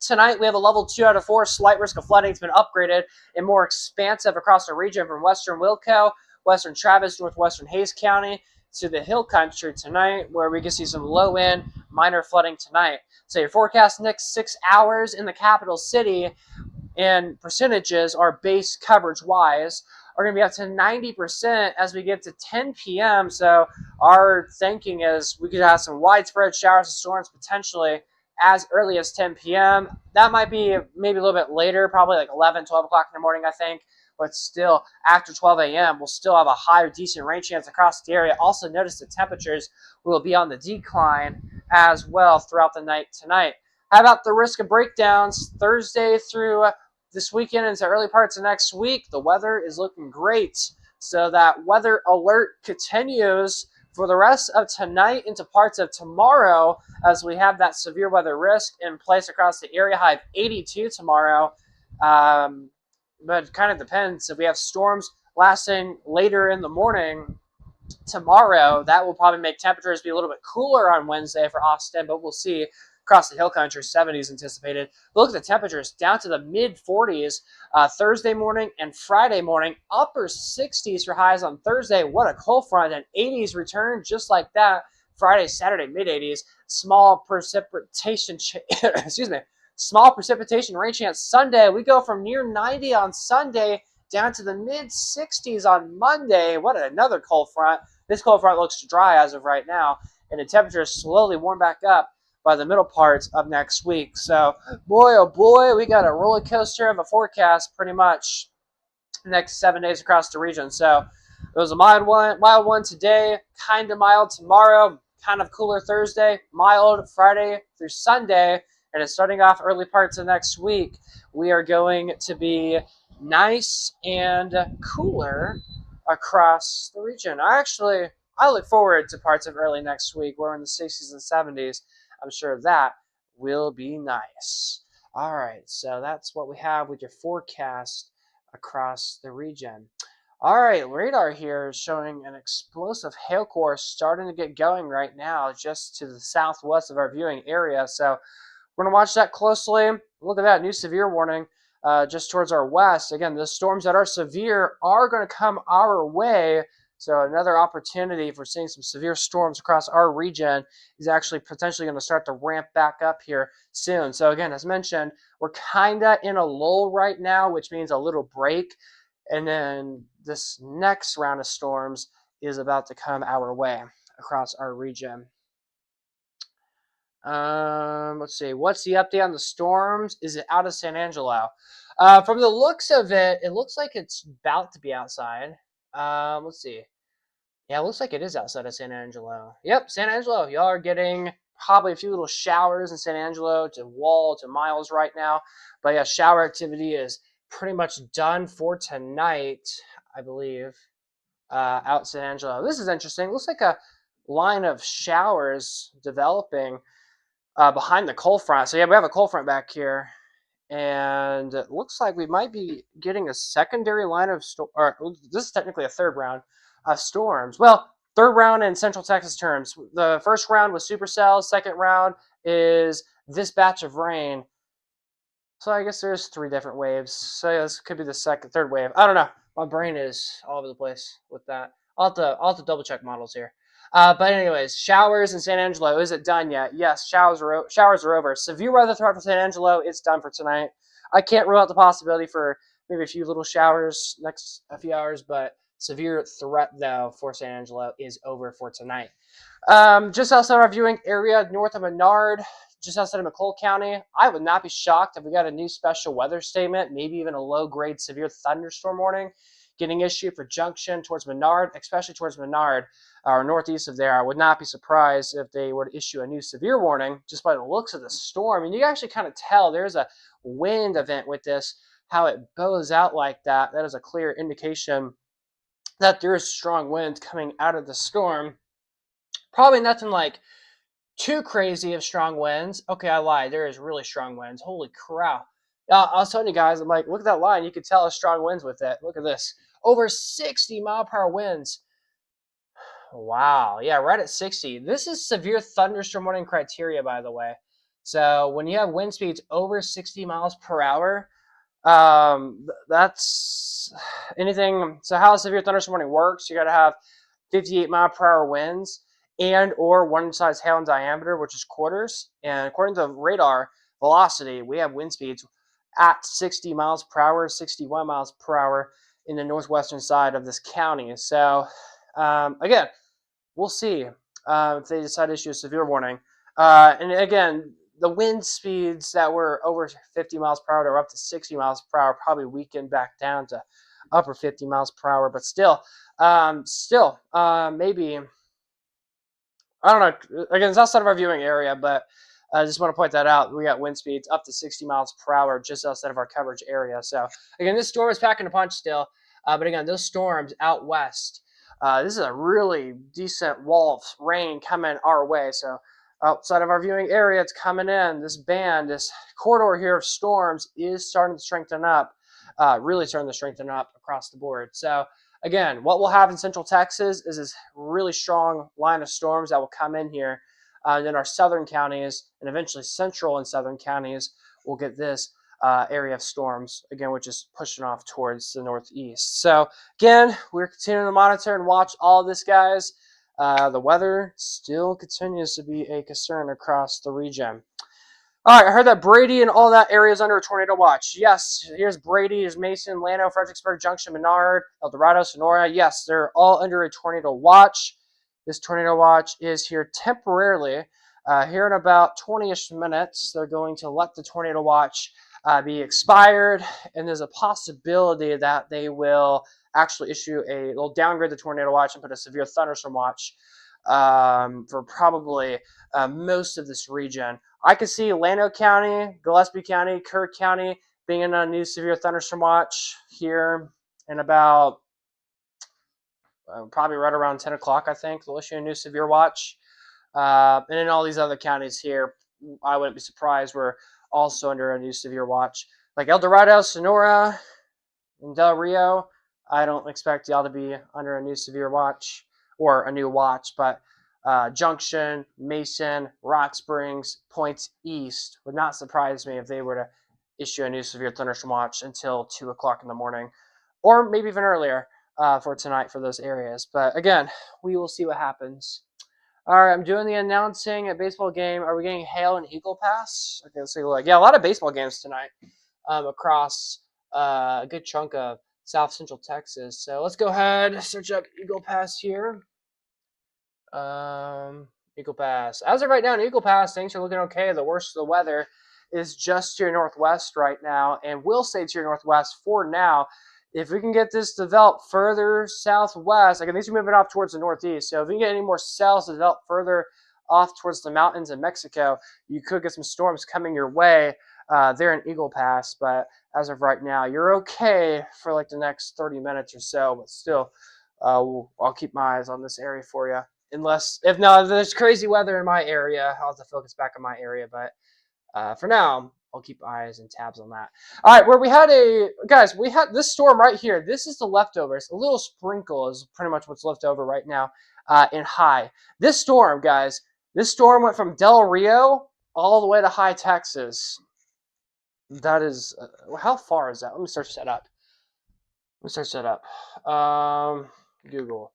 Tonight, we have a level 2 out of 4 slight risk of flooding. It's been upgraded and more expansive across the region from western Wilco, western Travis, northwestern Hayes County to the hill country tonight, where we can see some low-end minor flooding tonight. So your forecast next 6 hours in the capital city and percentages are base coverage-wise are going to be up to 90% as we get to 10 p.m. So our thinking is we could have some widespread showers and storms potentially as early as 10 p.m. That might be maybe a little bit later, probably like 11, 12 o'clock in the morning, I think. But still, after 12 a.m., we'll still have a high decent rain chance across the area. Also, notice the temperatures will be on the decline as well throughout the night tonight. How about the risk of breakdowns Thursday through this weekend into early parts of next week? The weather is looking great. So that weather alert continues for the rest of tonight into parts of tomorrow as we have that severe weather risk in place across the area. High of 82 tomorrow. But it kind of depends. If we have storms lasting later in the morning tomorrow, that will probably make temperatures be a little bit cooler on Wednesday for Austin, but we'll see. Across the hill country, 70s anticipated. Look at the temperatures down to the mid 40s Thursday morning and Friday morning. Upper 60s for highs on Thursday. What a cold front. And 80s return just like that. Friday, Saturday, mid 80s. Small precipitation, small precipitation rain chance Sunday. We go from near 90 on Sunday down to the mid 60s on Monday. What another cold front. This cold front looks dry as of right now. And the temperatures slowly warm back up by the middle parts of next week. So, boy, oh boy, we got a roller coaster of a forecast pretty much the next 7 days across the region. So, it was a mild one today, kind of mild tomorrow, kind of cooler Thursday, mild Friday through Sunday, and it's starting off early parts of next week. We are going to be nice and cooler across the region. I look forward to parts of early next week. We're in the 60s and 70s. I'm sure that will be nice. All right, so that's what we have with your forecast across the region. All right, radar here is showing an explosive hail core starting to get going right now just to the southwest of our viewing area. So we're going to watch that closely. Look at that, new severe warning just towards our west. Again, the storms that are severe are going to come our way. So another opportunity for seeing some severe storms across our region is actually potentially going to start to ramp back up here soon. So again, as mentioned, we're kind of in a lull right now, which means a little break. And then this next round of storms is about to come our way across our region. Let's see. What's the update on the storms? Is it out of San Angelo? From the looks of it, it looks like it's about to be outside. Let's see. Yeah, it looks like it is outside of San Angelo. Yep, San Angelo. Y'all are getting probably a few little showers in San Angelo to Wall to Miles right now. But yeah, shower activity is pretty much done for tonight, I believe, out San Angelo. This is interesting. Looks like a line of showers developing behind the cold front. So yeah, we have a cold front back here. And it looks like we might be getting a secondary line of this is technically a third round of storms. Well, Third round in Central Texas terms. The first round was supercells. Second round is this batch of rain. So I guess there's 3 different waves. So yeah, this could be the third wave. I don't know. My brain is all over the place with that. I'll have to double check models here. But anyways, showers in San Angelo. Is it done yet? Yes, showers are over. Severe weather threat for San Angelo. It's done for tonight. I can't rule out the possibility for maybe a few little showers next a few hours, but severe threat though for San Angelo is over for tonight. Just outside our viewing area, north of Menard, just outside of McCall County, I would not be shocked if we got a new special weather statement, maybe even a low-grade severe thunderstorm warning getting issued for Junction towards Menard, especially towards Menard, or northeast of there. I would not be surprised if they were to issue a new severe warning just by the looks of the storm. And you can actually kind of tell there's a wind event with this, how it bows out like that. That is a clear indication that there is strong winds coming out of the storm. Probably nothing like too crazy of strong winds. Okay, I lied. There is really strong winds. Holy crap. I was telling you guys, I'm like, look at that line. You could tell it's strong winds with it. Look at this. Over 60 mile per hour winds. Wow. Yeah, right at 60. This is severe thunderstorm warning criteria, by the way. So when you have wind speeds over 60 miles per hour, that's anything. So how a severe thunderstorm warning works, you got to have 58 mile per hour winds and or 1 size hail in diameter, which is quarters. And according to radar velocity, we have wind speeds at 60 miles per hour, 61 miles per hour in the northwestern side of this county. So again, we'll see if they decide to issue a severe warning. And again, the wind speeds that were over 50 miles per hour or up to 60 miles per hour probably weakened back down to upper 50 miles per hour. But still, maybe, I don't know. Again, it's outside of our viewing area, but I just want to point that out. We got wind speeds up to 60 miles per hour just outside of our coverage area. So, again, this storm is packing a punch still. But again, those storms out west, this is a really decent wall of rain coming our way. So, outside of our viewing area, it's coming in. This band, this corridor here of storms is starting to strengthen up, really starting to strengthen up across the board. So, again, what we'll have in Central Texas is this really strong line of storms that will come in here. Then our southern counties and eventually central and southern counties will get this area of storms, again, which is pushing off towards the northeast. So, again, we're continuing to monitor and watch all of this, guys. The weather still continues to be a concern across the region. All right, I heard that Brady and all that area is under a tornado watch. Yes, here's Brady, here's Mason, Lano, Fredericksburg, Junction, Menard, El Dorado, Sonora. Yes, they're all under a tornado watch. This tornado watch is here temporarily. Here in about 20-ish minutes, they're going to let the tornado watch be expired, and there's a possibility that they will actually they'll downgrade the tornado watch and put a severe thunderstorm watch for probably most of this region. I could see Llano County, Gillespie County, Kirk County being in a new severe thunderstorm watch here in about probably right around 10 o'clock, I think. They'll issue a new severe watch. And in all these other counties here, I wouldn't be surprised we're also under a new severe watch. Like El Dorado, Sonora, and Del Rio, I don't expect y'all to be under a new severe watch or a new watch, but Junction, Mason, Rock Springs, Points East would not surprise me if they were to issue a new severe thunderstorm watch until 2 o'clock in the morning, or maybe even earlier for tonight for those areas. But again, we will see what happens. All right, I'm doing the announcing at baseball game. Are we getting hail and Eagle Pass? Okay, let's take a look. Yeah, a lot of baseball games tonight across a good chunk of South Central Texas. So let's go ahead, search up Eagle Pass here. Eagle Pass. As of right now in Eagle Pass, things are looking okay. The worst of the weather is just to your northwest right now, and will stay to your northwest for now. If we can get this developed further southwest, again, these are moving off towards the northeast. So if we can get any more cells developed further off towards the mountains in Mexico, you could get some storms coming your way there in Eagle Pass. But as of right now, you're okay for like the next 30 minutes or so. But still, I'll keep my eyes on this area for you. If there's crazy weather in my area, I'll have to focus back on my area. But for now, I'll keep eyes and tabs on that. All right, we had this storm right here. This is the leftovers. A little sprinkle is pretty much what's left over right now in high. This storm, guys, this storm went from Del Rio all the way to high Texas. That is, how far is that? Let me search that up. Google.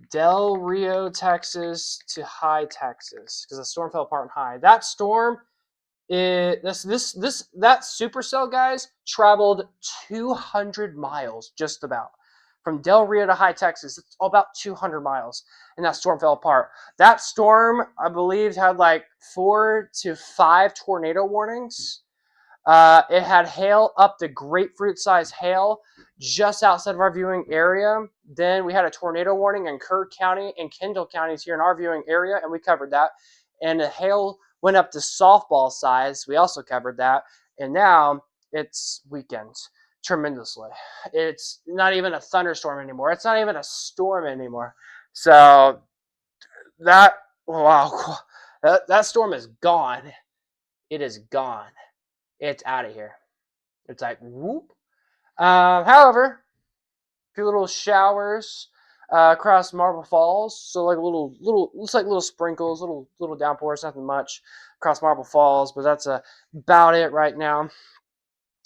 Del Rio, Texas to high Texas, because the storm fell apart in high. That storm, that supercell, guys, traveled 200 miles, just about, from Del Rio to high Texas. It's all about 200 miles, and that storm fell apart. That storm, I believe, had like 4 to 5 tornado warnings. It had hail up to grapefruit-sized hail just outside of our viewing area. Then we had a tornado warning in Kerr County and Kendall counties here in our viewing area, and we covered that. And the hail went up to softball size. We also covered that. And now it's weakened tremendously. It's not even a thunderstorm anymore. It's not even a storm anymore. So that, wow, that storm is gone. It is gone. It's out of here. It's like, whoop. However, a few little showers across Marble Falls. So like little, looks like little sprinkles, little downpours, nothing much across Marble Falls. But that's about it right now.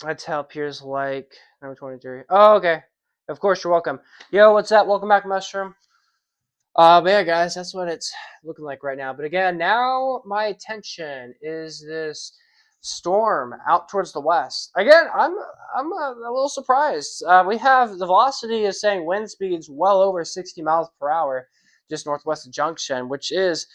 That's how it appears like number 23. Oh, okay. Of course, you're welcome. Yo, what's up? Welcome back, Mushroom. But yeah, guys, that's what it's looking like right now. But again, now my attention is this storm out towards the west. Again, I'm a little surprised. We have the velocity is saying wind speeds well over 60 miles per hour just northwest of Junction, which is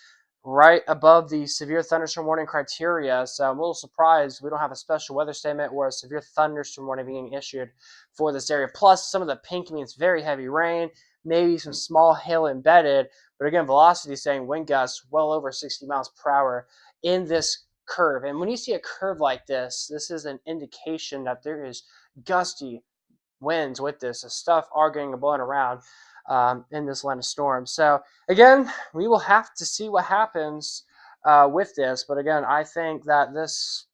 right above the severe thunderstorm warning criteria. So I'm a little surprised we don't have a special weather statement or a severe thunderstorm warning being issued for this area. Plus, some of the pink means very heavy rain, maybe some small hail embedded. But again, velocity is saying wind gusts well over 60 miles per hour in this curve. And when you see a curve like this, this is an indication that there is gusty winds with this. The stuff are getting blown around in this line of storm. So again, we will have to see what happens with this. But again, I think that this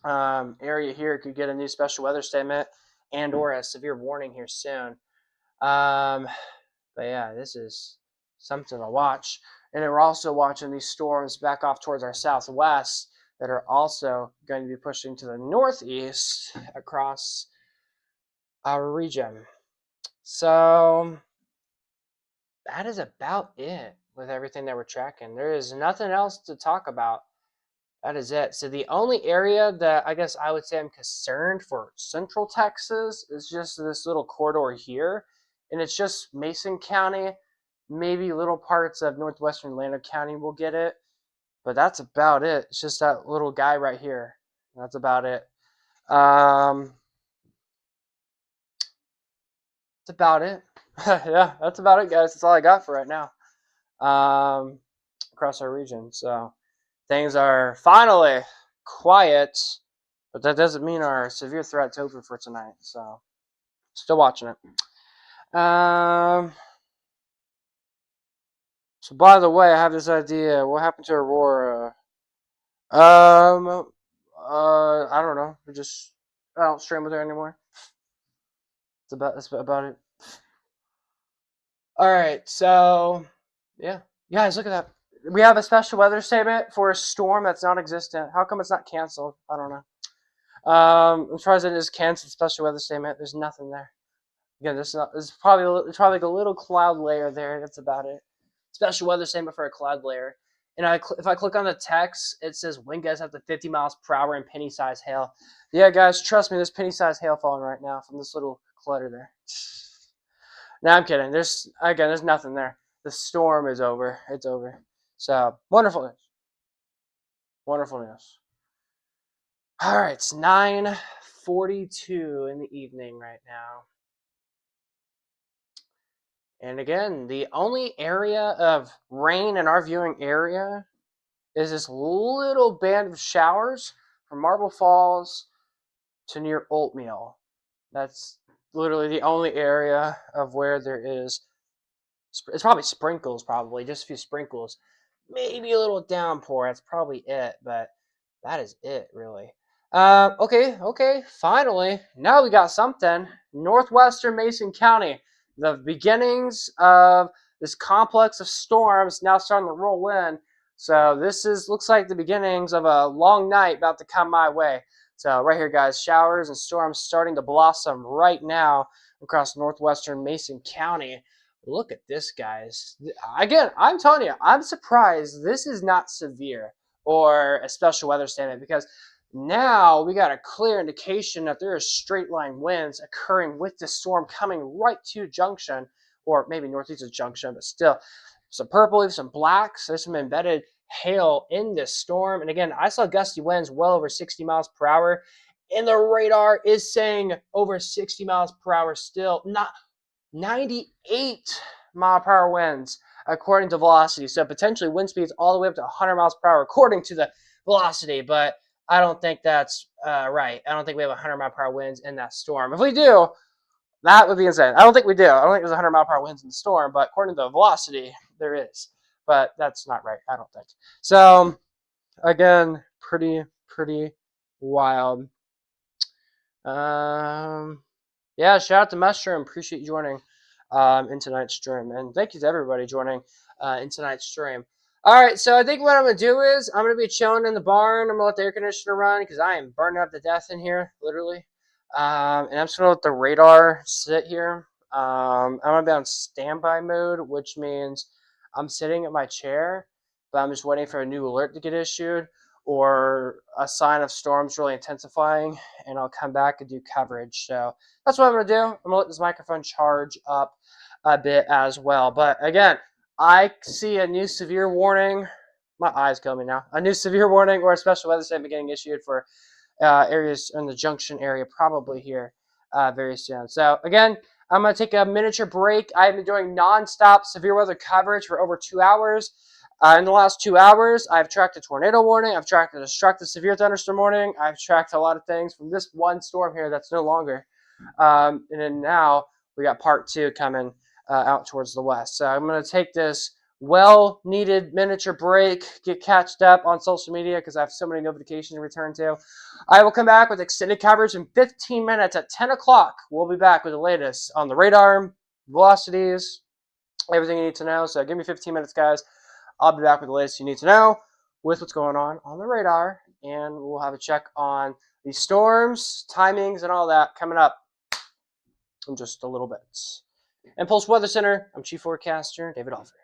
area here could get a new special weather statement and or a severe warning here soon. But yeah, this is something to watch. And then we're also watching these storms back off towards our southwest that are also going to be pushing to the northeast across our region. So that is about it with everything that we're tracking. There is nothing else to talk about. That is it. So the only area that I guess I would say I'm concerned for central Texas is just this little corridor here. And it's just Mason County. Maybe little parts of northwestern Lander County will get it. But that's about it. It's just that little guy right here. That's about it. That's about it. Yeah, that's about it, guys. That's all I got for right now. Across our region. So things are finally quiet. But that doesn't mean our severe threat's over for tonight. So still watching it. So by the way, I have this idea. What happened to Aurora? I don't know. I don't stream with her anymore. That's about it. All right, so yeah, guys, look at that. We have a special weather statement for a storm that's non-existent. How come it's not canceled? I don't know. I'm surprised it just canceled special weather statement. There's nothing there. Again, there's probably like a little cloud layer there. That's about it. Special weather statement for a cloud layer. And if I click on the text, it says wind gusts up to 50 miles per hour and penny-sized hail. Yeah, guys, trust me, there's penny-sized hail falling right now from this little clutter there. No, I'm kidding. There's nothing there. The storm is over. It's over. So, wonderful news. Wonderful news. All right, it's 9:42 in the evening right now. And again, the only area of rain in our viewing area is this little band of showers from Marble Falls to near Oatmeal. That's literally the only area of where there is. It's probably sprinkles, just a few sprinkles. Maybe a little downpour. That's probably it, but that is it, really. Okay. Finally, now we got something. Northwestern Mason County. The beginnings of this complex of storms now starting to roll in. So this looks like the beginnings of a long night about to come my way. So right here, guys, showers and storms starting to blossom right now across northwestern Mason County. Look at this, guys. Again, I'm telling you, I'm surprised this is not severe or a special weather statement, because now we got a clear indication that there is straight line winds occurring with the storm coming right to junction, or maybe northeast of junction, but still some purple, some blacks. There's some embedded hail in this storm. And again, I saw gusty winds well over 60 miles per hour, and the radar is saying over 60 miles per hour still, not 98 mile per hour winds according to velocity. So potentially wind speeds all the way up to 100 miles per hour according to the velocity, but I don't think that's right. I don't think we have 100 mile per hour winds in that storm. If we do, that would be insane. I don't think we do. I don't think there's 100 mile per hour winds in the storm, but according to the velocity, there is. But that's not right, I don't think. So, again, pretty wild. Yeah, shout out to Mushroom. Appreciate you joining in tonight's stream. And thank you to everybody joining in tonight's stream. All right, so I think what I'm going to do is I'm going to be chilling in the barn. I'm going to let the air conditioner run because I am burning up to death in here, literally. And I'm just going to let the radar sit here. I'm going to be on standby mode, which means I'm sitting at my chair, but I'm just waiting for a new alert to get issued or a sign of storms really intensifying, and I'll come back and do coverage. So that's what I'm going to do. I'm going to let this microphone charge up a bit as well. But again, I see a new severe warning. My eyes kill me now. A new severe warning or a special weather statement getting issued for areas in the junction area probably here very soon. So again, I'm going to take a miniature break. I've been doing nonstop severe weather coverage for over 2 hours. In the last 2 hours, I've tracked a tornado warning. I've tracked a destructive severe thunderstorm warning. I've tracked a lot of things from this one storm here that's no longer. And then now we got part 2 coming out towards the west. So I'm going to take this well-needed miniature break, get catched up on social media because I have so many notifications to return to. I will come back with extended coverage in 15 minutes at 10 o'clock. We'll be back with the latest on the radar, velocities, everything you need to know. So give me 15 minutes, guys. I'll be back with the latest you need to know with what's going on the radar, and we'll have a check on the storms, timings, and all that coming up in just a little bit. Impulse Weather Center, I'm Chief Forecaster David Alford.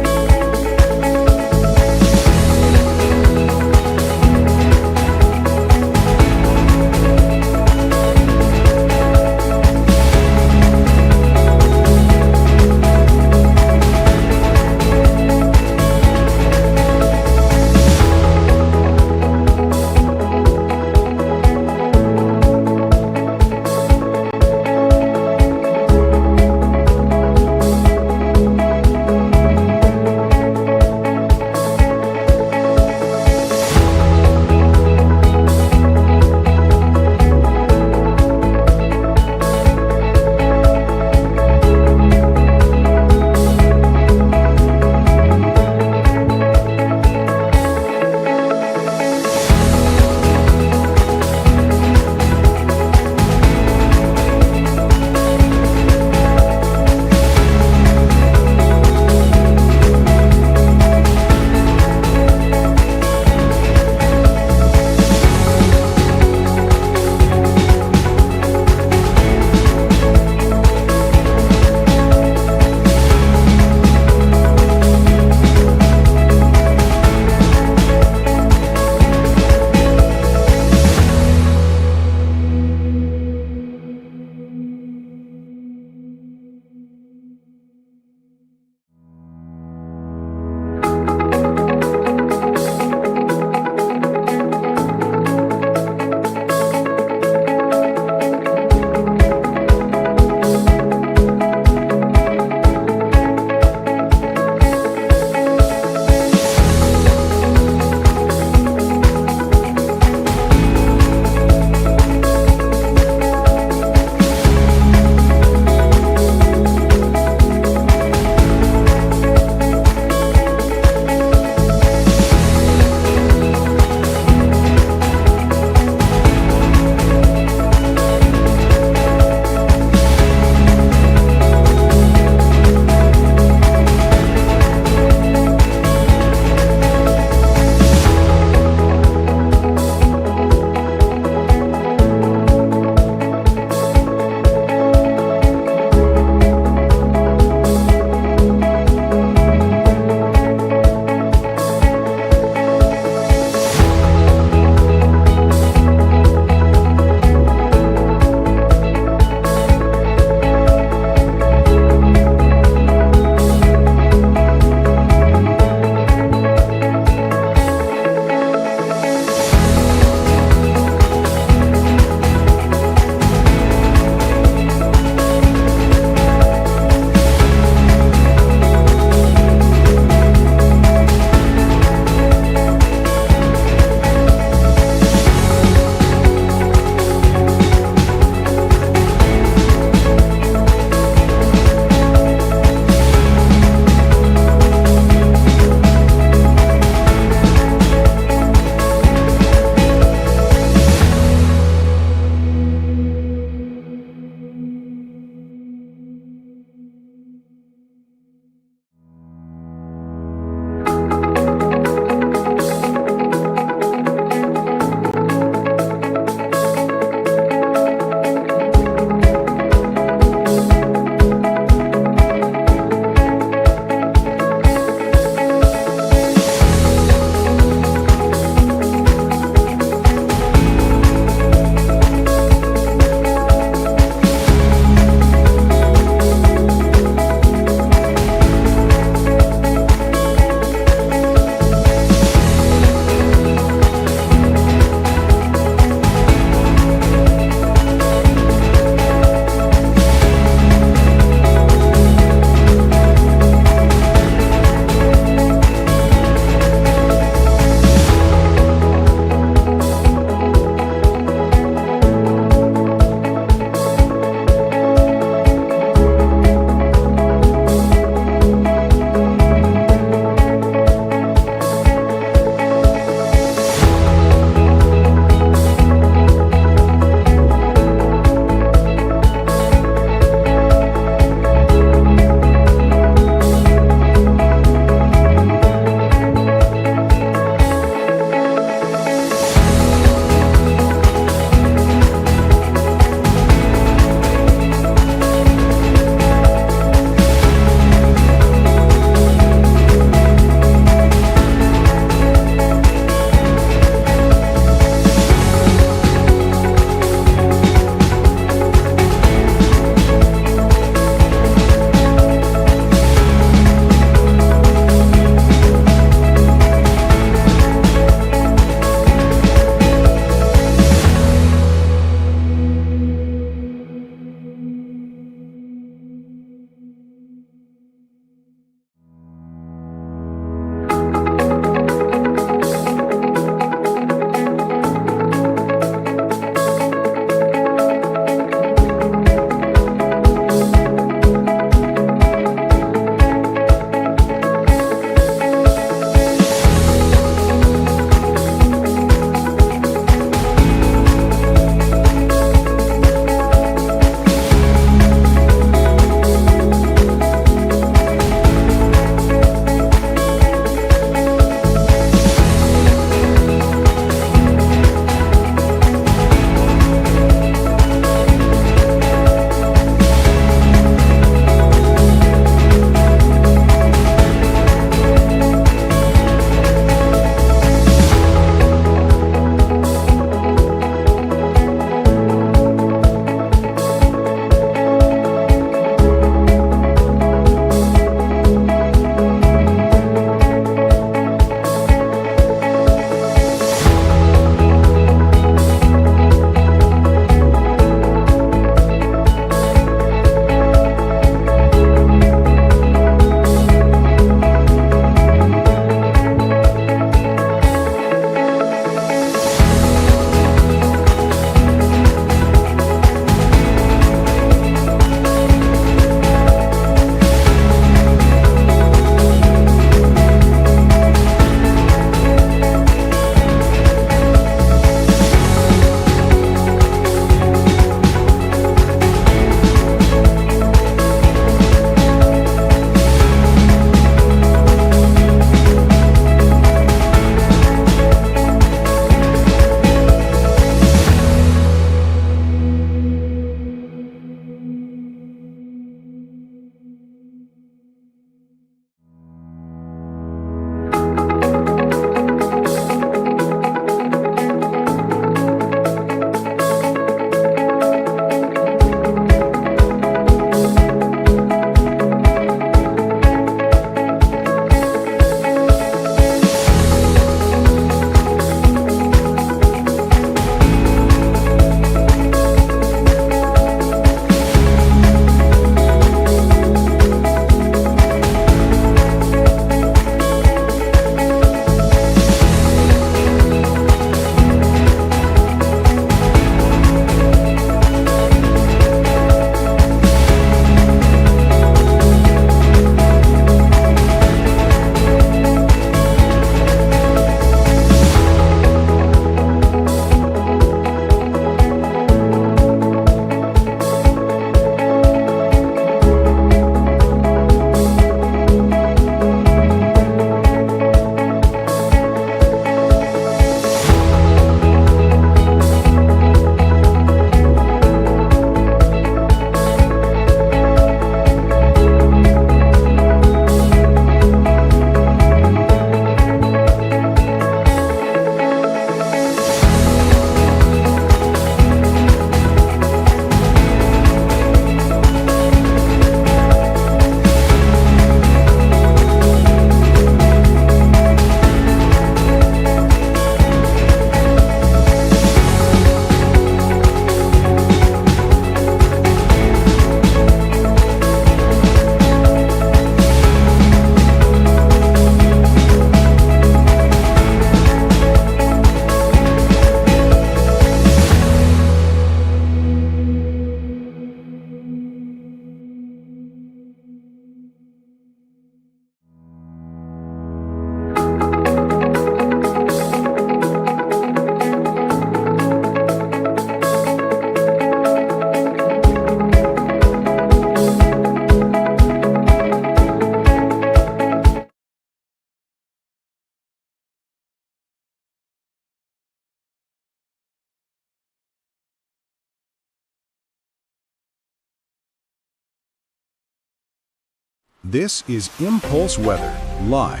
This is Impulse Weather Live.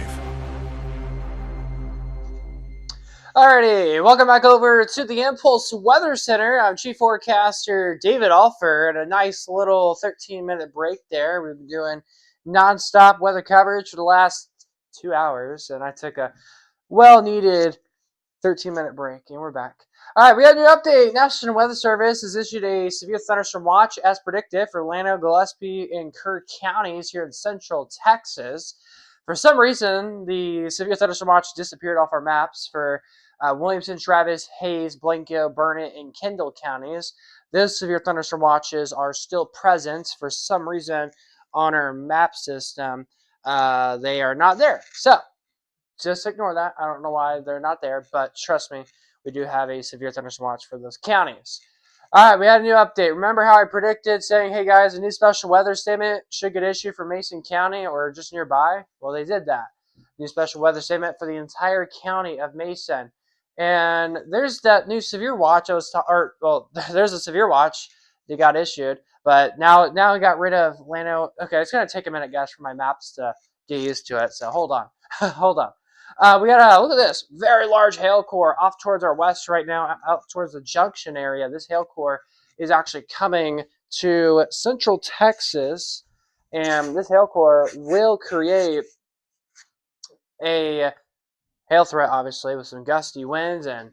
Alrighty, welcome back over to the Impulse Weather Center. I'm Chief Forecaster David Alford. A nice little 13-minute break there. We've been doing non-stop weather coverage for the last 2 hours, and I took a well-needed 13-minute break, and we're back. All right, we got a new update. National Weather Service has issued a severe thunderstorm watch as predicted for Llano, Gillespie, and Kerr counties here in central Texas. For some reason, the severe thunderstorm watch disappeared off our maps for Williamson, Travis, Hayes, Blanco, Burnett, and Kendall counties. Those severe thunderstorm watches are still present for some reason on our map system. They are not there. So just ignore that. I don't know why they're not there, but trust me, we do have a severe thunderstorm watch for those counties. All right, we had a new update. Remember how I predicted saying, hey guys, a new special weather statement should get issued for Mason County or just nearby? Well, they did that. New special weather statement for the entire county of Mason. And there's that new severe watch there's a severe watch that got issued, but now we got rid of Llano. Okay, it's gonna take a minute, guys, for my maps to get used to it. So hold on, hold on. We got look at this very large hail core off towards our west right now, out towards the junction area. This hail core is actually coming to central Texas, and this hail core will create a hail threat, obviously, with some gusty winds, and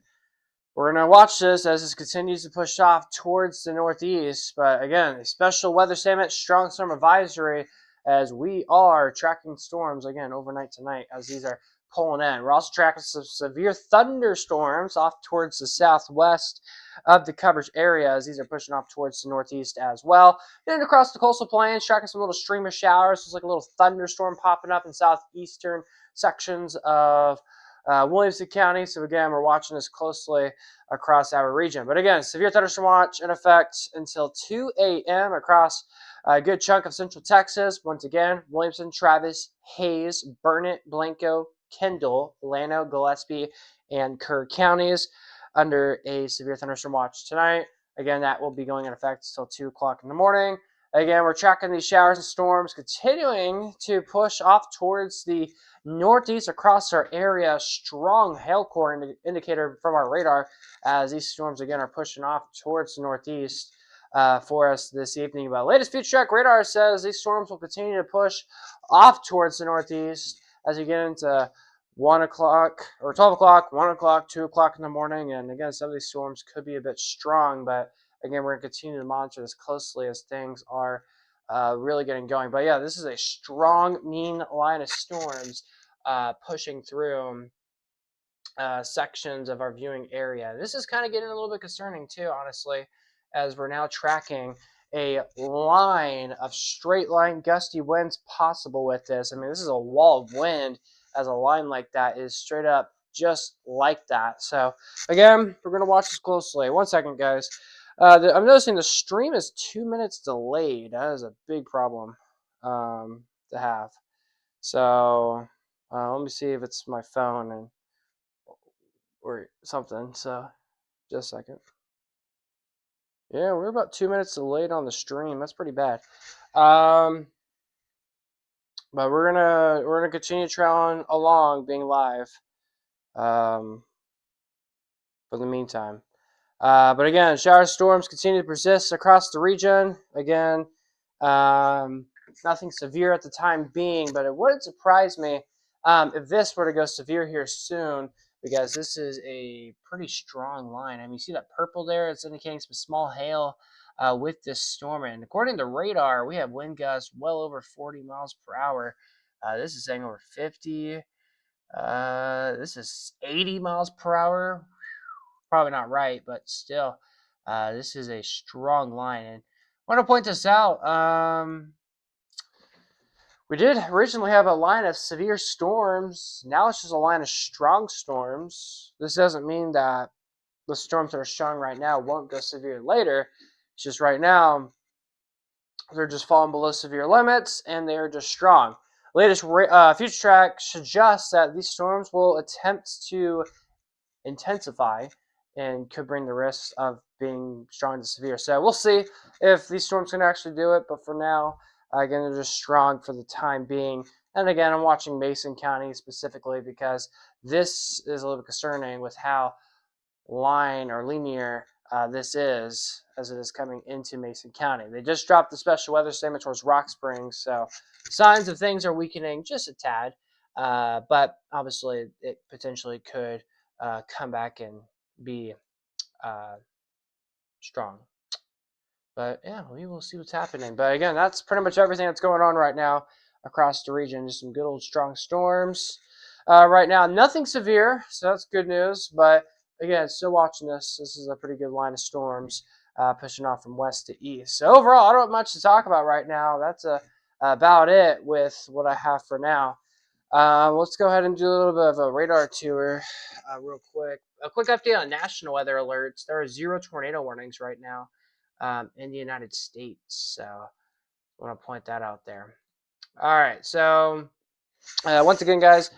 we're going to watch this as this continues to push off towards the northeast. But again, a special weather statement, strong storm advisory, as we are tracking storms again overnight tonight as these are pulling in. We're also tracking some severe thunderstorms off towards the southwest of the coverage area as these are pushing off towards the northeast as well. Then across the coastal plains, tracking some little stream of showers. It's like a little thunderstorm popping up in southeastern sections of Williamson County. So again, we're watching this closely across our region. But again, severe thunderstorm watch in effect until 2 a.m. across a good chunk of central Texas. Once again, Williamson, Travis, Hayes, Burnett, Blanco, Kendall, Llano, Gillespie, and Kerr counties under a severe thunderstorm watch tonight. Again, that will be going in effect until 2 o'clock in the morning. Again, we're tracking these showers and storms continuing to push off towards the northeast across our area. Strong hail core indicator from our radar as these storms again are pushing off towards the northeast for us this evening. But latest future track radar says these storms will continue to push off towards the northeast as we get into 1 o'clock or 12 o'clock, 1 o'clock, 2 o'clock in the morning. And again, some of these storms could be a bit strong, but again, we're going to continue to monitor this closely as things are really getting going. But yeah, this is a strong, mean line of storms pushing through sections of our viewing area. This is kind of getting a little bit concerning too, honestly, as we're now tracking a line of straight line gusty winds possible with this. I mean, this is a wall of wind as a line like that is straight up just like that. So again, we're going to watch this closely. 1 second, guys. I'm noticing the stream is 2 minutes delayed. That is a big problem to have. So let me see if it's my phone or something. So just a second. Yeah, we're about 2 minutes delayed on the stream. That's pretty bad. But we're gonna continue trailing along, being live. For the meantime. But again, shower storms continue to persist across the region. Again, nothing severe at the time being, but it wouldn't surprise me if this were to go severe here soon, because this is a pretty strong line. I mean, you see that purple there? It's indicating some small hail with this storm. And according to radar, we have wind gusts well over 40 miles per hour. This is saying over 50. This is 80 miles per hour. Probably not right, but still, this is a strong line. And I want to point this out. We did originally have a line of severe storms. Now it's just a line of strong storms. This doesn't mean that the storms that are strong right now won't go severe later. It's just right now, they're just falling below severe limits, and they are just strong. Latest future track suggests that these storms will attempt to intensify and could bring the risks of being strong to severe. So we'll see if these storms can actually do it. But for now, Again, they're just strong for the time being. And again, I'm watching Mason County specifically because this is a little bit concerning with how line or linear this is as it is coming into Mason County. They just dropped the special weather statement towards Rock Springs, so signs of things are weakening just a tad, but obviously it potentially could come back and be strong. But yeah, we will see what's happening. But again, that's pretty much everything that's going on right now across the region. Just some good old strong storms. Right now, nothing severe, so that's good news. But again, still watching this. This is a pretty good line of storms pushing off from west to east. So overall, I don't have much to talk about right now. That's about it with what I have for now. Let's go ahead and do a little bit of a radar tour real quick. A quick update on national weather alerts. There are 0 tornado warnings right now in the United States. So I want to point that out there. All right. So once again, guys,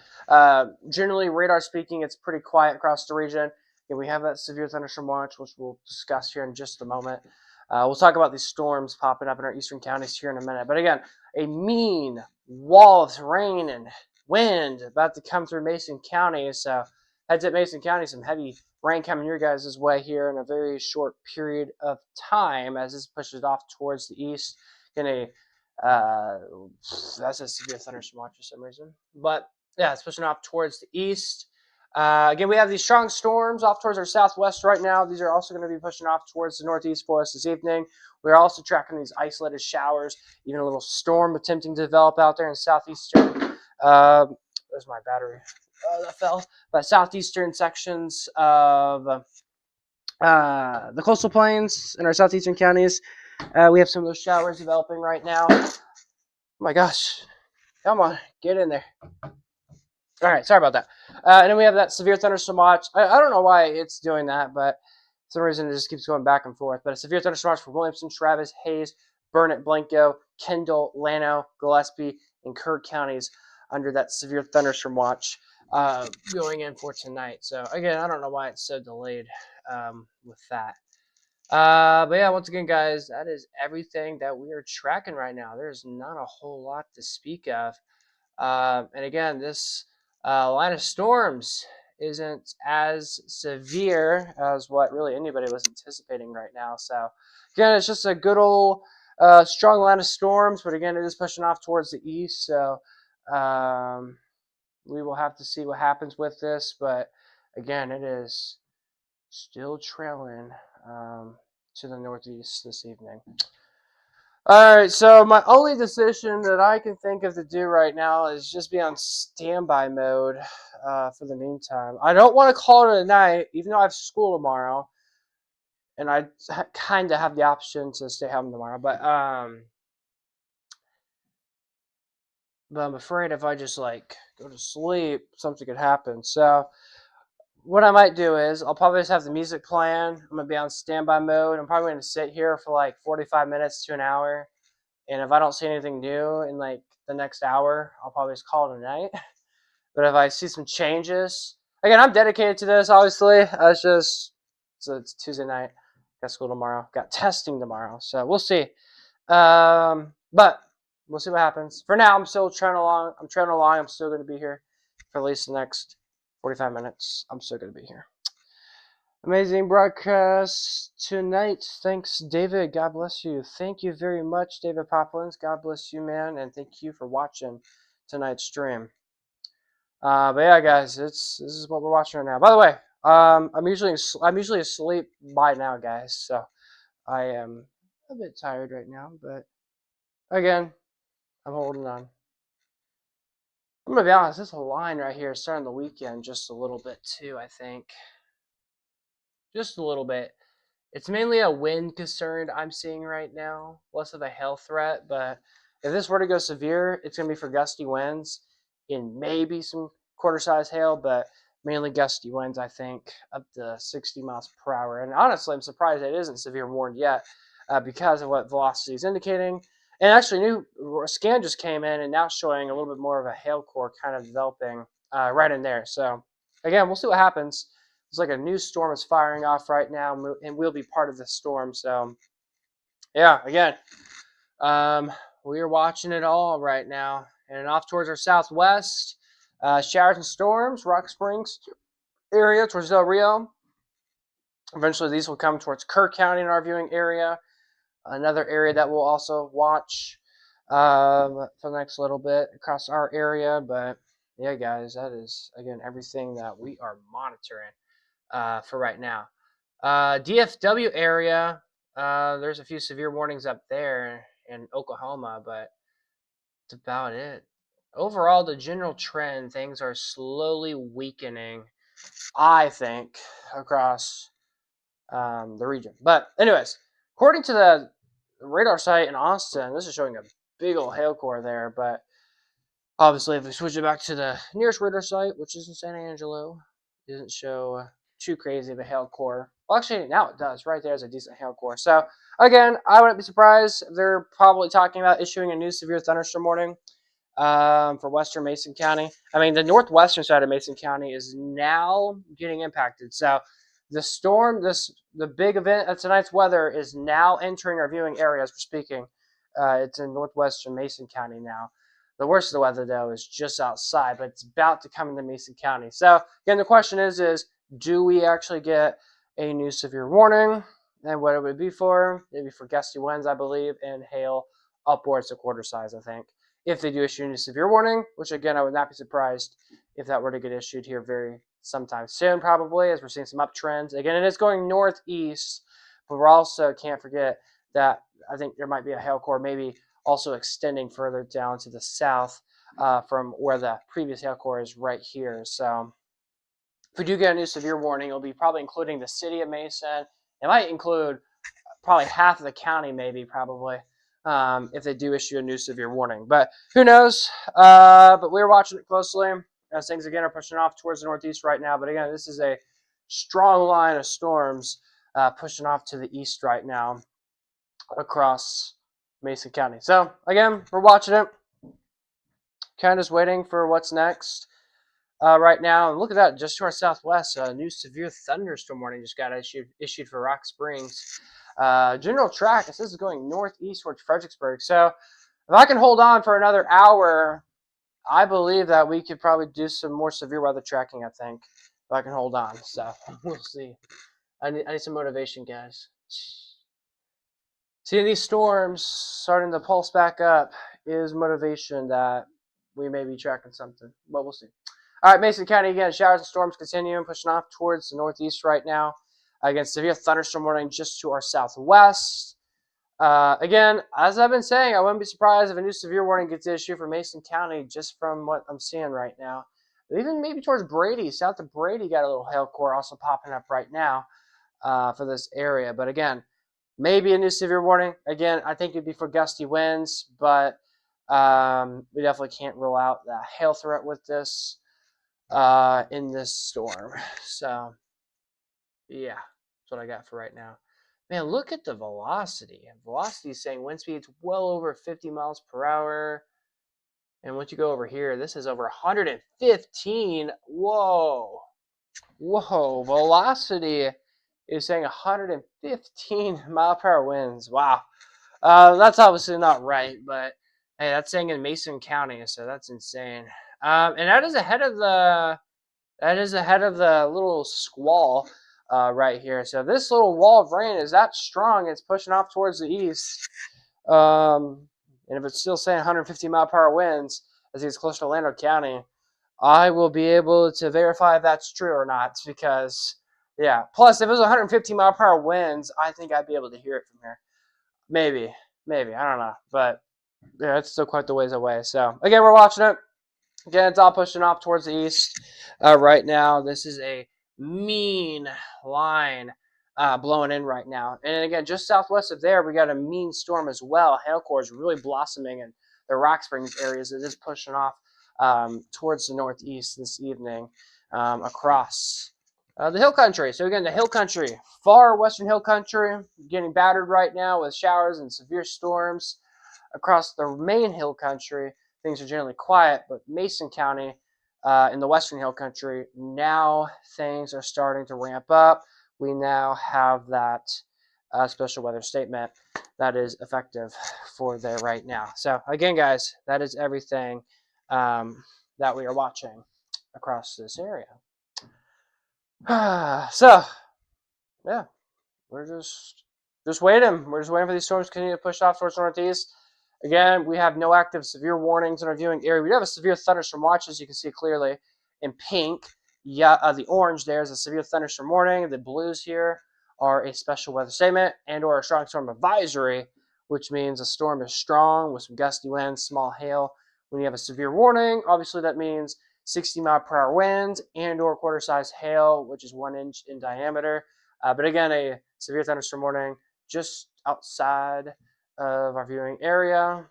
generally radar speaking, it's pretty quiet across the region. And we have that severe thunderstorm watch, which we'll discuss here in just a moment. We'll talk about these storms popping up in our eastern counties here in a minute. But again, a mean wall of rain and wind about to come through Mason County. So heads up Mason County, some heavy rain coming your guys' way here in a very short period of time as this pushes off towards the east in a that's a severe thunderstorm watch for some reason. But yeah, it's pushing off towards the east. Again, we have these strong storms off towards our southwest right now. These are also going to be pushing off towards the northeast for us this evening. We're also tracking these isolated showers, even a little storm attempting to develop out there in southeastern. There's my battery. That fell. But southeastern sections of the coastal plains in our southeastern counties. We have some of those showers developing right now. Oh my gosh. Come on, get in there. All right, sorry about that. And then we have that severe thunderstorm watch. I don't know why it's doing that, but for some reason it just keeps going back and forth. But a severe thunderstorm watch for Williamson, Travis, Hayes, Burnett, Blanco, Kendall, Llano, Gillespie, and Kerr counties under that severe thunderstorm watch going in for tonight. So again, I don't know why it's so delayed with that. But yeah, once again, guys, that is everything that we are tracking right now. There's not a whole lot to speak of. And again, this line of storms isn't as severe as what really anybody was anticipating right now. So again, it's just a good old strong line of storms, but again, it is pushing off towards the east. So we will have to see what happens with this. But again, it is still trailing to the northeast this evening. All right, so my only decision that I can think of to do right now is just be on standby mode for the meantime. I don't want to call it a night, even though I have school tomorrow, and I kind of have the option to stay home tomorrow. But I'm afraid if I just like go to sleep, something could happen. So what I might do is I'll probably just have the music playing. I'm going to be on standby mode. I'm probably going to sit here for like 45 minutes to an hour. And if I don't see anything new in like the next hour, I'll probably just call it a night. But if I see some changes, again, I'm dedicated to this, obviously. It's Tuesday night. Got school tomorrow. Got testing tomorrow. So we'll see. But we'll see what happens. For now, I'm still trailing along. I'm still going to be here for at least the next 45 minutes. I'm still going to be here. Amazing broadcast tonight. Thanks, David. God bless you. Thank you very much, David Poplins. God bless you, man, and thank you for watching tonight's stream. But yeah, guys, this is what we're watching right now. By the way, I'm usually asleep by now, guys. So I am a bit tired right now, but again, I'm holding on. I'm gonna be honest. This line right here is starting the weekend just a little bit too. I think. Just a little bit. It's mainly a wind concern I'm seeing right now, less of a hail threat. But if this were to go severe, it's going to be for gusty winds and maybe some quarter-size hail, but mainly gusty winds, I think, up to 60 miles per hour. And honestly, I'm surprised it isn't severe warned yet because of what velocity is indicating. And actually, a new scan just came in and now showing a little bit more of a hail core kind of developing right in there. So, again, we'll see what happens. It's like a new storm is firing off right now, and we'll be part of the storm. So, yeah, again, we'll we are watching it all right now. And off towards our southwest, showers and storms, Rock Springs area towards Del Rio. Eventually, these will come towards Kerr County in our viewing area. Another area that we'll also watch for the next little bit across our area. But yeah, guys, that is, again, everything that we are monitoring for right now. DFW area, there's a few severe warnings up there in Oklahoma, but that's about it. Overall, the general trend, things are slowly weakening, I think, across the region. But anyways, according to the radar site in Austin, this is showing a big old hail core there. But obviously, if we switch it back to the nearest radar site, which is in San Angelo, it doesn't show too crazy of a hail core. Well, actually, now it does. Right there is a decent hail core. So again, I wouldn't be surprised. They're probably talking about issuing a new severe thunderstorm warning for western Mason County. I mean, the northwestern side of Mason County is now getting impacted. So the storm, the big event of tonight's weather is now entering our viewing area as we're speaking. It's in northwestern Mason County now. The worst of the weather, though, is just outside, but it's about to come into Mason County. So, again, the question is do we actually get a new severe warning? And what it would be for? Maybe for gusty winds, I believe, and hail upwards to quarter size, I think. If they do issue a new severe warning, which, again, I would not be surprised if that were to get issued here very sometime soon, probably, as we're seeing some uptrends. Again, it is going northeast, but we're also, can't forget that I think there might be a hail core maybe also extending further down to the south from where the previous hail core is right here. So if we do get a new severe warning, it'll be probably including the city of Mason. It might include probably half of the county, maybe, probably, if they do issue a new severe warning. But who knows? But we're watching it closely as things, again, are pushing off towards the northeast right now. But, again, this is a strong line of storms pushing off to the east right now across Mason County. So, again, we're watching it. Kind of just waiting for what's next right now. And look at that, just to our southwest, a new severe thunderstorm warning just got issued for Rock Springs. General track, this is going northeast towards Fredericksburg. So, if I can hold on for another hour, I believe that we could probably do some more severe weather tracking, I think, if I can hold on. So, we'll see. I need some motivation, guys. Seeing these storms starting to pulse back up is motivation that we may be tracking something, but we'll see. All right, Mason County, again, showers and storms continuing, pushing off towards the northeast right now. Again, severe thunderstorm warning just to our southwest. Again, as I've been saying, I wouldn't be surprised if a new severe warning gets issued for Mason County just from what I'm seeing right now. Even maybe towards Brady, south of Brady, got a little hail core also popping up right now for this area. But again, maybe a new severe warning. Again, I think it'd be for gusty winds, but we definitely can't rule out the hail threat with this in this storm. So, yeah, that's what I got for right now. Man, look at the velocity. Velocity is saying wind speeds well over 50 miles per hour. And once you go over here, this is over 115. Whoa. Whoa. Velocity is saying 115 mile per hour winds. Wow. That's obviously not right, but hey, that's saying in Mason County, so that's insane. And that is ahead of the little squall right here. So this little wall of rain is that strong, it's pushing off towards the east. And if it's still saying 150 mile per hour winds as it gets closer to Orlando County, I will be able to verify if that's true or not, because yeah. Plus, if it was 150 mile per hour winds, I think I'd be able to hear it from here. Maybe, I don't know, but yeah, it's still quite the ways away. So again, we're watching it. Again, it's all pushing off towards the east right now. This is a mean line blowing in right now. And again, just southwest of there, we got a mean storm as well. Hail core is really blossoming in the Rock Springs areas. It is pushing off towards the northeast this evening across the hill country. So again, the hill country, far western hill country, getting battered right now with showers and severe storms. Across the main hill country, things are generally quiet, but Mason County in the western hill country, now things are starting to ramp up. We now have that special weather statement that is effective for there right now. So again, guys, that is everything that we are watching across this area. So yeah, we're just waiting. We're just waiting for these storms to continue to push off towards the northeast. Again, we have no active severe warnings in our viewing area. We do have a severe thunderstorm watch, as you can see clearly in pink. Yeah, the orange there is a severe thunderstorm warning. The blues here are a special weather statement and or a strong storm advisory, which means a storm is strong with some gusty winds, small hail. When you have a severe warning, obviously that means 60-mile-per-hour winds and or quarter-size hail, which is 1 inch in diameter. But again, a severe thunderstorm warning just outside of our viewing area,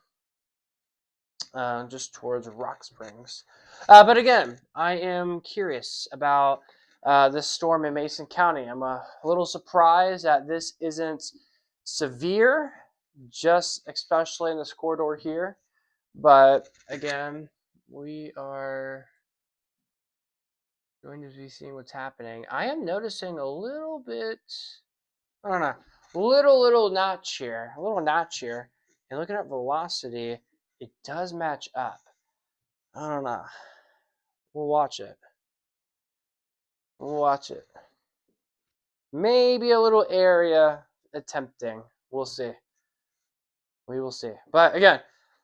just towards Rock Springs. But again, I am curious about this storm in Mason County. I'm a little surprised that this isn't severe, just especially in this corridor here. But again, we are going to be seeing what's happening. I am noticing a little bit, I don't know, little notch here, a little notch here. And looking at velocity, it does match up. I don't know. We'll watch it. We'll watch it. Maybe a little area attempting. We'll see. We will see. But again,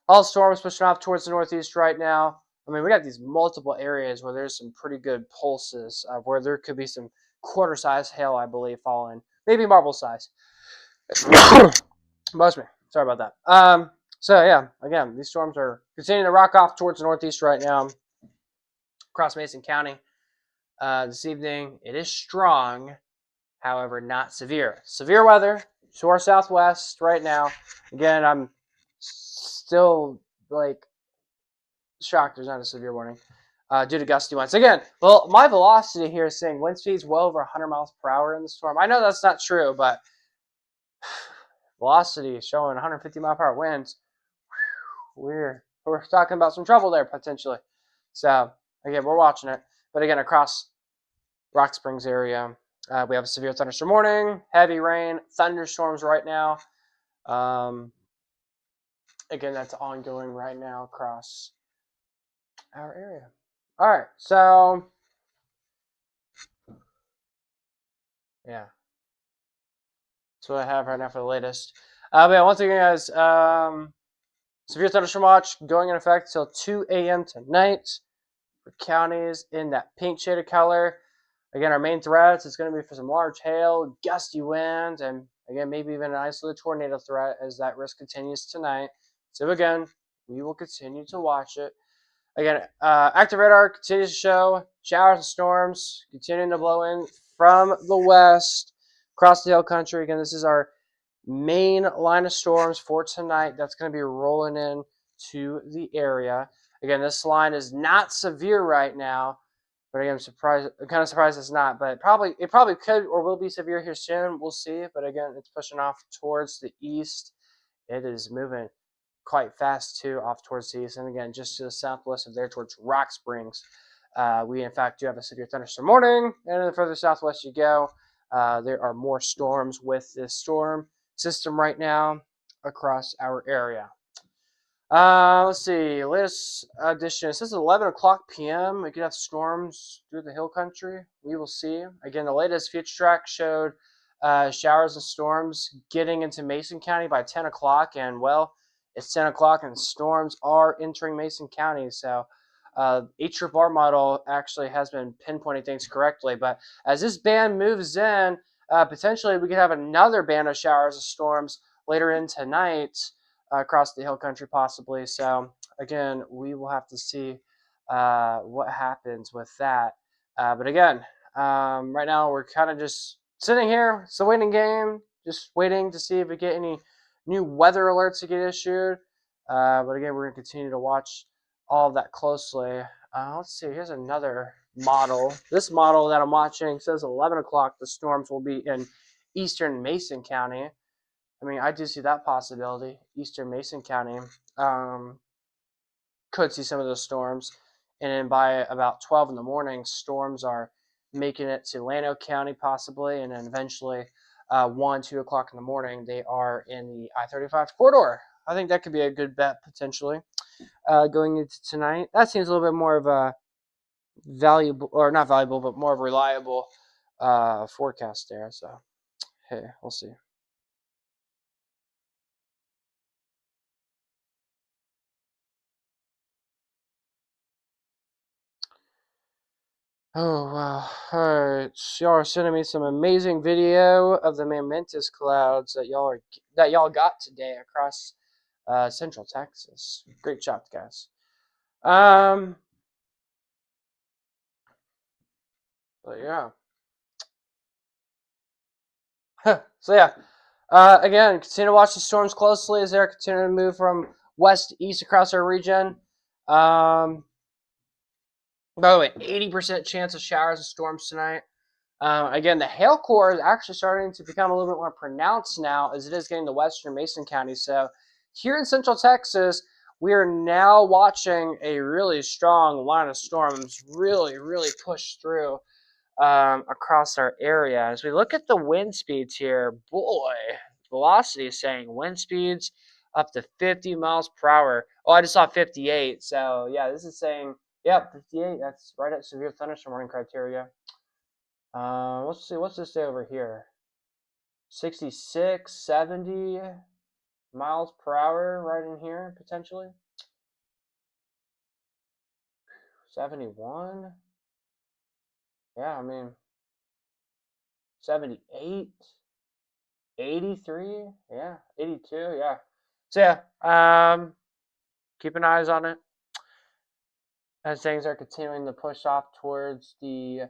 all storms pushing off towards the northeast right now. I mean, we got these multiple areas where there's some pretty good pulses, where there could be some quarter-size hail, I believe, falling. Maybe marble size. Buzz me. Sorry about that. So yeah, again, these storms are continuing to rock off towards the northeast right now across Mason County. This evening, it is strong, however, not severe. Severe weather to our southwest right now. Again, I'm still like shocked there's not a severe warning due to gusty winds. Again, well, my velocity here is saying wind speeds well over 100 miles per hour in the storm. I know that's not true, but velocity is showing 150 mile per hour winds. We're talking about some trouble there potentially. So again, we're watching it. But again, across Rock Springs area, we have a severe thunderstorm warning, heavy rain, thunderstorms right now. Again, that's ongoing right now across our area. All right, so yeah, that's what I have right now for the latest. But yeah, once again, guys, severe thunderstorm watch going in effect till 2 a.m. tonight for counties in that pink shaded color. Again, our main threats is going to be for some large hail, gusty winds, and again, maybe even an isolated tornado threat as that risk continues tonight. So again, we will continue to watch it. Again, active radar continues to show showers and storms continuing to blow in from the west across the hill country. Again, this is our main line of storms for tonight. That's going to be rolling in to the area. Again, this line is not severe right now, but again, I'm kind of surprised it's not. But it probably could or will be severe here soon. We'll see. But again, it's pushing off towards the east. It is moving quite fast too, off towards the east, and again, just to the southwest of there towards Rock Springs. We in fact do have a severe thunderstorm warning, and the further southwest you go, there are more storms with this storm system right now across our area. Let's see, latest edition. It says 11 o'clock p.m. We could have storms through the hill country. We will see. Again, the latest future track showed showers and storms getting into Mason County by 10 o'clock, and well, it's 10 o'clock and storms are entering Mason County. So HRR model actually has been pinpointing things correctly. But as this band moves in, potentially we could have another band of showers and storms later in tonight across the hill country possibly. So again, we will have to see what happens with that. But again, right now we're kind of just sitting here. It's a waiting game. Just waiting to see if we get any new weather alerts to get issued. But again, we're going to continue to watch all of that closely. Let's see. Here's another model. This model that I'm watching says 11 o'clock. The storms will be in eastern Mason County. I mean, I do see that possibility. Eastern Mason County could see some of those storms. And then by about 12 in the morning, storms are making it to Llano County possibly, and then eventually 1, 2 o'clock in the morning, they are in the I-35 corridor. I think that could be a good bet potentially going into tonight. That seems a little bit more of a valuable, or not valuable, but more of a reliable forecast there. So, hey, we'll see. Oh wow! All right, y'all are sending me some amazing video of the momentous clouds that y'all got today across Central Texas. Great job, guys. But yeah. So yeah. Again, continue to watch the storms closely as they're continuing to move from west to east across our region. By the way, 80% chance of showers and storms tonight. Again, the hail core is actually starting to become a little bit more pronounced now as it is getting to western Mason County. So here in Central Texas, we are now watching a really strong line of storms really push through across our area. As we look at the wind speeds here, boy, velocity is saying wind speeds up to 50 miles per hour. Oh, I just saw 58. So yeah, this is saying, yeah, 58. That's right at severe thunderstorm warning criteria. Let's see, what's this say over here? 66, 70 miles per hour right in here, potentially. 71. Yeah, I mean, 78. 83, yeah, 82, yeah. So yeah, keeping eyes on it as things are continuing to push off towards the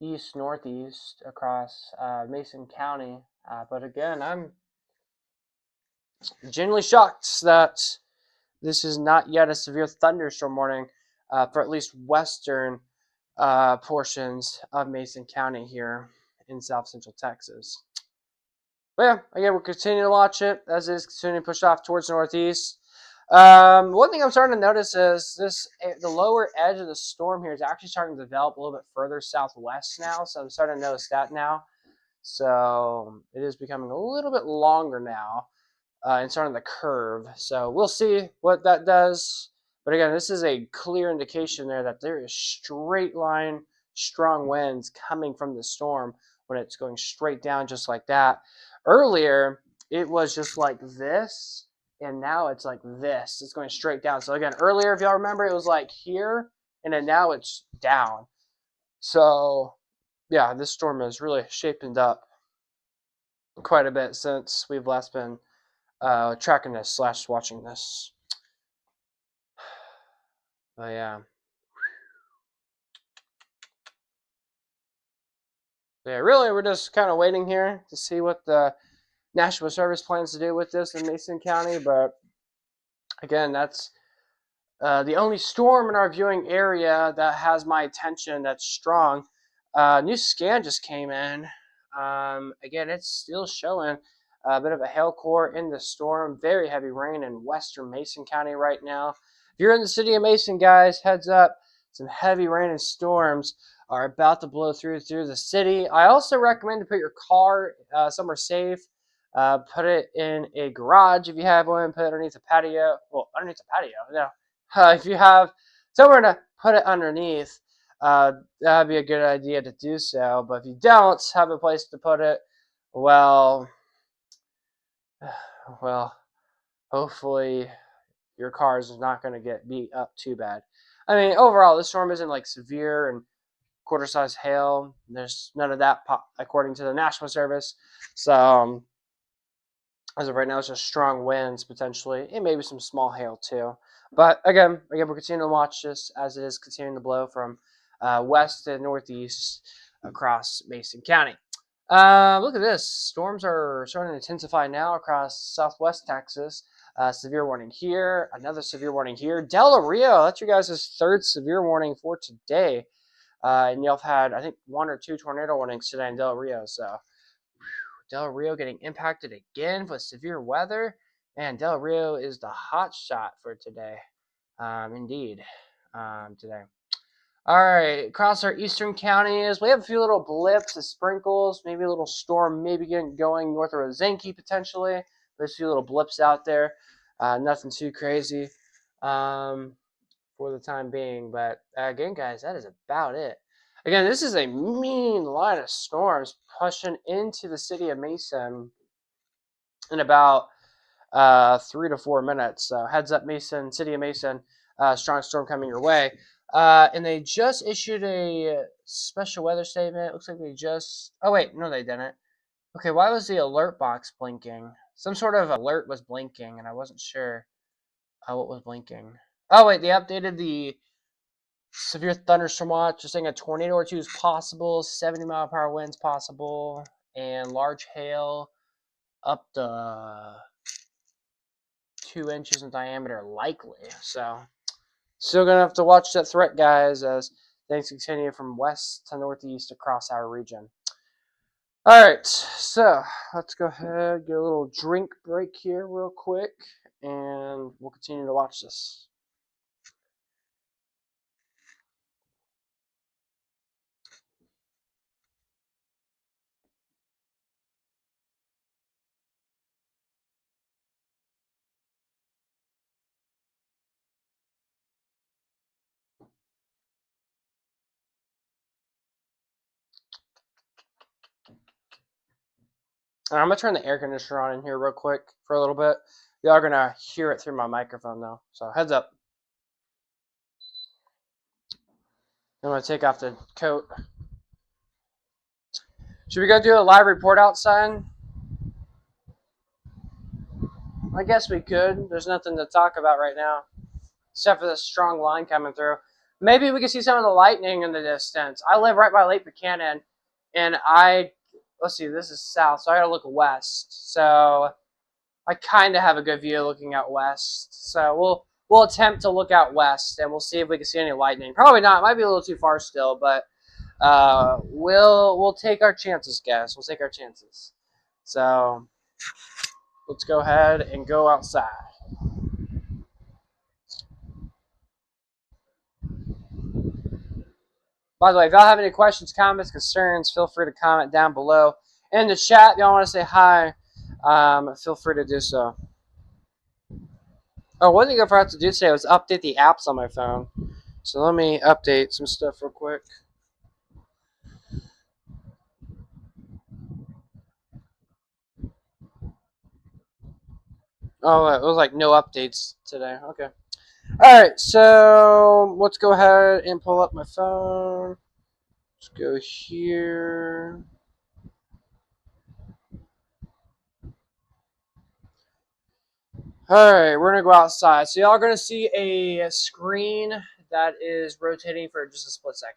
east northeast across Mason County. But again, I'm genuinely shocked that this is not yet a severe thunderstorm warning for at least western portions of Mason County here in South Central Texas. But yeah, again, we'll continue to watch it as it is continuing to push off towards the northeast. One thing I'm starting to notice is the lower edge of the storm here is actually starting to develop a little bit further southwest now. So I'm starting to notice that now. So it is becoming a little bit longer now and starting to curve. So we'll see what that does. But again, this is a clear indication there that there is straight line, strong winds coming from the storm when it's going straight down just like that. Earlier, it was just like this, and now it's like this. It's going straight down. So again, earlier, if y'all remember, it was like here, and then now it's down. So yeah, this storm has really shaped up quite a bit since we've last been tracking this / watching this. But yeah. Yeah, really, we're just kind of waiting here to see what the National Service plans to do with this in Mason County. But again, that's the only storm in our viewing area that has my attention that's strong. New scan just came in. Again, it's still showing a bit of a hail core in the storm. Very heavy rain in western Mason County right now. If you're in the city of Mason, guys, heads up. Some heavy rain and storms are about to blow through the city. I also recommend to put your car somewhere safe. Put it in a garage if you have one. Put it underneath a patio. Well, underneath a patio, no. If you have somewhere to put it underneath, that'd be a good idea to do so. But if you don't have a place to put it, well, hopefully your car is not going to get beat up too bad. I mean, overall, this storm isn't like severe and quarter-size hail. There's none of that according to the National Service. So as of right now, it's just strong winds potentially, and maybe some small hail too. But again, we're continuing to watch this as it is continuing to blow from west to northeast across Mason County. Look at this. Storms are starting to intensify now across southwest Texas. Severe warning here. Another severe warning here. Del Rio, that's your guys' third severe warning for today. And y'all have had, I think, 1 or 2 tornado warnings today in Del Rio. So Del Rio getting impacted again with severe weather. Man, Del Rio is the hot shot for today. Indeed, today. All right, across our eastern counties, we have a few little blips of sprinkles, maybe a little storm, maybe getting going north of Rosinki potentially. There's a few little blips out there. Nothing too crazy for the time being. But again, guys, that is about it. Again, this is a mean line of storms pushing into the city of Mason in about 3 to 4 minutes. So heads up, Mason, city of Mason, strong storm coming your way. And they just issued a special weather statement. Looks like they just. Oh wait, no, they didn't. Okay, why was the alert box blinking? Some sort of alert was blinking, and I wasn't sure what was blinking. Oh wait, they updated the severe thunderstorm watch. They're saying a tornado or two is possible, 70-mile-per-hour winds possible, and large hail up to 2 inches in diameter likely. So still gonna have to watch that threat, guys, as things continue from west to northeast across our region. All right, so let's go ahead, get a little drink break here real quick, and we'll continue to watch this. I'm gonna turn the air conditioner on in here real quick for a little bit. Y'all are gonna hear it through my microphone though, so heads up. I'm gonna take off the coat. Should we go do a live report outside? I guess we could. There's nothing to talk about right now, except for this strong line coming through. Maybe we can see some of the lightning in the distance. I live right by Lake Buchanan, and let's see, this is south, so I gotta look west. So I kind of have a good view looking out west. So we'll attempt to look out west, and we'll see if we can see any lightning. Probably not. It might be a little too far still, but we'll take our chances, guys. We'll take our chances. So let's go ahead and go outside. By the way, if y'all have any questions, comments, concerns, feel free to comment down below. In the chat, if y'all want to say hi, feel free to do so. Oh, one thing I forgot to do today was update the apps on my phone. So let me update some stuff real quick. Oh, it was like no updates today. Okay. All right, so let's go ahead and pull up my phone. Let's go here. All right, we're gonna go outside. So y'all are gonna see a screen that is rotating for just a split second.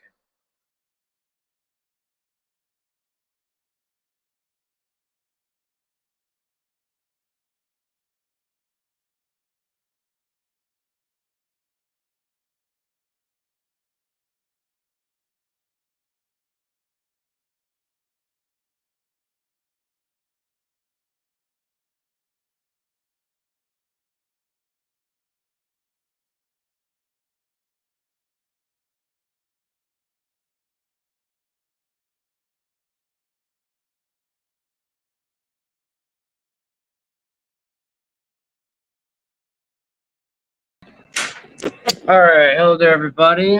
All right, hello there, everybody.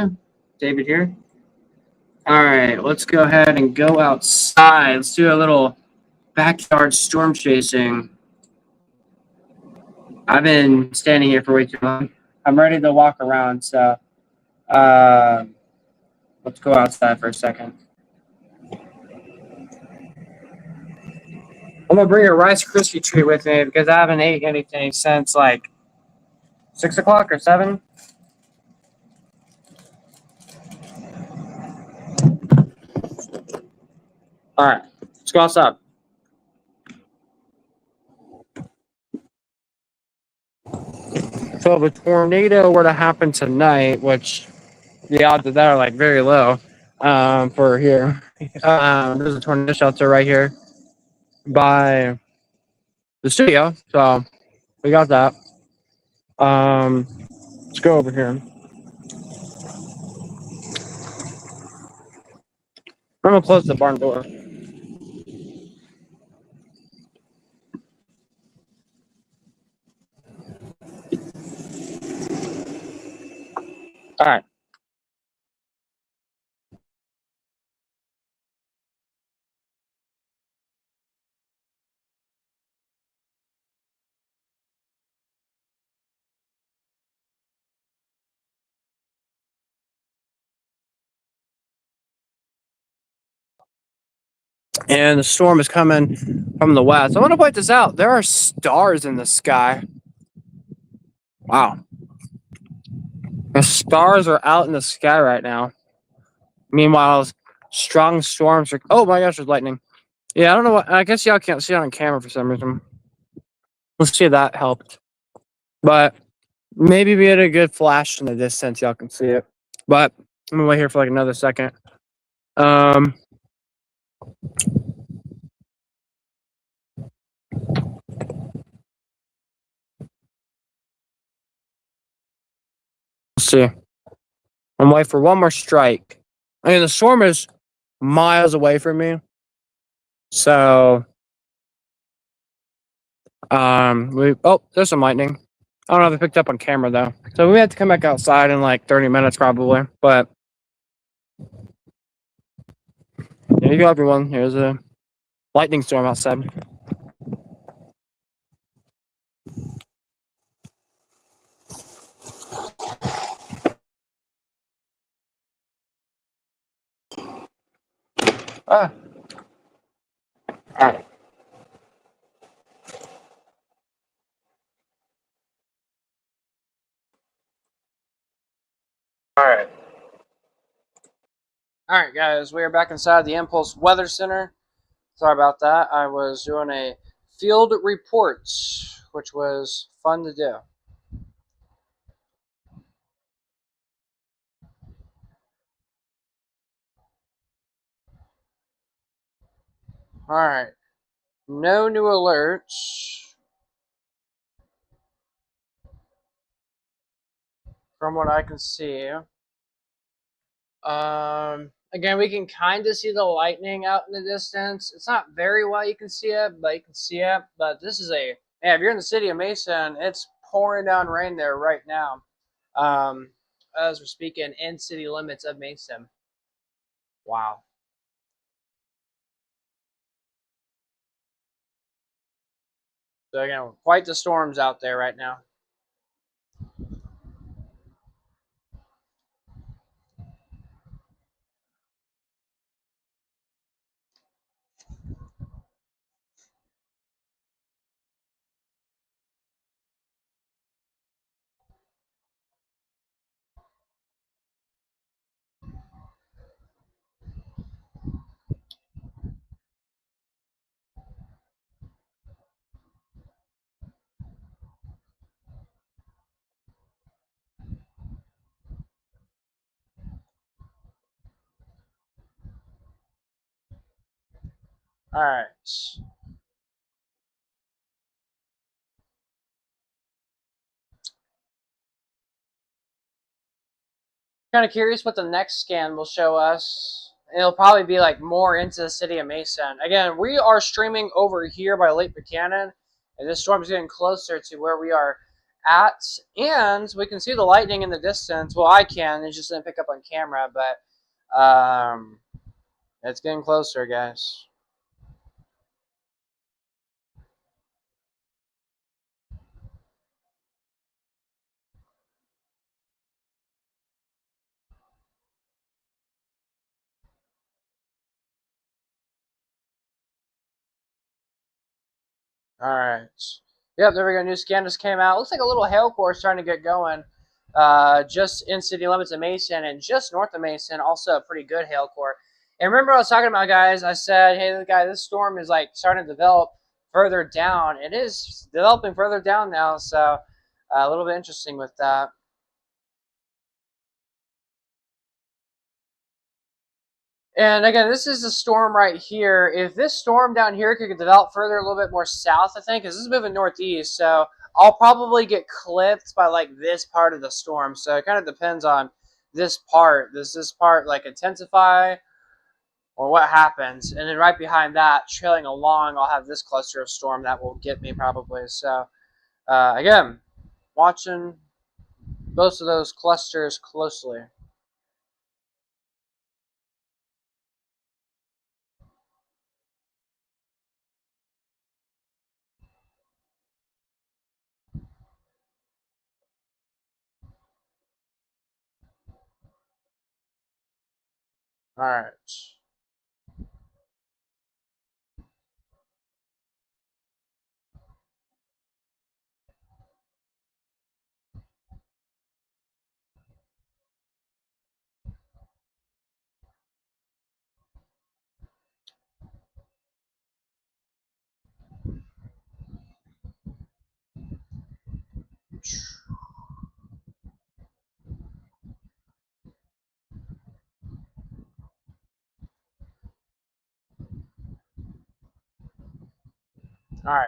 David here. All right, let's go ahead and go outside. Let's do a little backyard storm chasing. I've been standing here for way too long. I'm ready to walk around, so let's go outside for a second. I'm gonna bring a Rice Krispie treat with me because I haven't ate anything since like 6 o'clock or 7. All right, let's go outside. So if a tornado were to happen tonight, which the odds of that are like very low for here. There's a tornado shelter right here by the studio, so we got that. Let's go over here. I'm gonna close the barn door. All right. And the storm is coming from the west. I want to point this out. There are stars in the sky. Wow. The stars are out in the sky right now. Meanwhile, strong storms are. Oh my gosh, there's lightning. Yeah, I don't know what. I guess y'all can't see it on camera for some reason. Let's see if that helped. But maybe we had a good flash in the distance. Y'all can see it. But I'm gonna wait here for like another second. Let's see. I'm waiting for one more strike. I mean, the storm is miles away from me. So, there's some lightning. I don't know if it picked up on camera though. So we have to come back outside in like 30 minutes probably. But there you go, everyone. Here's a lightning storm outside. Ah. All right. All right. All right, guys. We are back inside the Impulse Weather Center. Sorry about that. I was doing a field report, which was fun to do. All right. No new alerts from what I can see. Again, we can kind of see the lightning out in the distance. It's not very well you can see it, but you can see it. But this is if you're in the city of Mason, it's pouring down rain there right now. As we're speaking in city limits of Mason. Wow. So again, quite the storms out there right now. All right. Kind of curious what the next scan will show us. It'll probably be like more into the city of Mason. Again, we are streaming over here by Lake Buchanan, and this storm is getting closer to where we are at, and we can see the lightning in the distance. Well, I can. It just didn't pick up on camera, but it's getting closer, guys. All right. Yep, there we go. New scan just came out. Looks like a little hail course trying to get going. Just in city limits of Mason and just north of Mason, also a pretty good hail core. And remember I was talking about, guys, I said, hey, this storm is like starting to develop further down. It is developing further down now, so a little bit interesting with that. And again, this is a storm right here. If this storm down here could develop further, a little bit more south, I think, because this is moving northeast, so I'll probably get clipped by like this part of the storm. So it kind of depends on this part. Does this part like intensify, or what happens. And then right behind that, trailing along, I'll have this cluster of storm that will get me probably. So again, watching both of those clusters closely. All right. All right.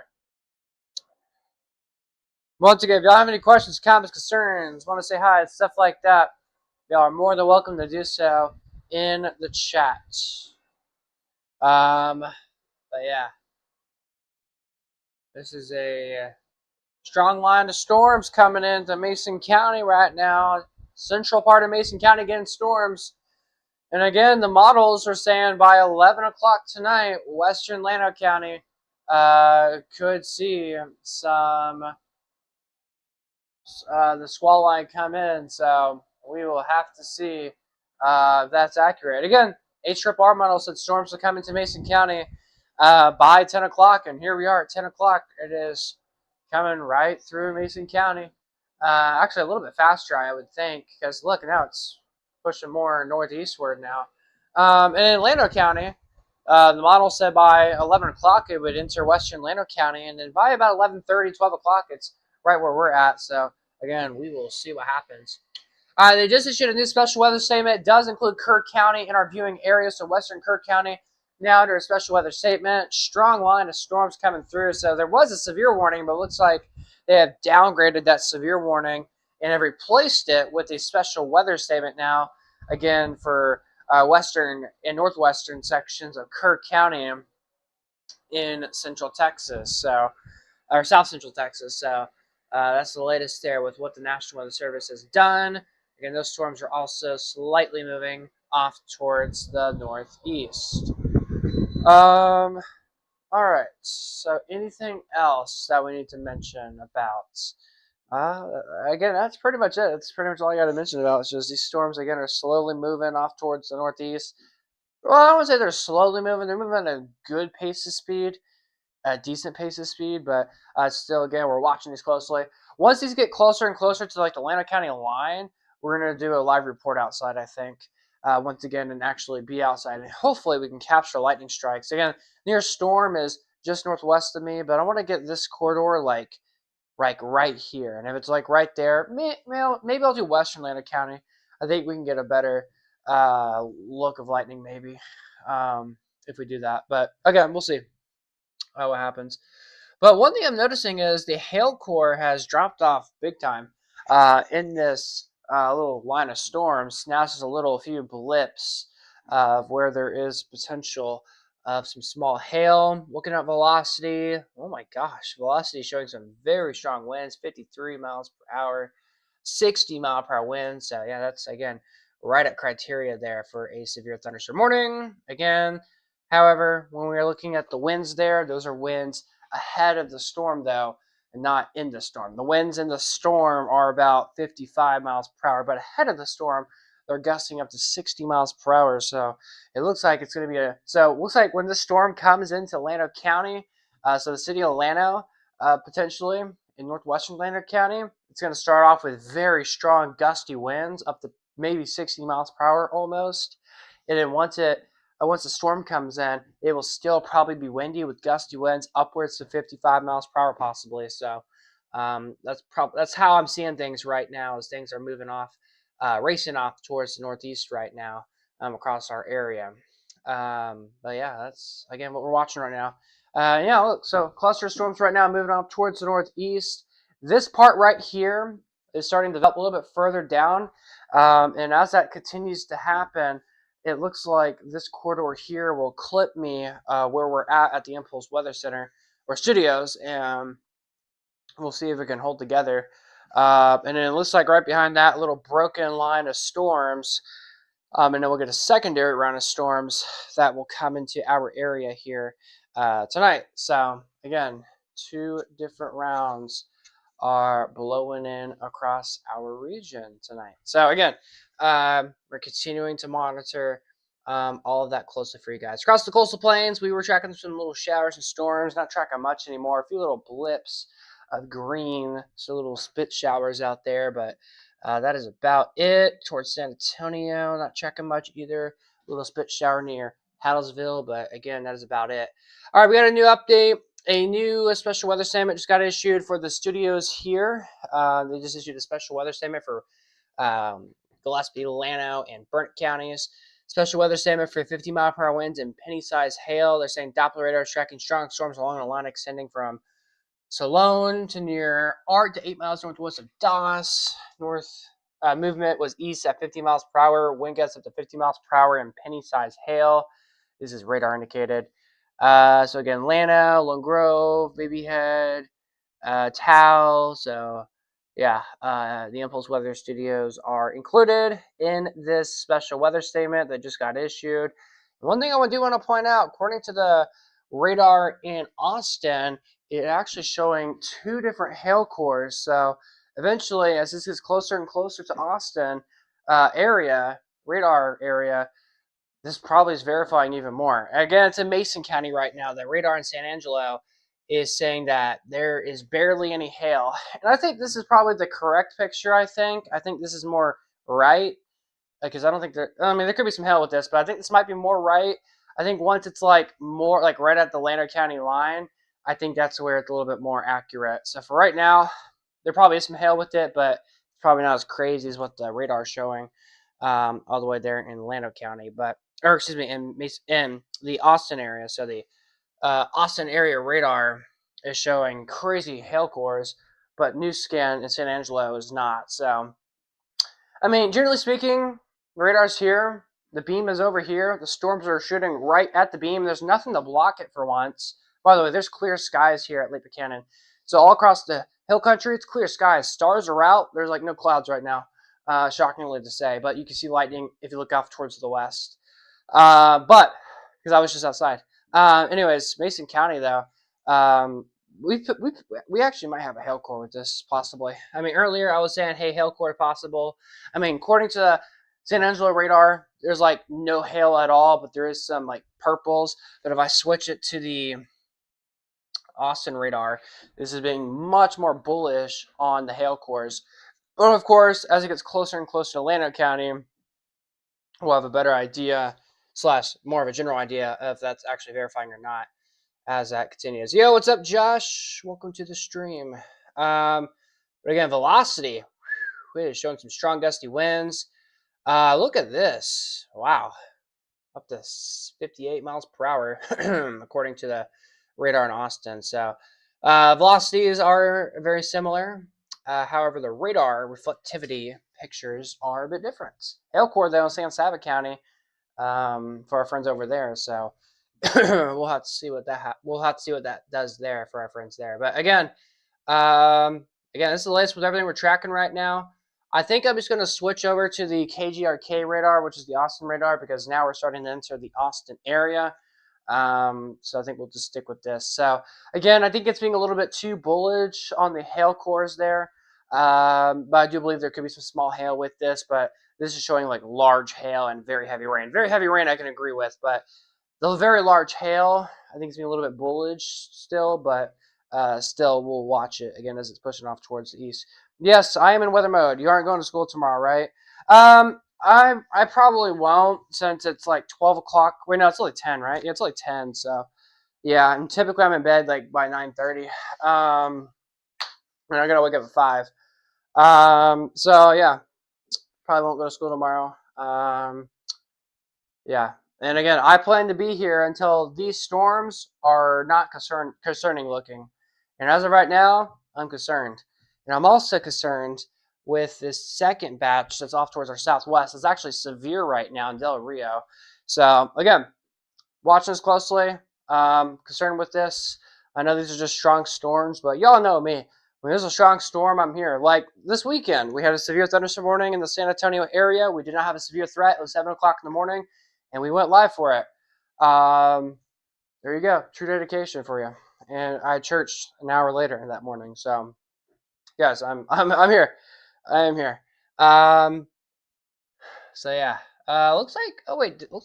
Once again, if y'all have any questions, comments, concerns, want to say hi, stuff like that, y'all are more than welcome to do so in the chat. But yeah, this is a strong line of storms coming into Mason County right now. Central part of Mason County getting storms. And again, the models are saying by 11 o'clock tonight, Western Llano County could see some the squall line come in. So we will have to see if that's accurate. Again, HRR model said storms will come into Mason County by 10 o'clock, and here we are at 10 o'clock. It is coming right through Mason County. Actually, a little bit faster, I would think, because look, now it's pushing more northeastward now. And in Llano County, the model said by 11 o'clock it would enter western Llano County, and then by about 11:30, 12 o'clock, it's right where we're at. So, again, we will see what happens. They just issued a new special weather statement. It does include Kirk County in our viewing area, so western Kirk County now under a special weather statement. Strong line of storms coming through. So there was a severe warning, but it looks like they have downgraded that severe warning and have replaced it with a special weather statement now, again, for western and northwestern sections of Kirk County in central Texas, or south central Texas. So that's the latest there with what the National Weather Service has done. Again, those storms are also slightly moving off towards the northeast. All right. So anything else that we need to mention about? Again, that's pretty much it. That's pretty much all I got to mention about. It's just these storms again are slowly moving off towards the northeast. Well, I wouldn't say they're slowly moving. They're moving at a good pace of speed, a decent pace of speed, but still, again, we're watching these closely. Once these get closer and closer to like the Llano County line, we're gonna do a live report outside, I think, once again, and actually be outside, and hopefully we can capture lightning strikes. Again, nearest storm is just northwest of me, but I want to get this corridor like right here, and if it's like right there, maybe I'll do western Llano County. I think we can get a better look of lightning, maybe, if we do that. But again, we'll see what happens. But one thing I'm noticing is the hail core has dropped off big time in this little line of storms. Now it's just a few blips of where there is potential of some small hail. Looking at velocity, oh my gosh, velocity showing some very strong winds, 53 miles per hour, 60-mile-per-hour winds. So yeah, that's again right at criteria there for a severe thunderstorm warning. Again, however, when we are looking at the winds there, those are winds ahead of the storm though, and not in the storm. The winds in the storm are about 55 miles per hour, but ahead of the storm, they're gusting up to 60 miles per hour. So it looks like it's going to be so it looks like when the storm comes into Llano County, so the city of Llano, potentially in northwestern Llano County, it's going to start off with very strong gusty winds up to maybe 60 miles per hour almost. And then once the storm comes in, it will still probably be windy with gusty winds upwards to 55 miles per hour possibly. So that's how I'm seeing things right now as things are moving off, racing off towards the northeast right now across our area. But yeah, that's again what we're watching right now. Yeah, look, so cluster storms right now moving off towards the northeast. This part right here is starting to develop a little bit further down, and as that continues to happen, it looks like this corridor here will clip me where we're at the Impulse Weather Center or studios, and we'll see if it can hold together. And then it looks like right behind that little broken line of storms, and then we'll get a secondary round of storms that will come into our area here tonight. So again, 2 different rounds are blowing in across our region tonight. So again, we're continuing to monitor all of that closely for you guys. Across the coastal plains, we were tracking some little showers and storms, not tracking much anymore. A few little blips of green, so little spit showers out there, but that is about it. Towards San Antonio, not tracking much either. A little spit shower near Hattlesville, but again, that is about it. All right, we got a new update. A new special weather statement just got issued for the studios here. They just issued a special weather statement for Gillespie, Llano, and Burnt counties. Special weather statement for 50-mile-per-hour winds and penny-sized hail. They're saying Doppler radar is tracking strong storms along the line extending from Solon to near Art to 8 miles northwest of Doss. North movement was east at 50 miles per hour. Wind gusts up to 50 miles per hour and penny-sized hail. This is radar indicated. So again, Llano, Lone Grove, Babyhead, Tau. So yeah, the Impulse Weather Studios are included in this special weather statement that just got issued. One thing I do want to point out, according to the radar in Austin, it's actually showing 2 different hail cores. So eventually, as this gets closer and closer to Austin radar area, this probably is verifying even more. Again, it's in Mason County right now. The radar in San Angelo is saying that there is barely any hail. And I think this is probably the correct picture, I think this is more right, because I don't think there could be some hail with this, but I think this might be more right. I think once it's like more like right at the Llano County line, I think that's where it's a little bit more accurate. So for right now, there probably is some hail with it, but it's probably not as crazy as what the radar is showing all the way there in Llano County, in the Austin area. So the Austin area radar is showing crazy hail cores, but New Scan in San Angelo is not. So, I mean, generally speaking, the radar's here. The beam is over here. The storms are shooting right at the beam. There's nothing to block it for once. By the way, there's clear skies here at Lake Buchanan. So all across the hill country, it's clear skies. Stars are out. There's like no clouds right now, shockingly to say. But you can see lightning if you look off towards the west. But because I was just outside. Anyways, Mason County though, we actually might have a hail core with this possibly. I mean, earlier I was saying, hey, hail core possible. I mean, according to the San Angelo radar, there's like no hail at all, but there is some like purples. But if I switch it to the Austin radar, this is being much more bullish on the hail cores. But of course, as it gets closer and closer to Llano County, we'll have a better idea / more of a general idea of if that's actually verifying or not as that continues. Yo, what's up, Josh? Welcome to the stream. But again, velocity. It is showing some strong gusty winds. Look at this. Wow. Up to 58 miles per hour, according to the radar in Austin. So velocities are very similar. However, the radar reflectivity pictures are a bit different. Hail core, though, in San Saba County, for our friends over there. So we'll have to see what that does there for our friends there. But again, this is the latest with everything we're tracking right now. I think I'm just going to switch over to the KGRK radar, which is the Austin radar, because now we're starting to enter the Austin area. So I think we'll just stick with this. So again, I think it's being a little bit too bullish on the hail cores there. But I do believe there could be some small hail with this, but this is showing like large hail and very heavy rain. Very heavy rain I can agree with, but the very large hail, I think it's being a little bit bullish still, but still we'll watch it again as it's pushing off towards the east. Yes, I am in weather mode. You aren't going to school tomorrow, right? I probably won't, since it's like 12 o'clock. Wait, no, it's only 10, right? Yeah, it's only 10, so yeah, and typically I'm in bed like by 9:30. And I gotta wake up at 5. So yeah, probably won't go to school tomorrow. Yeah, and again, I plan to be here until these storms are not concerning looking. And as of right now, I'm concerned. And I'm also concerned with this second batch that's off towards our southwest. It's actually severe right now in Del Rio. So again, watching this closely. Concerned with this. I know these are just strong storms, but y'all know me. When there's a strong storm, I'm here. Like this weekend, we had a severe thunderstorm warning in the San Antonio area. We did not have a severe threat. It was 7 o'clock in the morning, and we went live for it. There you go. True dedication for you. And I had church an hour later that morning. So, guys, I'm here. I am here. So yeah. Looks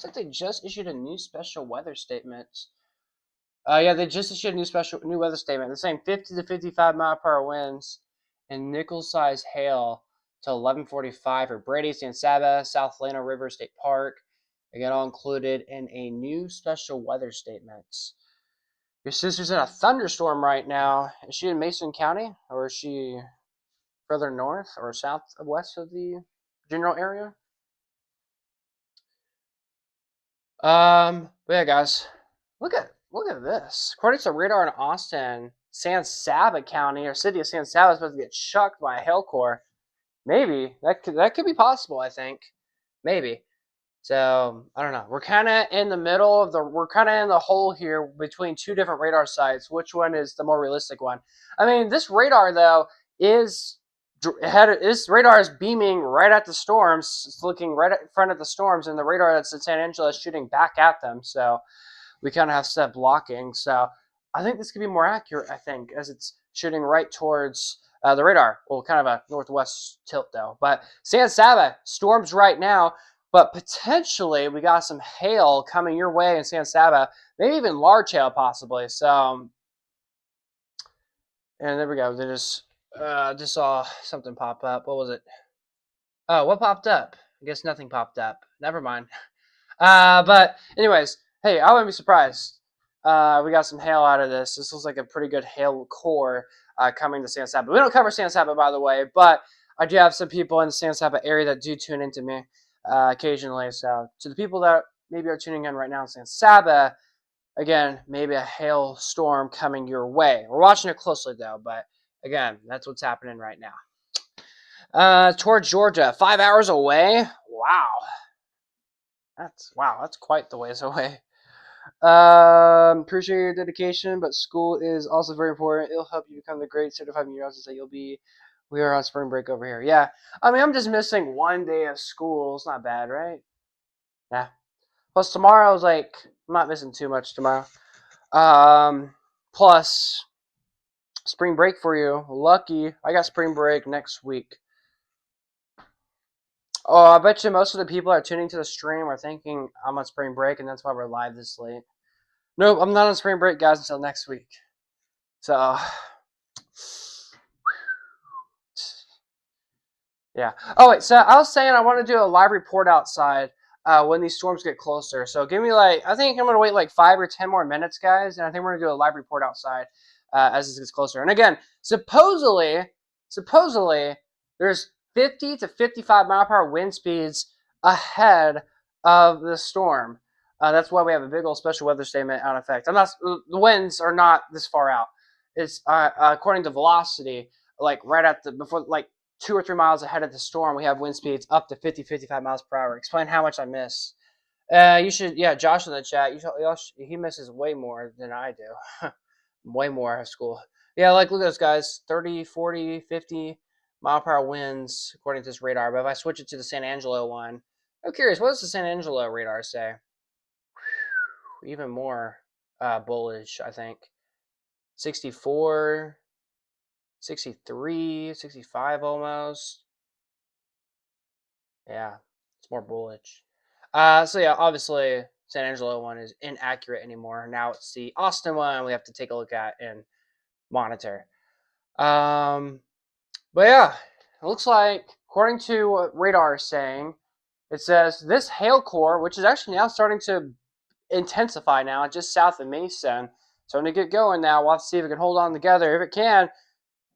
like they just issued a new special weather statement. Yeah, they just issued a new weather statement. They're saying 50 to 55 mile per hour winds and nickel-sized hail to 11:45 for Brady, San Saba, South Lano River State Park. Again, all included in a new special weather statement. Your sister's in a thunderstorm right now. Is she in Mason County, or is she further north or southwest of the general area? But yeah, guys, look at this. According to radar in Austin, San Saba County or city of San Saba is supposed to get chucked by a hail core. Maybe that could be possible. I think maybe. So I don't know. We're kind of in the middle of we're kind of in the hole here between two different radar sites. Which one is the more realistic one? I mean, this radar though this radar is beaming right at the storms. It's looking right in front of the storms, and the radar that's in San Angelo is shooting back at them. So we kind of have set blocking. So I think this could be more accurate. I think as it's shooting right towards the radar. Well, kind of a northwest tilt though. But San Saba storms right now. But potentially, we got some hail coming your way in San Saba, maybe even large hail possibly. So, and there we go. They just saw something pop up. What was it? Oh, what popped up? I guess nothing popped up. Never mind. But anyways, hey, I wouldn't be surprised. We got some hail out of this. This looks like a pretty good hail core coming to San Saba. We don't cover San Saba, by the way, but I do have some people in the San Saba area that do tune into me occasionally. So to the people that maybe are tuning in right now in San Saba, again, maybe a hail storm coming your way. We're watching it closely though, but again, that's what's happening right now. Towards Georgia, 5 hours away. Wow, that's quite the ways away. Appreciate your dedication, but school is also very important. It'll help you become the great certified meteorologist that you'll be. We are on spring break over here. Yeah, I mean, I'm just missing 1 day of school. It's not bad, right? Yeah. Plus tomorrow's I'm not missing too much tomorrow. Plus spring break for you. Lucky, I got spring break next week. Oh, I bet you most of the people that are tuning to the stream are thinking I'm on spring break, and that's why we're live this late. Nope, I'm not on spring break, guys, until next week. So, yeah. Oh, wait, so I was saying I want to do a live report outside when these storms get closer. So give me I think I'm going to wait 5 or 10 more minutes, guys, and I think we're going to do a live report outside as this gets closer. And again, supposedly, there's 50 to 55 mile per hour wind speeds ahead of the storm. That's why we have a big old special weather statement on effect. The winds are not this far out. It's according to velocity, right at before 2 or 3 miles ahead of the storm, we have wind speeds up to 50, 55 miles per hour. Explain how much I miss. You should, yeah, Josh in the chat, he misses way more than I do. Way more at school. Yeah, look at those guys, 30, 40, 50 mile per hour winds according to this radar. But if I switch it to the San Angelo one, I'm curious, what does the San Angelo radar say? Even more bullish, I think. 64, 63, 65 almost. Yeah, it's more bullish. So yeah, obviously San Angelo one is inaccurate anymore. Now it's the Austin one we have to take a look at and monitor. But yeah, it looks like, according to what radar is saying, it says this hail core, which is actually now starting to intensify now, just south of Mason. Starting to get going now. We'll have to see if it can hold on together. If it can,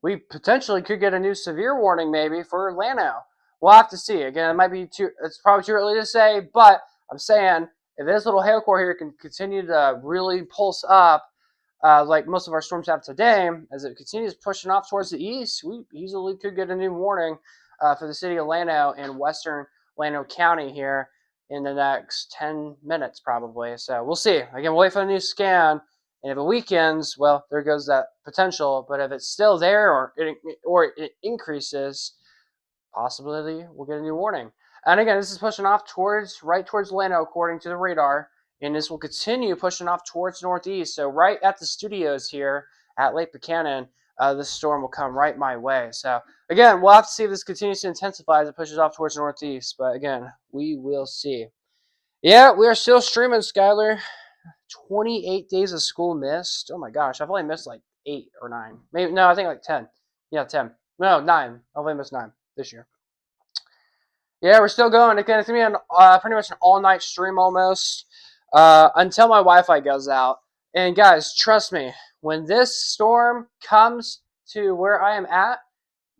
we potentially could get a new severe warning maybe for Llano. We'll have to see. Again, it's probably too early to say, but I'm saying if this little hail core here can continue to really pulse up, like most of our storms have today, as it continues pushing off towards the east, we easily could get a new warning for the city of Llano and western Llano County here in the next 10 minutes probably. So we'll see. Again, we'll wait for the new scan. And if it weakens, well, there goes that potential. But if it's still there or it increases, possibility we'll get a new warning. And again, this is pushing off right towards Llano according to the radar. And this will continue pushing off towards northeast. So right at the studios here at Lake Buchanan, this storm will come right my way. So again, we'll have to see if this continues to intensify as it pushes off towards northeast. But again, we will see. Yeah, we are still streaming, Skylar. 28 days of school missed. Oh my gosh, I've only missed like 8 or 9. Maybe no, I think like 10. Yeah, 10. No, 9. I've only missed 9 this year. Yeah, we're still going. Again, it's gonna be pretty much an all-night stream almost until my Wi-Fi goes out. And guys, trust me, when this storm comes to where I am at,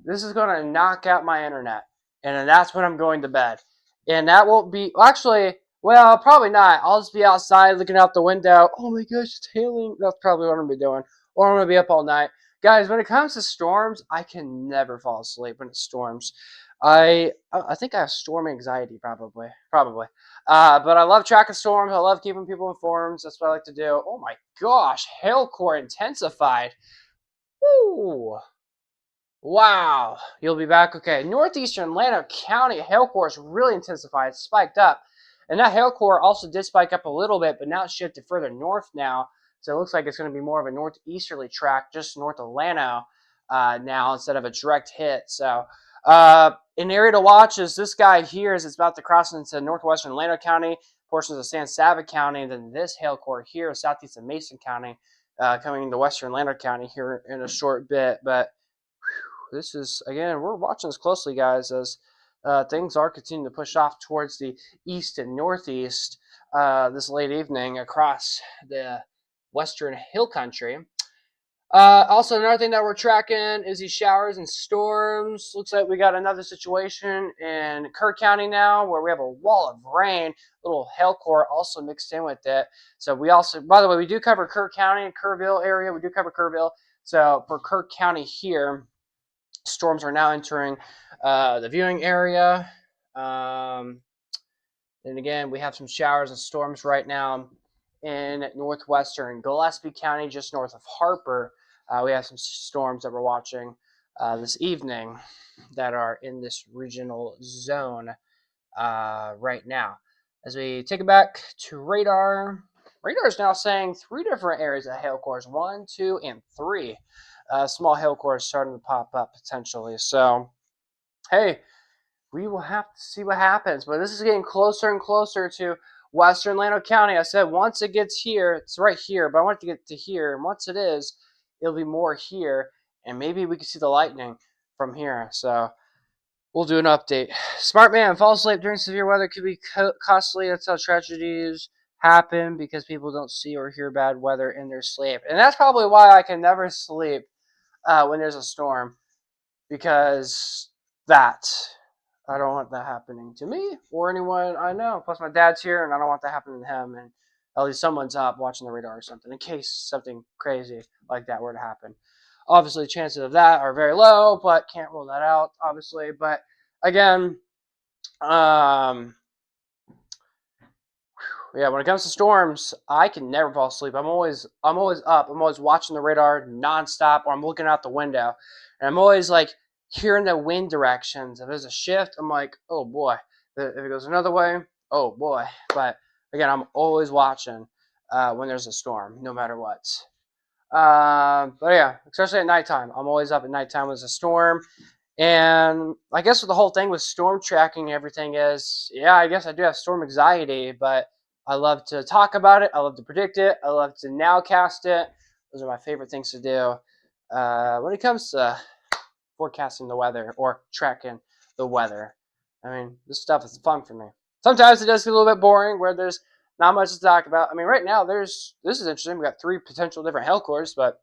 this is going to knock out my internet. And then that's when I'm going to bed. And that won't be, actually, well, probably not. I'll just be outside looking out the window. Oh my gosh, it's hailing. That's probably what I'm going to be doing. Or I'm going to be up all night. Guys, when it comes to storms, I can never fall asleep when it storms. I think I have storm anxiety, probably. But I love tracking storms. I love keeping people informed. That's what I like to do. Oh my gosh, hail core intensified. Woo! Wow, you'll be back. Okay, northeastern Llano County hail core is really intensified, spiked up. And that hail core also did spike up a little bit, but now it's shifted further north now. So it looks like it's going to be more of a northeasterly track just north of Llano now instead of a direct hit. So an area to watch is this guy here as it's about to cross into northwestern Llano County, portions of San Saba County, and then this hail core here is southeast of Mason County, coming into western Llano County here in a short bit. But this is, again, we're watching this closely, guys, as things are continuing to push off towards the east and northeast this late evening across the western hill country. Also, another thing that we're tracking is these showers and storms. Looks like we got another situation in Kerr County now where we have a wall of rain, little hail core also mixed in with it. So we also, by the way, we do cover Kerr County and Kerrville area. We do cover Kerrville. So for Kerr County here, storms are now entering the viewing area. And again, we have some showers and storms right now in northwestern Gillespie County, just north of Harper. We have some storms that we're watching this evening that are in this regional zone right now. As we take it back to radar, radar is now saying 3 different areas of hail cores, 1, 2, and 3. Small hail cores starting to pop up potentially. So, hey, we will have to see what happens. But this is getting closer and closer to western Llano County. I said once it gets here, it's right here, but I want it to get to here. And once it is, it'll be more here. And maybe we can see the lightning from here. So we'll do an update. Smart man, fall asleep during severe weather could be costly. That's how tragedies happen, because people don't see or hear bad weather in their sleep. And that's probably why I can never sleep when there's a storm, because I don't want that happening to me or anyone I know. Plus, my dad's here, and I don't want that happening to him. And at least someone's up watching the radar or something in case something crazy like that were to happen. Obviously, chances of that are very low, but can't rule that out, obviously. But again, yeah, when it comes to storms, I can never fall asleep. I'm always up. I'm always watching the radar nonstop, or I'm looking out the window, and I'm always like hearing the wind directions. If there's a shift, I'm like, oh boy. If it goes another way, oh boy. But again, I'm always watching when there's a storm, no matter what. But yeah, especially at nighttime. I'm always up at nighttime when there's a storm. And I guess what the whole thing with storm tracking and everything is, yeah, I guess I do have storm anxiety, but I love to talk about it. I love to predict it. I love to nowcast it. Those are my favorite things to do when it comes to forecasting the weather or tracking the weather. I mean, this stuff is fun for me. Sometimes it does get a little bit boring where there's not much to talk about. I mean, right now, this is interesting. We got 3 potential different hail cores, but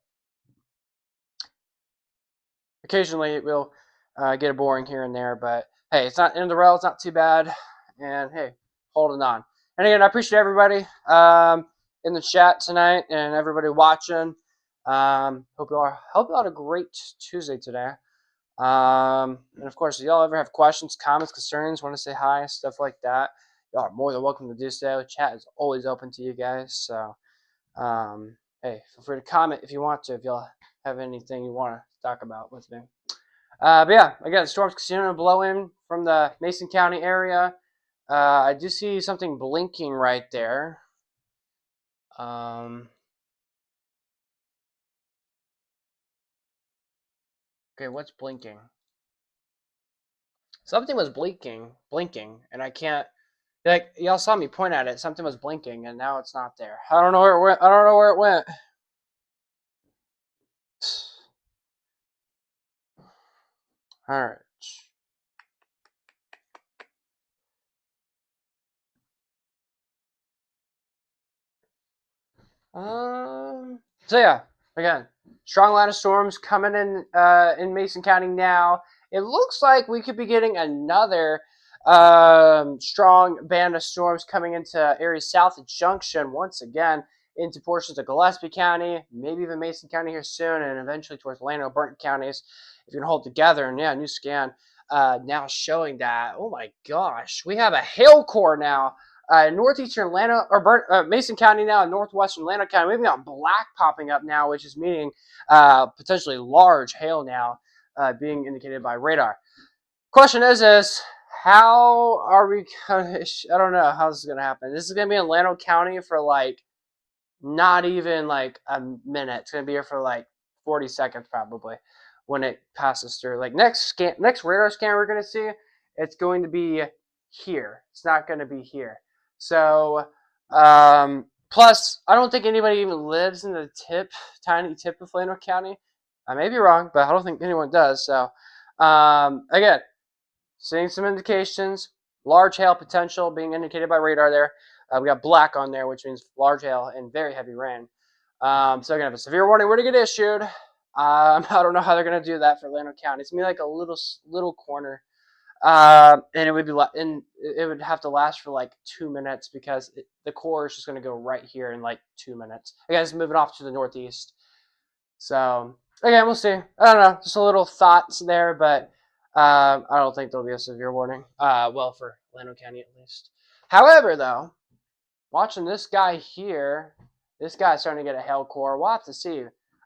occasionally it will get a boring here and there. But hey, it's not end of the road. It's not too bad. And hey, holding on. And again, I appreciate everybody in the chat tonight and everybody watching. Hope you all had a great Tuesday today. And of course, if y'all ever have questions, comments, concerns, want to say hi, stuff like that, y'all are more than welcome to do so. Chat is always open to you guys. So, hey, feel free to comment if you want to, if y'all have anything you want to talk about with me. But yeah, again, storms continuing to blow in from the Mason County area. I do see something blinking right there. Okay, what's blinking? Something was blinking, and I can't. Like y'all saw me point at it. Something was blinking, and now it's not there. I don't know where it went. I don't know where it went. All right. So yeah, again, strong line of storms coming in Mason County now. It looks like we could be getting another strong band of storms coming into areas south of Junction once again into portions of Gillespie County, maybe even Mason County here soon, and eventually towards Llano Burton counties. If you can hold together, and yeah, new scan now showing that. Oh my gosh, we have a hail core now. Northeastern Atlanta or Mason County now, northwestern Atlanta County. We've got black popping up now, which is meaning potentially large hail now being indicated by radar. Question is how are we gonna, I don't know how this is going to happen. This is going to be in Llano County for like not even like a minute. It's going to be here for like 40 seconds probably when it passes through. Like next radar scan we're going to see, it's going to be here. It's not going to be here. So, plus, I don't think anybody even lives in the tiny tip of Llano County. I may be wrong, but I don't think anyone does. So, again, seeing some indications, large hail potential being indicated by radar there. We got black on there, which means large hail and very heavy rain. So, we're going to have a severe warning where to get issued. I don't know how they're going to do that for Llano County. It's going to be like a little corner. And it would have to last for like 2 minutes because the core is just going to go right here in like 2 minutes. Again, it's moving off to the northeast. So again, we'll see. I don't know, just a little thoughts there, but I don't think there'll be a severe warning. Well, for Llano County at least. However, though, watching this guy here, this guy's starting to get a hail core. We'll have to see.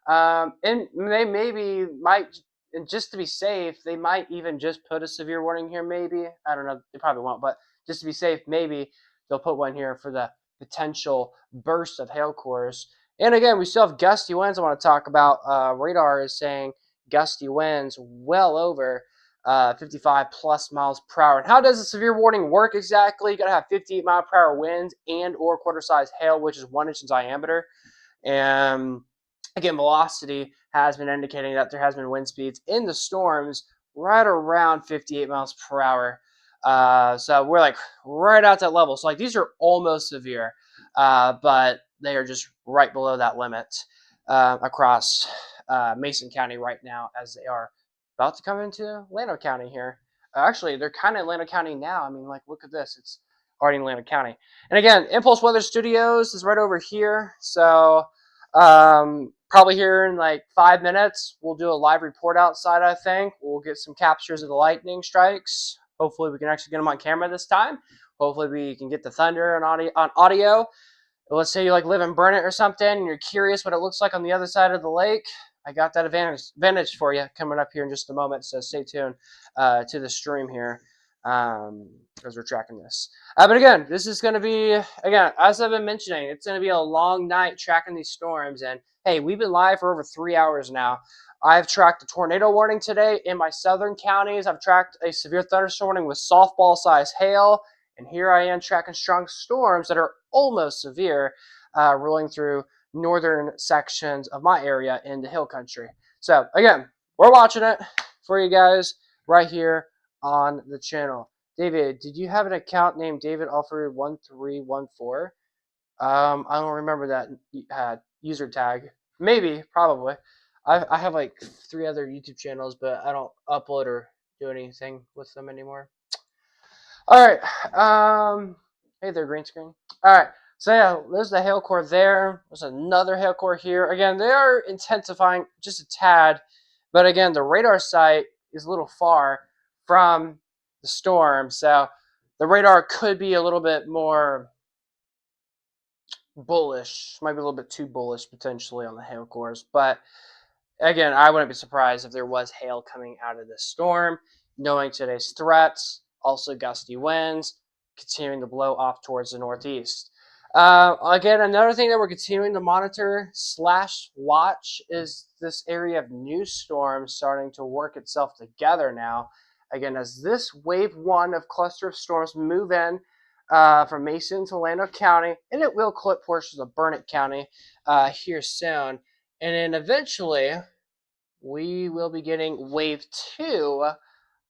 And they maybe might. And just to be safe, they might even just put a severe warning here, maybe. I don't know. They probably won't. But just to be safe, maybe they'll put one here for the potential burst of hail cores. And again, we still have gusty winds I want to talk about. Radar is saying gusty winds well over 55 plus miles per hour. And how does a severe warning work exactly? You got to have 58 mile per hour winds and or quarter-size hail, which is 1 inch in diameter. And again, velocity has been indicating that there has been wind speeds in the storms right around 58 miles per hour. So we're like right at that level. So like these are almost severe, but they are just right below that limit across Mason County right now as they are about to come into Llano County here. Actually, they're kind of in Llano County now. I mean, like, look at this. It's already in Llano County. And again, Impulse Weather Studios is right over here. So probably here in like 5 minutes, we'll do a live report outside, I think. We'll get some captures of the lightning strikes. Hopefully we can actually get them on camera this time. Hopefully we can get the thunder on audio. Let's say you like live in Burnett or something and you're curious what it looks like on the other side of the lake. I got that advantage for you coming up here in just a moment. So stay tuned to the stream here as we're tracking this. But again, this is going to be, again, as I've been mentioning, it's going to be a long night tracking these storms. And hey, we've been live for over 3 hours now. I've tracked a tornado warning today in my southern counties. I've tracked a severe thunderstorm warning with softball-sized hail. And here I am tracking strong storms that are almost severe rolling through northern sections of my area in the hill country. So again, we're watching it for you guys right here on the channel. David, did you have an account named David Alford 1314? I don't remember that user tag. Maybe, probably. I have like 3 other YouTube channels, but I don't upload or do anything with them anymore. All right. Hey there, green screen. All right. So yeah, there's the hail core there. There's another hail core here. Again, they are intensifying just a tad, but again, the radar site is a little far from the storm, so the radar could be a little bit more bullish, might be a little bit too bullish potentially on the hail cores. But again, I wouldn't be surprised if there was hail coming out of this storm, knowing today's threats, also gusty winds, continuing to blow off towards the northeast. Again, another thing that we're continuing to monitor / watch is this area of new storms starting to work itself together now. Again, as this wave 1 of cluster of storms move in from Mason to Llano County, and it will clip portions of Burnett County here soon. And then eventually, we will be getting wave 2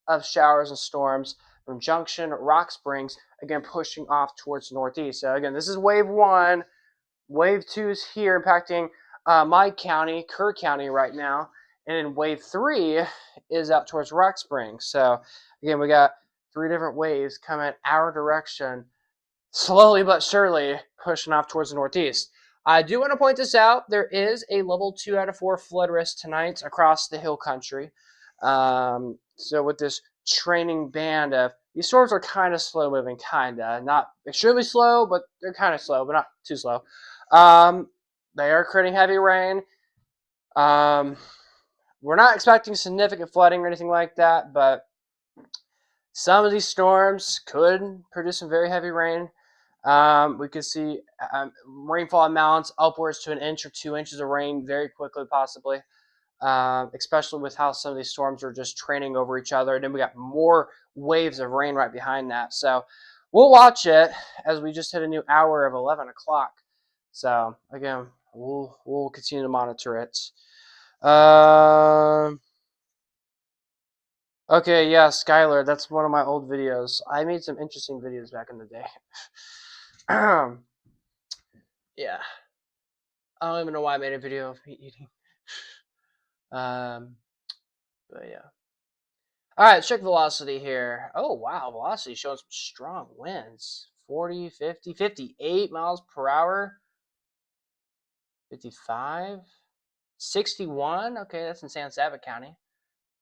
of showers and storms from Junction, Rock Springs, again pushing off towards the northeast. So again, this is wave 1. Wave 2 is here impacting my county, Kerr County right now. And then wave 3 is out towards Rock Springs. So again, we got 3 different waves coming our direction, slowly but surely pushing off towards the northeast. I do want to point this out. There is a level 2 out of 4 flood risk tonight across the hill country. So with this training band of, these storms are kind of slow moving, not extremely slow, but they're kind of slow, but not too slow. They are creating heavy rain. We're not expecting significant flooding or anything like that, but some of these storms could produce some very heavy rain. We could see rainfall amounts upwards to 1 inch or 2 inches of rain very quickly, possibly, especially with how some of these storms are just training over each other. And then we got more waves of rain right behind that. So we'll watch it as we just hit a new hour of 11 o'clock. So again, we'll continue to monitor it. Okay, yeah, Skylar, that's one of my old videos. I made some interesting videos back in the day. Yeah. I don't even know why I made a video of me eating. But yeah. Alright, check velocity here. Oh, wow, velocity showing some strong winds. 40, 50, 58 miles per hour. 55. 61. Okay, that's in San Saba County.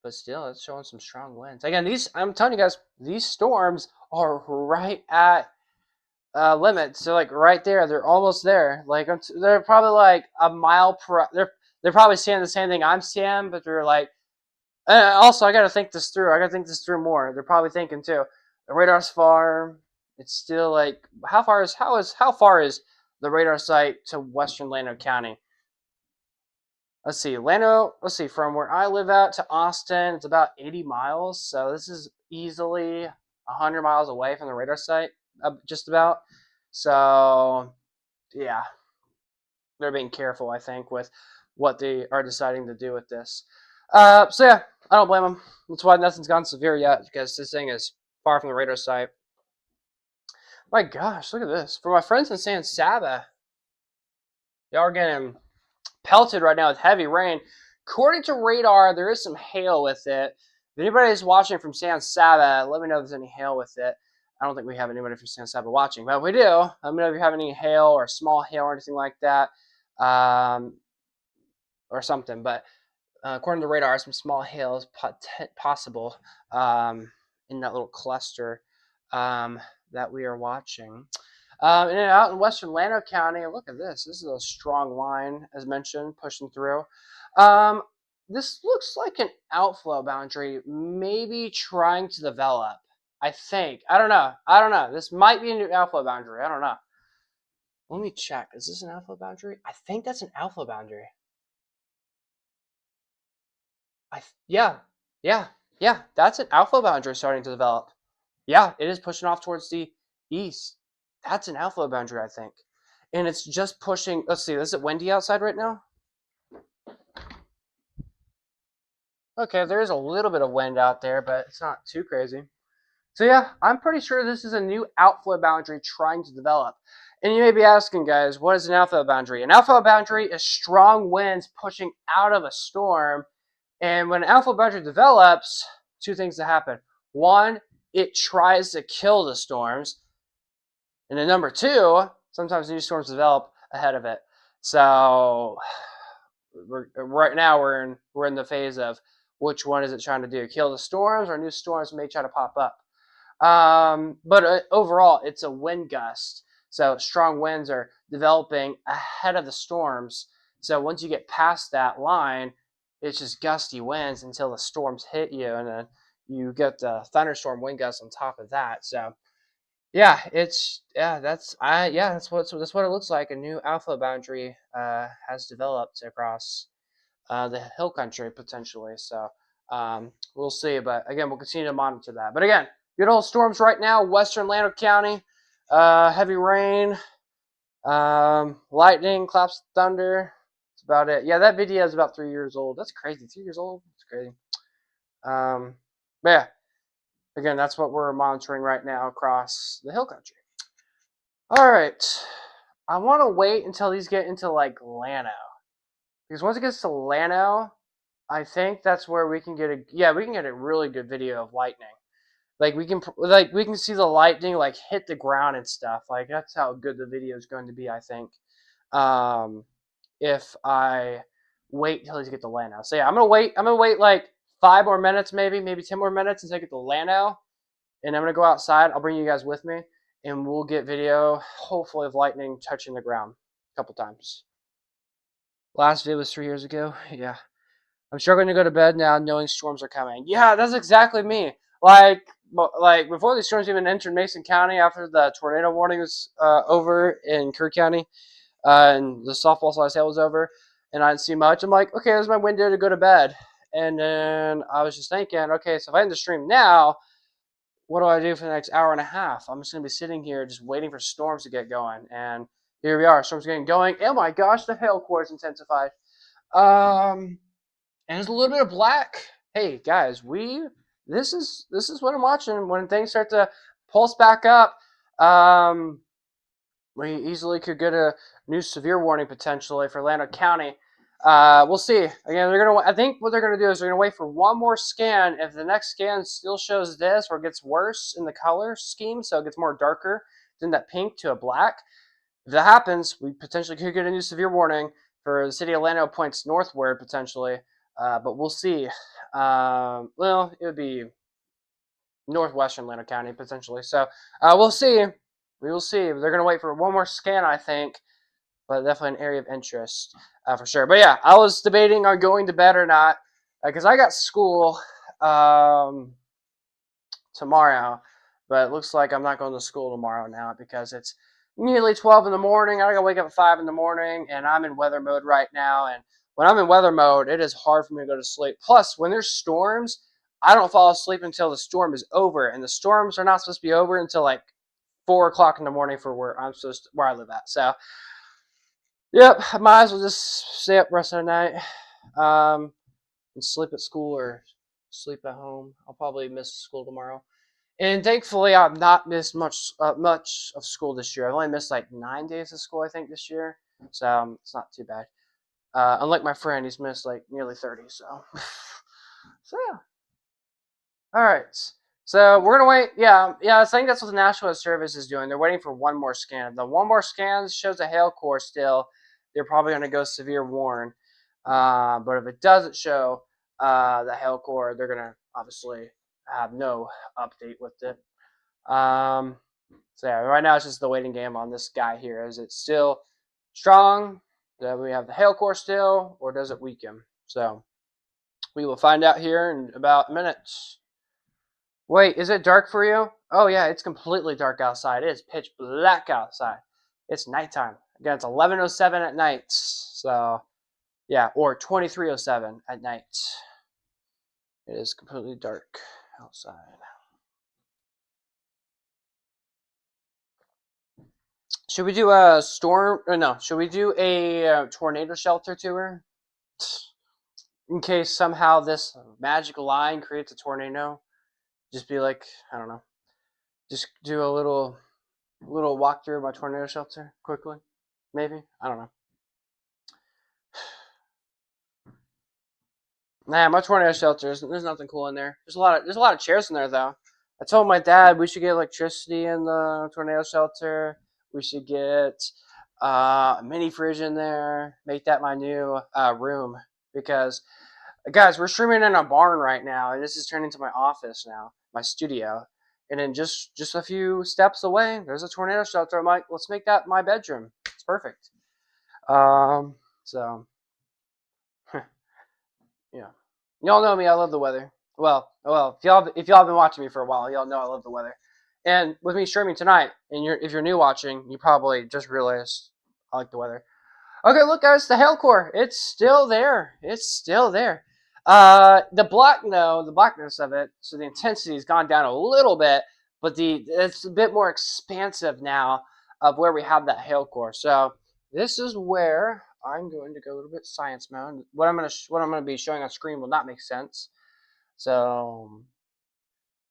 But still, it's showing some strong winds. Again, I'm telling you guys, these storms are right at limit. So like right there, they're almost there. Like they're probably like a mile per. They're probably seeing the same thing I'm seeing, but they're like. Also, I got to think this through. I got to think this through more. They're probably thinking too. The radar's far. It's still like how far is the radar site to western Llano County? Let's see, from where I live out to Austin, it's about 80 miles. So this is easily 100 miles away from the radar site, just about. So, yeah, they're being careful, I think, with what they are deciding to do with this. So, yeah, I don't blame them. That's why nothing's gone severe yet, because this thing is far from the radar site. My gosh, look at this. For my friends in San Saba, y'all are getting pelted right now with heavy rain. According to radar, there is some hail with it. If anybody is watching from San Saba, let me know if there's any hail with it. I don't think we have anybody from San Saba watching, but if we do, let me know if you have any hail or small hail or anything like that, or something. But according to radar, some small hail is possible in that little cluster that we are watching. And then out in western Llano County, look at this. This is a strong line, as mentioned, pushing through. This looks like an outflow boundary, maybe trying to develop, I think. I don't know. This might be a new outflow boundary. I don't know. Let me check. Is this an outflow boundary? I think that's an outflow boundary. Yeah. That's an outflow boundary starting to develop. Yeah, it is pushing off towards the east. That's an outflow boundary, I think. And it's just pushing. Let's see. Is it windy outside right now? Okay, there is a little bit of wind out there, but it's not too crazy. So yeah, I'm pretty sure this is a new outflow boundary trying to develop. And you may be asking, guys, what is an outflow boundary? An outflow boundary is strong winds pushing out of a storm. And when an outflow boundary develops, 2 things that happen. 1, it tries to kill the storms. And then number 2, sometimes new storms develop ahead of it. So right now we're in the phase of which one is it trying to do? Kill the storms, or new storms may try to pop up? But overall, it's a wind gust. So strong winds are developing ahead of the storms. So once you get past that line, it's just gusty winds until the storms hit you, and then you get the thunderstorm wind gusts on top of that. So yeah, that's what it looks like. A new alpha boundary has developed across the hill country potentially. So we'll see. But again, we'll continue to monitor that. But again, good old storms right now. Western Llano County, heavy rain, lightning, claps, thunder. That's about it. Yeah, that video is about 3 years old. That's crazy. 3 years old. That's crazy. But yeah, again, that's what we're monitoring right now across the hill country. All right. I want to wait until these get into like Llano. Because once it gets to Llano, I think that's where we can get a really good video of lightning. Like we can see the lightning like hit the ground and stuff. Like that's how good the video is going to be, I think. If I wait till they get to Llano. So yeah, I'm gonna wait like 5 more minutes, maybe 10 more minutes until I get to Llano, and I'm gonna go outside. I'll bring you guys with me, and we'll get video, hopefully, of lightning touching the ground a couple times. Last video was 3 years ago. Yeah. I'm struggling to go to bed now knowing storms are coming. Yeah, that's exactly me. Like before these storms even entered Mason County, after the tornado warning was over in Kerr County, and the softball size hail was over, and I didn't see much, I'm like, okay, there's my window to go to bed. And then I was just thinking, okay, so if I end the stream now, what do I do for the next hour and a half? I'm just going to be sitting here just waiting for storms to get going. And here we are, storms getting going. Oh my gosh, the hail core is intensified. And there's a little bit of black. Hey guys, this is what I'm watching when things start to pulse back up. We easily could get a new severe warning potentially for Llano County. We'll see. Again, I think what they're gonna do is they're gonna wait for one more scan. If the next scan still shows this or gets worse in the color scheme, so it gets more darker than that pink to a black, if that happens, we potentially could get a new severe warning for the city of Llano points northward potentially. But we'll see. Well, it would be northwestern Llano County potentially. So we'll see. We will see. They're going to wait for one more scan, I think. But definitely an area of interest for sure. But yeah, I was debating on going to bed or not because I got school tomorrow. But it looks like I'm not going to school tomorrow now because it's nearly 12 in the morning. I got to wake up at 5 in the morning, and I'm in weather mode right now. And when I'm in weather mode, it is hard for me to go to sleep. Plus, when there's storms, I don't fall asleep until the storm is over. And the storms are not supposed to be over until like 4 o'clock in the morning for where I live at. So, yep, I might as well just stay up rest of the night and sleep at school or sleep at home. I'll probably miss school tomorrow. And thankfully, I've not missed much of school this year. I've only missed like 9 days of school, I think, this year. So it's not too bad. Unlike my friend, he's missed like nearly 30. So, so yeah. All right. So we're gonna wait. Yeah. I think that's what the National Weather Service is doing. They're waiting for one more scan. If the one more scan shows a hail core still, they're probably gonna go severe warn. But if it doesn't show the hail core, they're gonna obviously have no update with it. So yeah, right now it's just the waiting game on this guy here. Is it still strong? Do we have the hail core still, or does it weaken? So we will find out here in about a minute. Wait, is it dark for you? Oh yeah, it's completely dark outside. It is pitch black outside. It's nighttime. Again, it's 11:07 at night. So yeah, or 23:07 at night. It is completely dark outside. Should we do a storm? Or no, should we do a tornado shelter tour? In case somehow this magical line creates a tornado. Just be like, I don't know. Just do a little walkthrough of my tornado shelter quickly. Maybe. I don't know. Nah, my tornado shelter, there's nothing cool in there. There's a lot of chairs in there though. I told my dad we should get electricity in the tornado shelter. We should get a mini fridge in there. Make that my new room because Guys, we're streaming in a barn right now, and this is turning into my office now, my studio. And then just a few steps away, there's a tornado shelter. I'm like, let's make that my bedroom. It's perfect. So yeah, y'all know me. I love the weather. Well, if y'all have been watching me for a while, y'all know I love the weather. And with me streaming tonight, and if you're new watching, you probably just realized I like the weather. Okay, look, guys, the hail core. It's still there. It's still there. The blackness of it. So the intensity has gone down a little bit, but it's a bit more expansive now of where we have that hail core. So this is where I'm going to go a little bit science mode. What I'm gonna be showing on screen will not make sense. So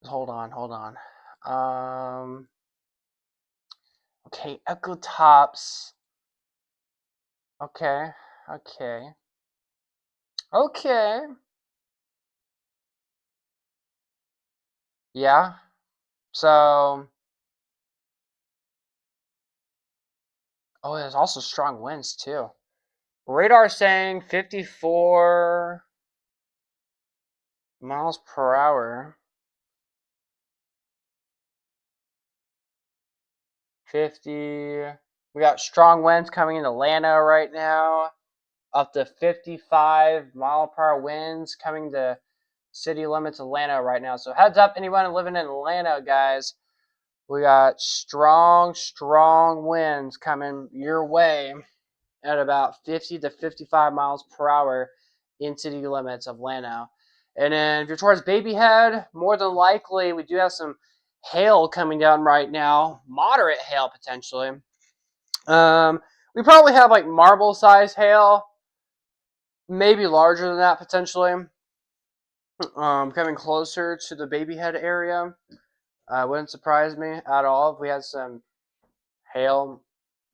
hold on. Okay, Echo Tops. Okay. Yeah. So, there's also strong winds too. Radar saying 54 miles per hour. 50. We got strong winds coming into Llano right now. Up to 55 mile per hour winds coming to city limits of Llano right now. So heads up, anyone living in Llano, guys. We got strong winds coming your way at about 50 to 55 miles per hour in city limits of Llano. And then if you're towards Babyhead, more than likely we do have some hail coming down right now, moderate hail potentially. We probably have like marble size hail, maybe larger than that potentially, coming closer to the Babyhead area. Wouldn't surprise me at all if we had some hail,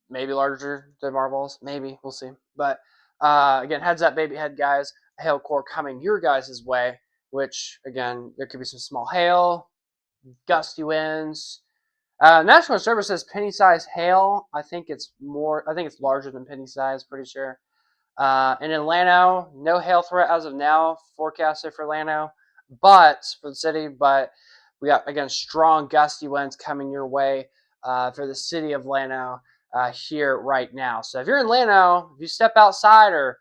maybe larger than marbles. Maybe, we'll see. But again, heads up, Babyhead guys. A hail core coming your guys' way, which again, there could be some small hail, gusty winds. National Service says penny-sized hail. I think it's larger than penny-sized. Pretty sure. And in Llano, no hail threat as of now forecasted for Llano, but for the city. But we got again strong gusty winds coming your way for the city of Llano here right now. So if you're in Llano, if you step outside or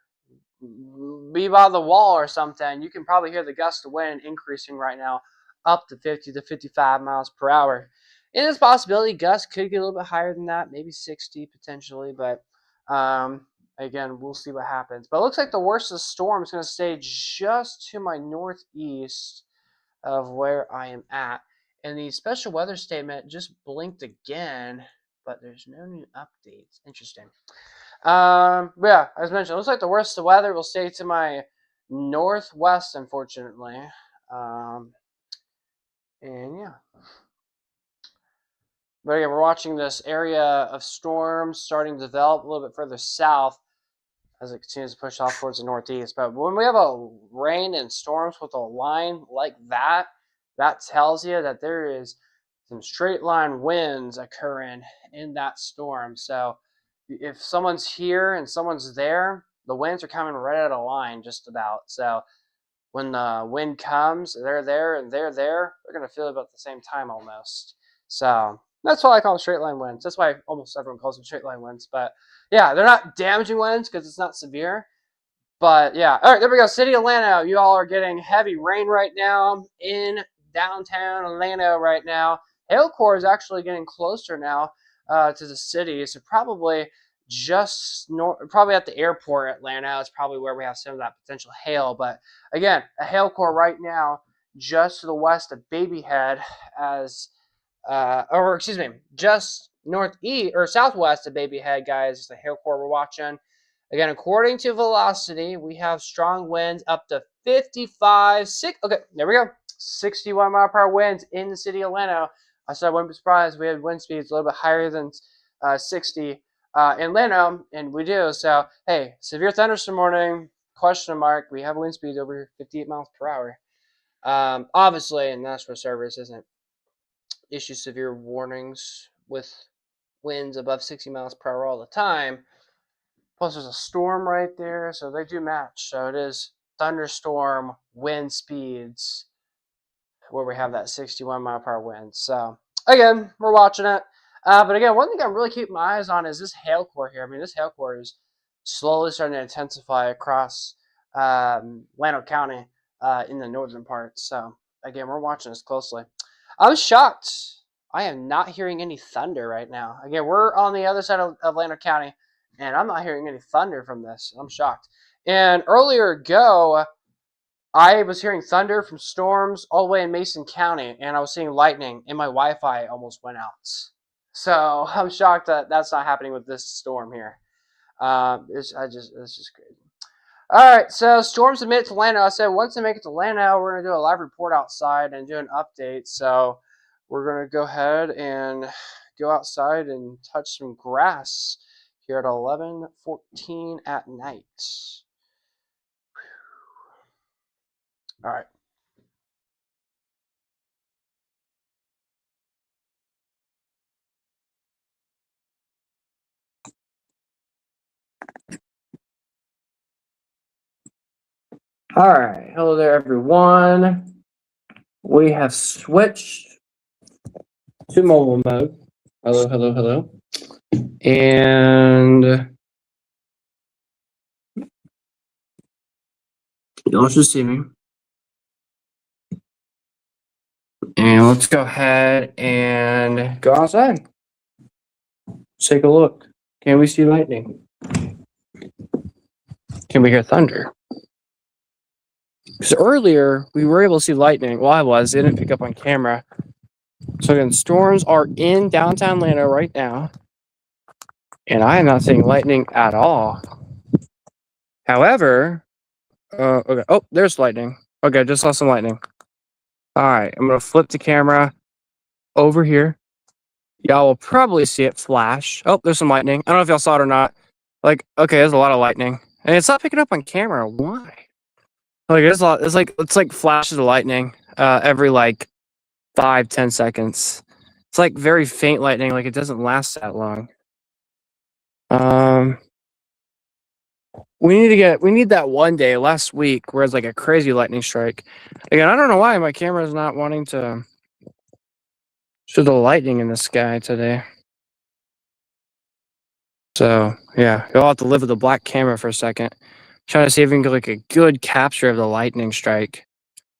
be by the wall or something, you can probably hear the gust of wind increasing right now, up to 50 to 55 miles per hour. And there's a possibility gusts could get a little bit higher than that, maybe 60 potentially, but again, we'll see what happens. But it looks like the worst of the storm is going to stay just to my northeast of where I am at. And the special weather statement just blinked again, but there's no new updates. Interesting. Yeah, as mentioned, it looks like the worst of the weather will stay to my northwest, unfortunately. And yeah. But again, we're watching this area of storms starting to develop a little bit further south as it continues to push off towards the northeast. But when we have a rain and storms with a line like that, that tells you that there is some straight line winds occurring in that storm. So if someone's here and someone's there, the winds are coming right out of line just about. So when the wind comes, they're there and they're there, they're going to feel it about the same time almost. So that's why I call them straight line winds. That's why almost everyone calls them straight line winds. But yeah, they're not damaging winds because it's not severe. But yeah, all right, there we go. City of Llano, you all are getting heavy rain right now in downtown Llano right now. Hail core is actually getting closer now to the city, so probably probably at the airport at Llano is probably where we have some of that potential hail. But again, a hail core right now just to the west of Babyhead, just northeast or southwest of Babyhead, guys. Is the hail core we're watching. Again, according to velocity, we have strong winds up to 55, okay, there we go. 61 mile per hour winds in the city of Llano. I said I wouldn't be surprised. We had wind speeds a little bit higher than 60 in Llano, and we do. So, hey, severe thunderstorm warning, question mark. We have wind speeds over 58 miles per hour. Obviously, National Service isn't issue severe warnings with winds above 60 miles per hour all the time. Plus, there's a storm right there, so they do match. So it is thunderstorm wind speeds where we have that 61 mile per hour wind. So again, we're watching it. But again, one thing I'm really keeping my eyes on is this hail core here. I mean, this hail core is slowly starting to intensify across Llano County in the northern parts. So again, we're watching this closely. I'm shocked. I am not hearing any thunder right now. Again, we're on the other side of Llano County, and I'm not hearing any thunder from this. I'm shocked. And earlier ago, I was hearing thunder from storms all the way in Mason County, and I was seeing lightning, and my Wi-Fi almost went out. So I'm shocked that that's not happening with this storm here. It's just crazy. All right, so storms have made it to Llano. I said once they make it to Llano, we're gonna do a live report outside and do an update. So we're gonna go ahead and go outside and touch some grass here at 11:14 at night. All right. All right. Hello there, everyone. We have switched to mobile mode. Hello, hello, hello. And y'all should see me. And let's go ahead and go outside. Let's take a look. Can we see lightning? Can we hear thunder? Because earlier we were able to see lightning. Well, I was. They didn't pick up on camera. So again, storms are in downtown Llano right now. And I am not seeing lightning at all. However, okay. Oh, there's lightning. Okay, just saw some lightning. All right, I'm going to flip the camera over here. Y'all will probably see it flash. Oh, there's some lightning. I don't know if y'all saw it or not. Like, okay, there's a lot of lightning. And it's not picking up on camera. Why? Like, there's a lot. It's like flashes of lightning every like 5-10 seconds. It's like very faint lightning. Like, it doesn't last that long. We need that one day last week where it's like a crazy lightning strike. Again, I don't know why my camera is not wanting to show the lightning in the sky today. So yeah, you'll have to live with a black camera for a second. Trying to see if we can get like a good capture of the lightning strike.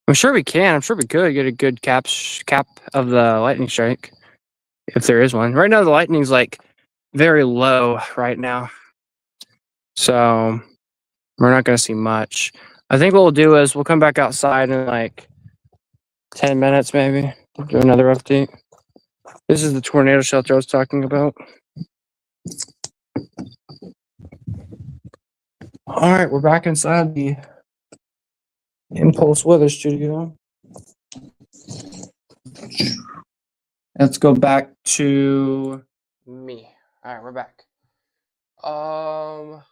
I'm sure we can. I'm sure we could get a good cap of the lightning strike if there is one. Right now the lightning's like very low right now, so we're not going to see much. I think what we'll do is we'll come back outside in like 10 minutes maybe. Do another update. This is the tornado shelter I was talking about. All right, we're back inside the Impulse Weather Studio. Let's go back to me. All right, we're back. All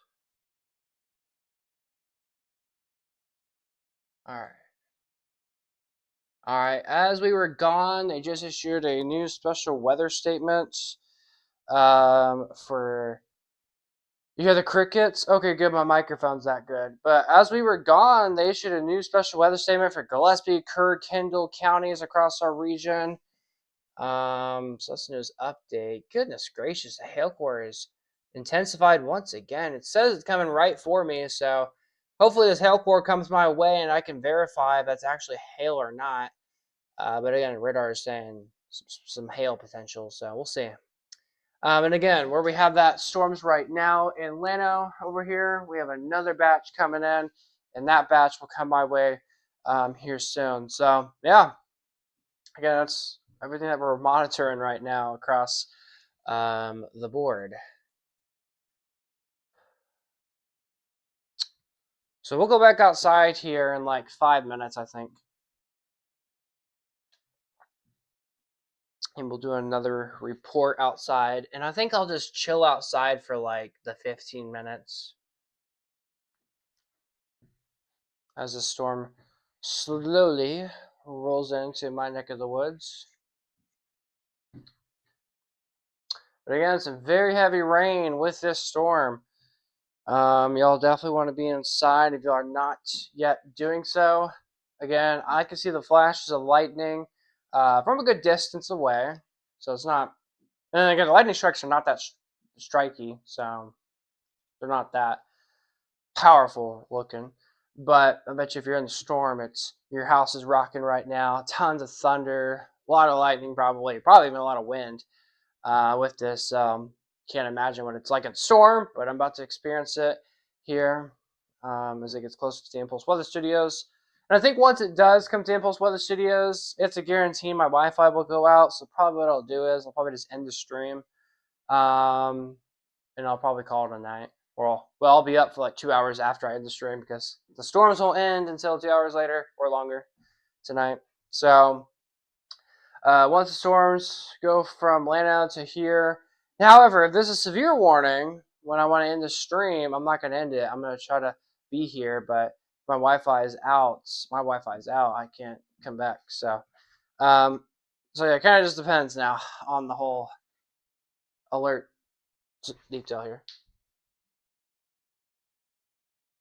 right. All right. As we were gone, they just issued a new special weather statement. For you hear the crickets? Okay, good. My microphone's that good. But as we were gone, they issued a new special weather statement for Gillespie, Kerr, Kendall counties across our region. So that's news update. Goodness gracious, the hail core is intensified once again. It says it's coming right for me, so hopefully this hail core comes my way and I can verify if that's actually hail or not. But again, radar is saying some hail potential, so we'll see. And again, where we have that storms right now in Llano over here, we have another batch coming in, and that batch will come my way here soon. So yeah, again, that's everything that we're monitoring right now across the board. So we'll go back outside here in like 5 minutes, I think. And we'll do another report outside. And I think I'll just chill outside for like the 15 minutes as the storm slowly rolls into my neck of the woods. But again, it's a very heavy rain with this storm. Y'all definitely want to be inside if you are not yet doing so. Again, I can see the flashes of lightning from a good distance away, so it's not. And again, the lightning strikes are not that striky, so they're not that powerful looking. But I bet you if you're in the storm, it's your house is rocking right now. Tons of thunder, a lot of lightning, probably even a lot of wind with this. Can't imagine what it's like in storm, but I'm about to experience it here as it gets closer to the Impulse Weather Studios. And I think once it does come to Impulse Weather Studios, it's a guarantee my Wi-Fi will go out. So probably what I'll do is I'll probably just end the stream, and I'll probably call it a night. Or I'll be up for like 2 hours after I end the stream because the storms won't end until 2 hours later or longer tonight. So once the storms go from Atlanta to here. However, if there's a severe warning when I want to end the stream, I'm not going to end it. I'm going to try to be here, but if my Wi-Fi is out. I can't come back. So yeah, it kind of just depends now on the whole alert detail here.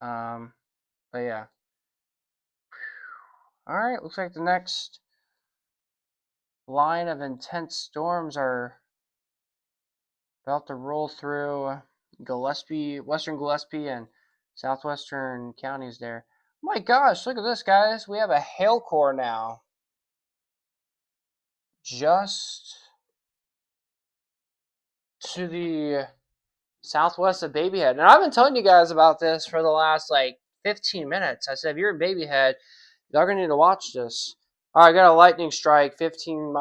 But yeah. All right, looks like the next line of intense storms are about to roll through Gillespie, western Gillespie, and southwestern counties there. Oh my gosh, look at this, guys. We have a hail core now. Just to the southwest of Babyhead. And I've been telling you guys about this for the last like 15 minutes. I said, if you're in Babyhead, y'all gonna need to watch this. All right, I got a lightning strike 14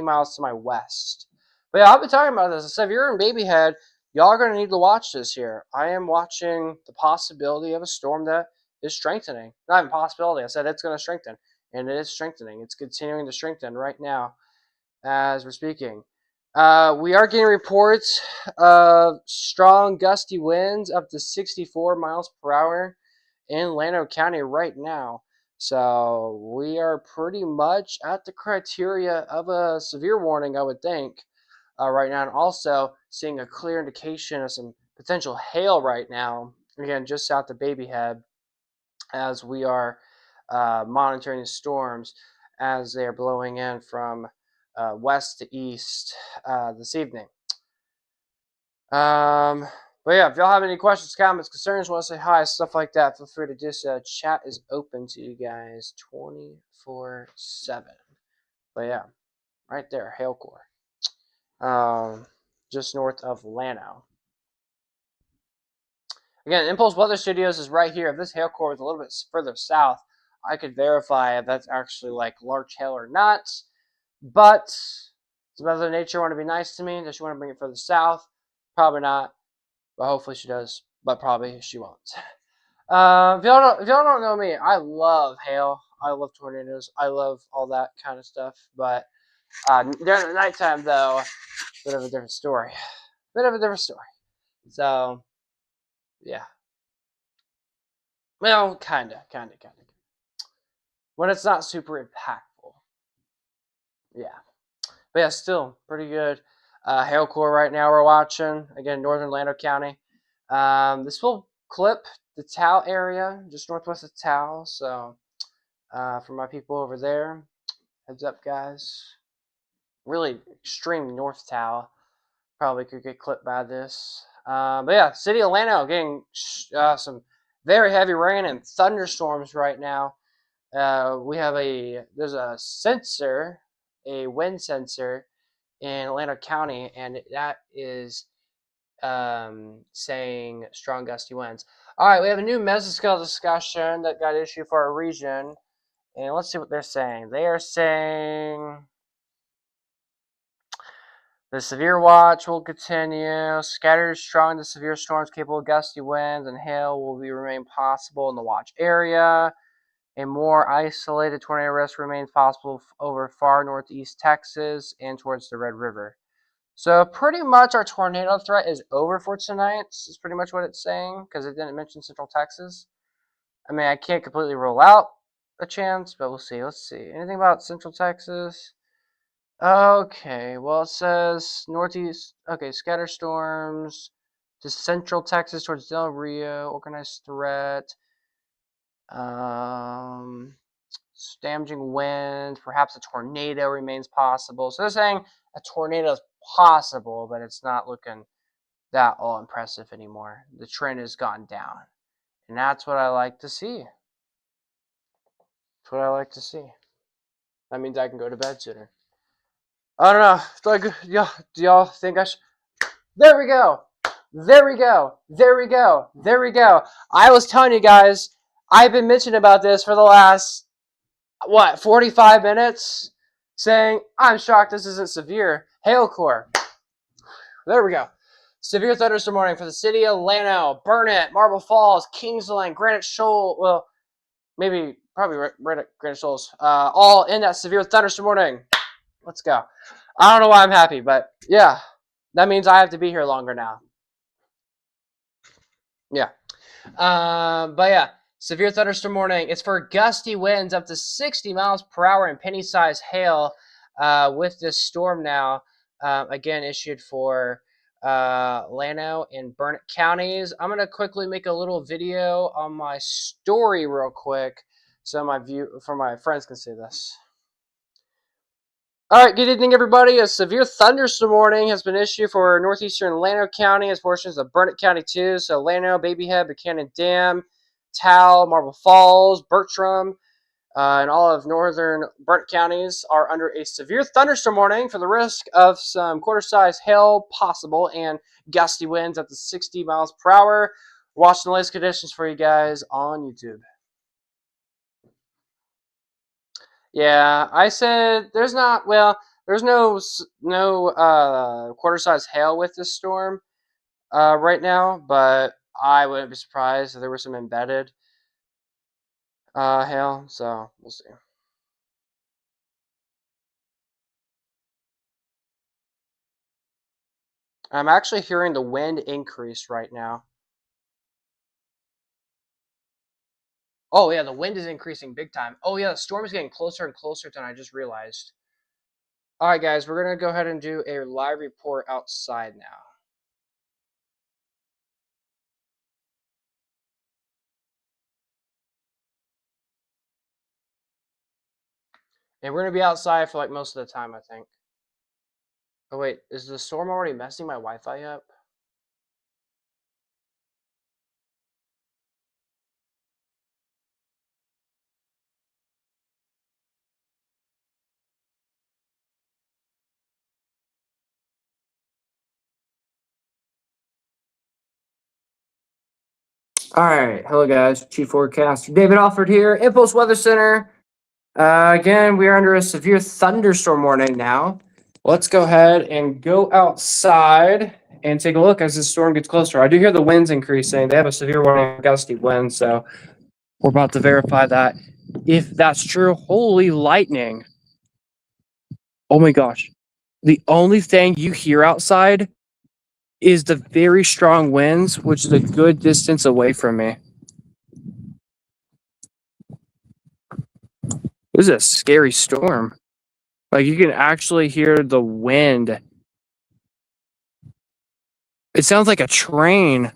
miles to my west. But yeah, I've been talking about this. I said, if you're in Babyhead, y'all are gonna need to watch this here. I am watching the possibility of a storm that is strengthening. Not even possibility. I said it's gonna strengthen, and it is strengthening. It's continuing to strengthen right now as we're speaking. We are getting reports of strong gusty winds up to 64 miles per hour in Llano County right now. So we are pretty much at the criteria of a severe warning, I would think, right now. And also seeing a clear indication of some potential hail right now. Again, just south of Babyhead, as we are monitoring the storms as they are blowing in from west to east this evening. But yeah, if y'all have any questions, comments, concerns, want to say hi, stuff like that, feel free to do so. Chat is open to you guys 24/7. But yeah, right there, hail core. Just north of Llano. Again, Impulse Weather Studios is right here. If this hail core was a little bit further south, I could verify if that's actually like large hail or not. But does Mother Nature want to be nice to me? Does she want to bring it further south? Probably not. But hopefully she does. But probably she won't. If y'all don't know me, I love hail. I love tornadoes. I love all that kind of stuff. But during the nighttime, though, bit of a different story. So yeah. Well, kinda. When it's not super impactful. Yeah. But yeah, still pretty good. Hail core right now we're watching. Again, northern Llano County. This will clip the Tao area, just northwest of Tao. So for my people over there, heads up, guys. Really extreme north Tao. Probably could get clipped by this. But yeah, city of Llano getting some very heavy rain and thunderstorms right now. There's a sensor, a wind sensor in Llano County, and that is saying strong gusty winds. All right, we have a new mesoscale discussion that got issued for our region, and let's see what they're saying. They are saying the severe watch will continue. Scattered strong to severe storms capable of gusty winds and hail will remain possible in the watch area. A more isolated tornado risk remains possible over far northeast Texas and towards the Red River. So pretty much our tornado threat is over for tonight. This is pretty much what it's saying because it didn't mention Central Texas. I mean, I can't completely rule out a chance, but we'll see. Let's see. Anything about Central Texas? Okay, well, it says northeast. Okay, scatter storms to central Texas towards Del Rio. Organized threat. Damaging wind. Perhaps a tornado remains possible. So they're saying a tornado is possible, but it's not looking that all impressive anymore. The trend has gone down. And that's what I like to see. That's what I like to see. That means I can go to bed sooner. I don't know. It's like, do y'all think I should? There we go. There we go. There we go. There we go. I was telling you guys, I've been mentioning about this for the last, 45 minutes? Saying, I'm shocked this isn't severe. Hail core. There we go. Severe thunderstorm warning for the city of Llano, Burnett, Marble Falls, Kingsland, Granite Shoal. Well, probably right at Granite Shoals. All in that severe thunderstorm warning. Let's go. I don't know why I'm happy, but yeah. That means I have to be here longer now. Yeah. But yeah. Severe thunderstorm warning. It's for gusty winds up to 60 miles per hour and penny-sized hail with this storm now. Again, issued for Llano and Burnett counties. I'm going to quickly make a little video on my story real quick so my friends can see this. All right, good evening, everybody. A severe thunderstorm warning has been issued for northeastern Llano County as portions of Burnett County too. So Llano, Babyhead, Buchanan Dam, Tal, Marble Falls, Bertram, and all of northern Burnett counties are under a severe thunderstorm warning for the risk of some quarter-size hail possible and gusty winds up to 60 miles per hour. Watching the latest conditions for you guys on YouTube. Yeah, I said there's no quarter-size hail with this storm right now, but I wouldn't be surprised if there was some embedded hail, so we'll see. I'm actually hearing the wind increase right now. Oh, yeah, the wind is increasing big time. Oh, yeah, the storm is getting closer and closer than I just realized. All right, guys, we're going to go ahead and do a live report outside now. And we're going to be outside for like most of the time, I think. Oh, wait, is the storm already messing my Wi-Fi up? All right, hello guys, Chief Forecaster David Alford here, Impulse Weather Center. Again, we are under a severe thunderstorm warning now. Let's go ahead and go outside and take a look as the storm gets closer. I do hear the winds increasing. They have a severe warning of gusty winds, so we're about to verify that. If that's true, holy lightning. Oh my gosh. The only thing you hear outside is the very strong winds, which is a good distance away from me. This is a scary storm. Like, you can actually hear the wind. It sounds like a train.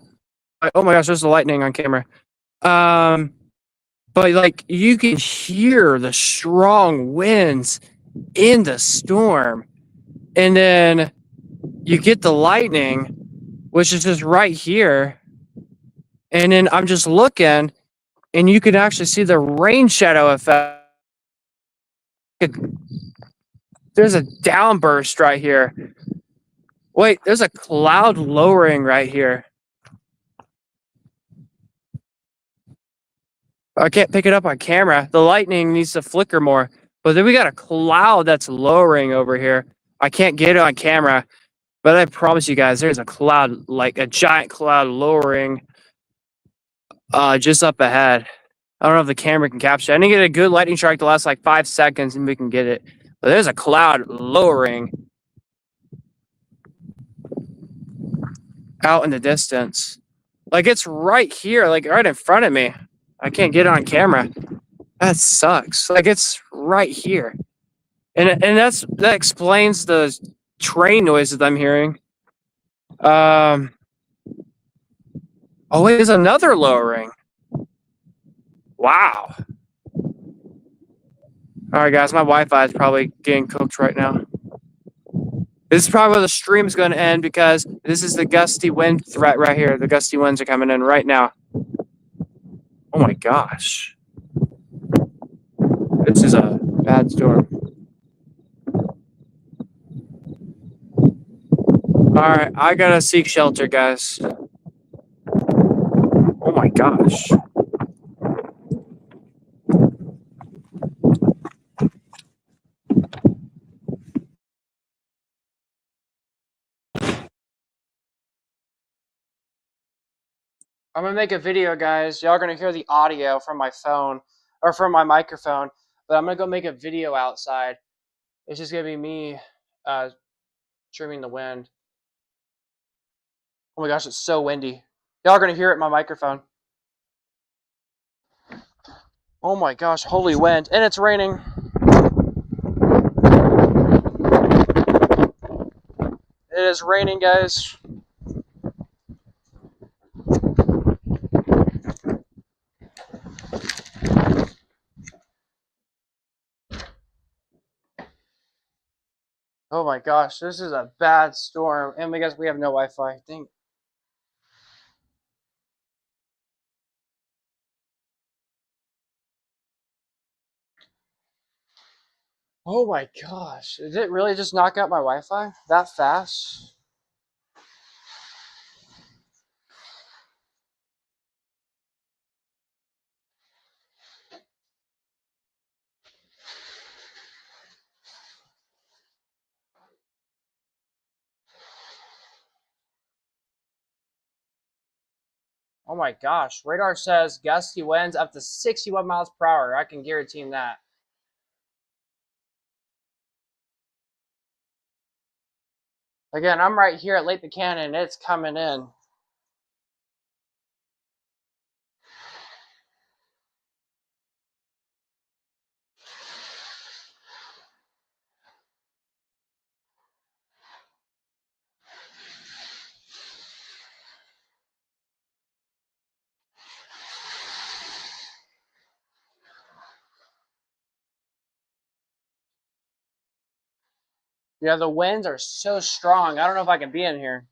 Oh my gosh, there's the lightning on camera. But like, you can hear the strong winds in the storm. And then you get the lightning, which is just right here. And then I'm just looking, and you can actually see the rain shadow effect. There's a downburst right here. Wait, there's a cloud lowering right here. I can't pick it up on camera. The lightning needs to flicker more. But then we got a cloud that's lowering over here. I can't get it on camera, but I promise you guys, there's a cloud, like a giant cloud lowering just up ahead. I don't know if the camera can capture it. I didn't get a good lightning strike the last like 5 seconds and we can get it. But there's a cloud lowering out in the distance. Like, it's right here, like right in front of me. I can't get it on camera. That sucks. Like, it's right here. And that explains the train noises I'm hearing. Oh, it is another lowering. Wow. All right, guys, my Wi-Fi is probably getting cooked right now. This is probably where the stream's going to end because this is the gusty wind threat right here. The gusty winds are coming in right now. Oh my gosh. This is a bad storm. Alright, I gotta seek shelter, guys. Oh my gosh. I'm gonna make a video, guys. Y'all are gonna hear the audio from my phone or from my microphone, but I'm gonna go make a video outside. It's just gonna be me trimming the wind. Oh my gosh, it's so windy. Y'all are gonna hear it in my microphone. Oh my gosh, holy wind. And it's raining. It is raining, guys. Oh my gosh, this is a bad storm. And we guess we have no Wi-Fi. I think. Oh my gosh. Did it really just knock out my Wi-Fi that fast? Oh my gosh. Radar says gusty winds up to 61 miles per hour. I can guarantee him that. Again, I'm right here at Lake Buchanan. It's coming in. Yeah, the winds are so strong. I don't know if I can be in here.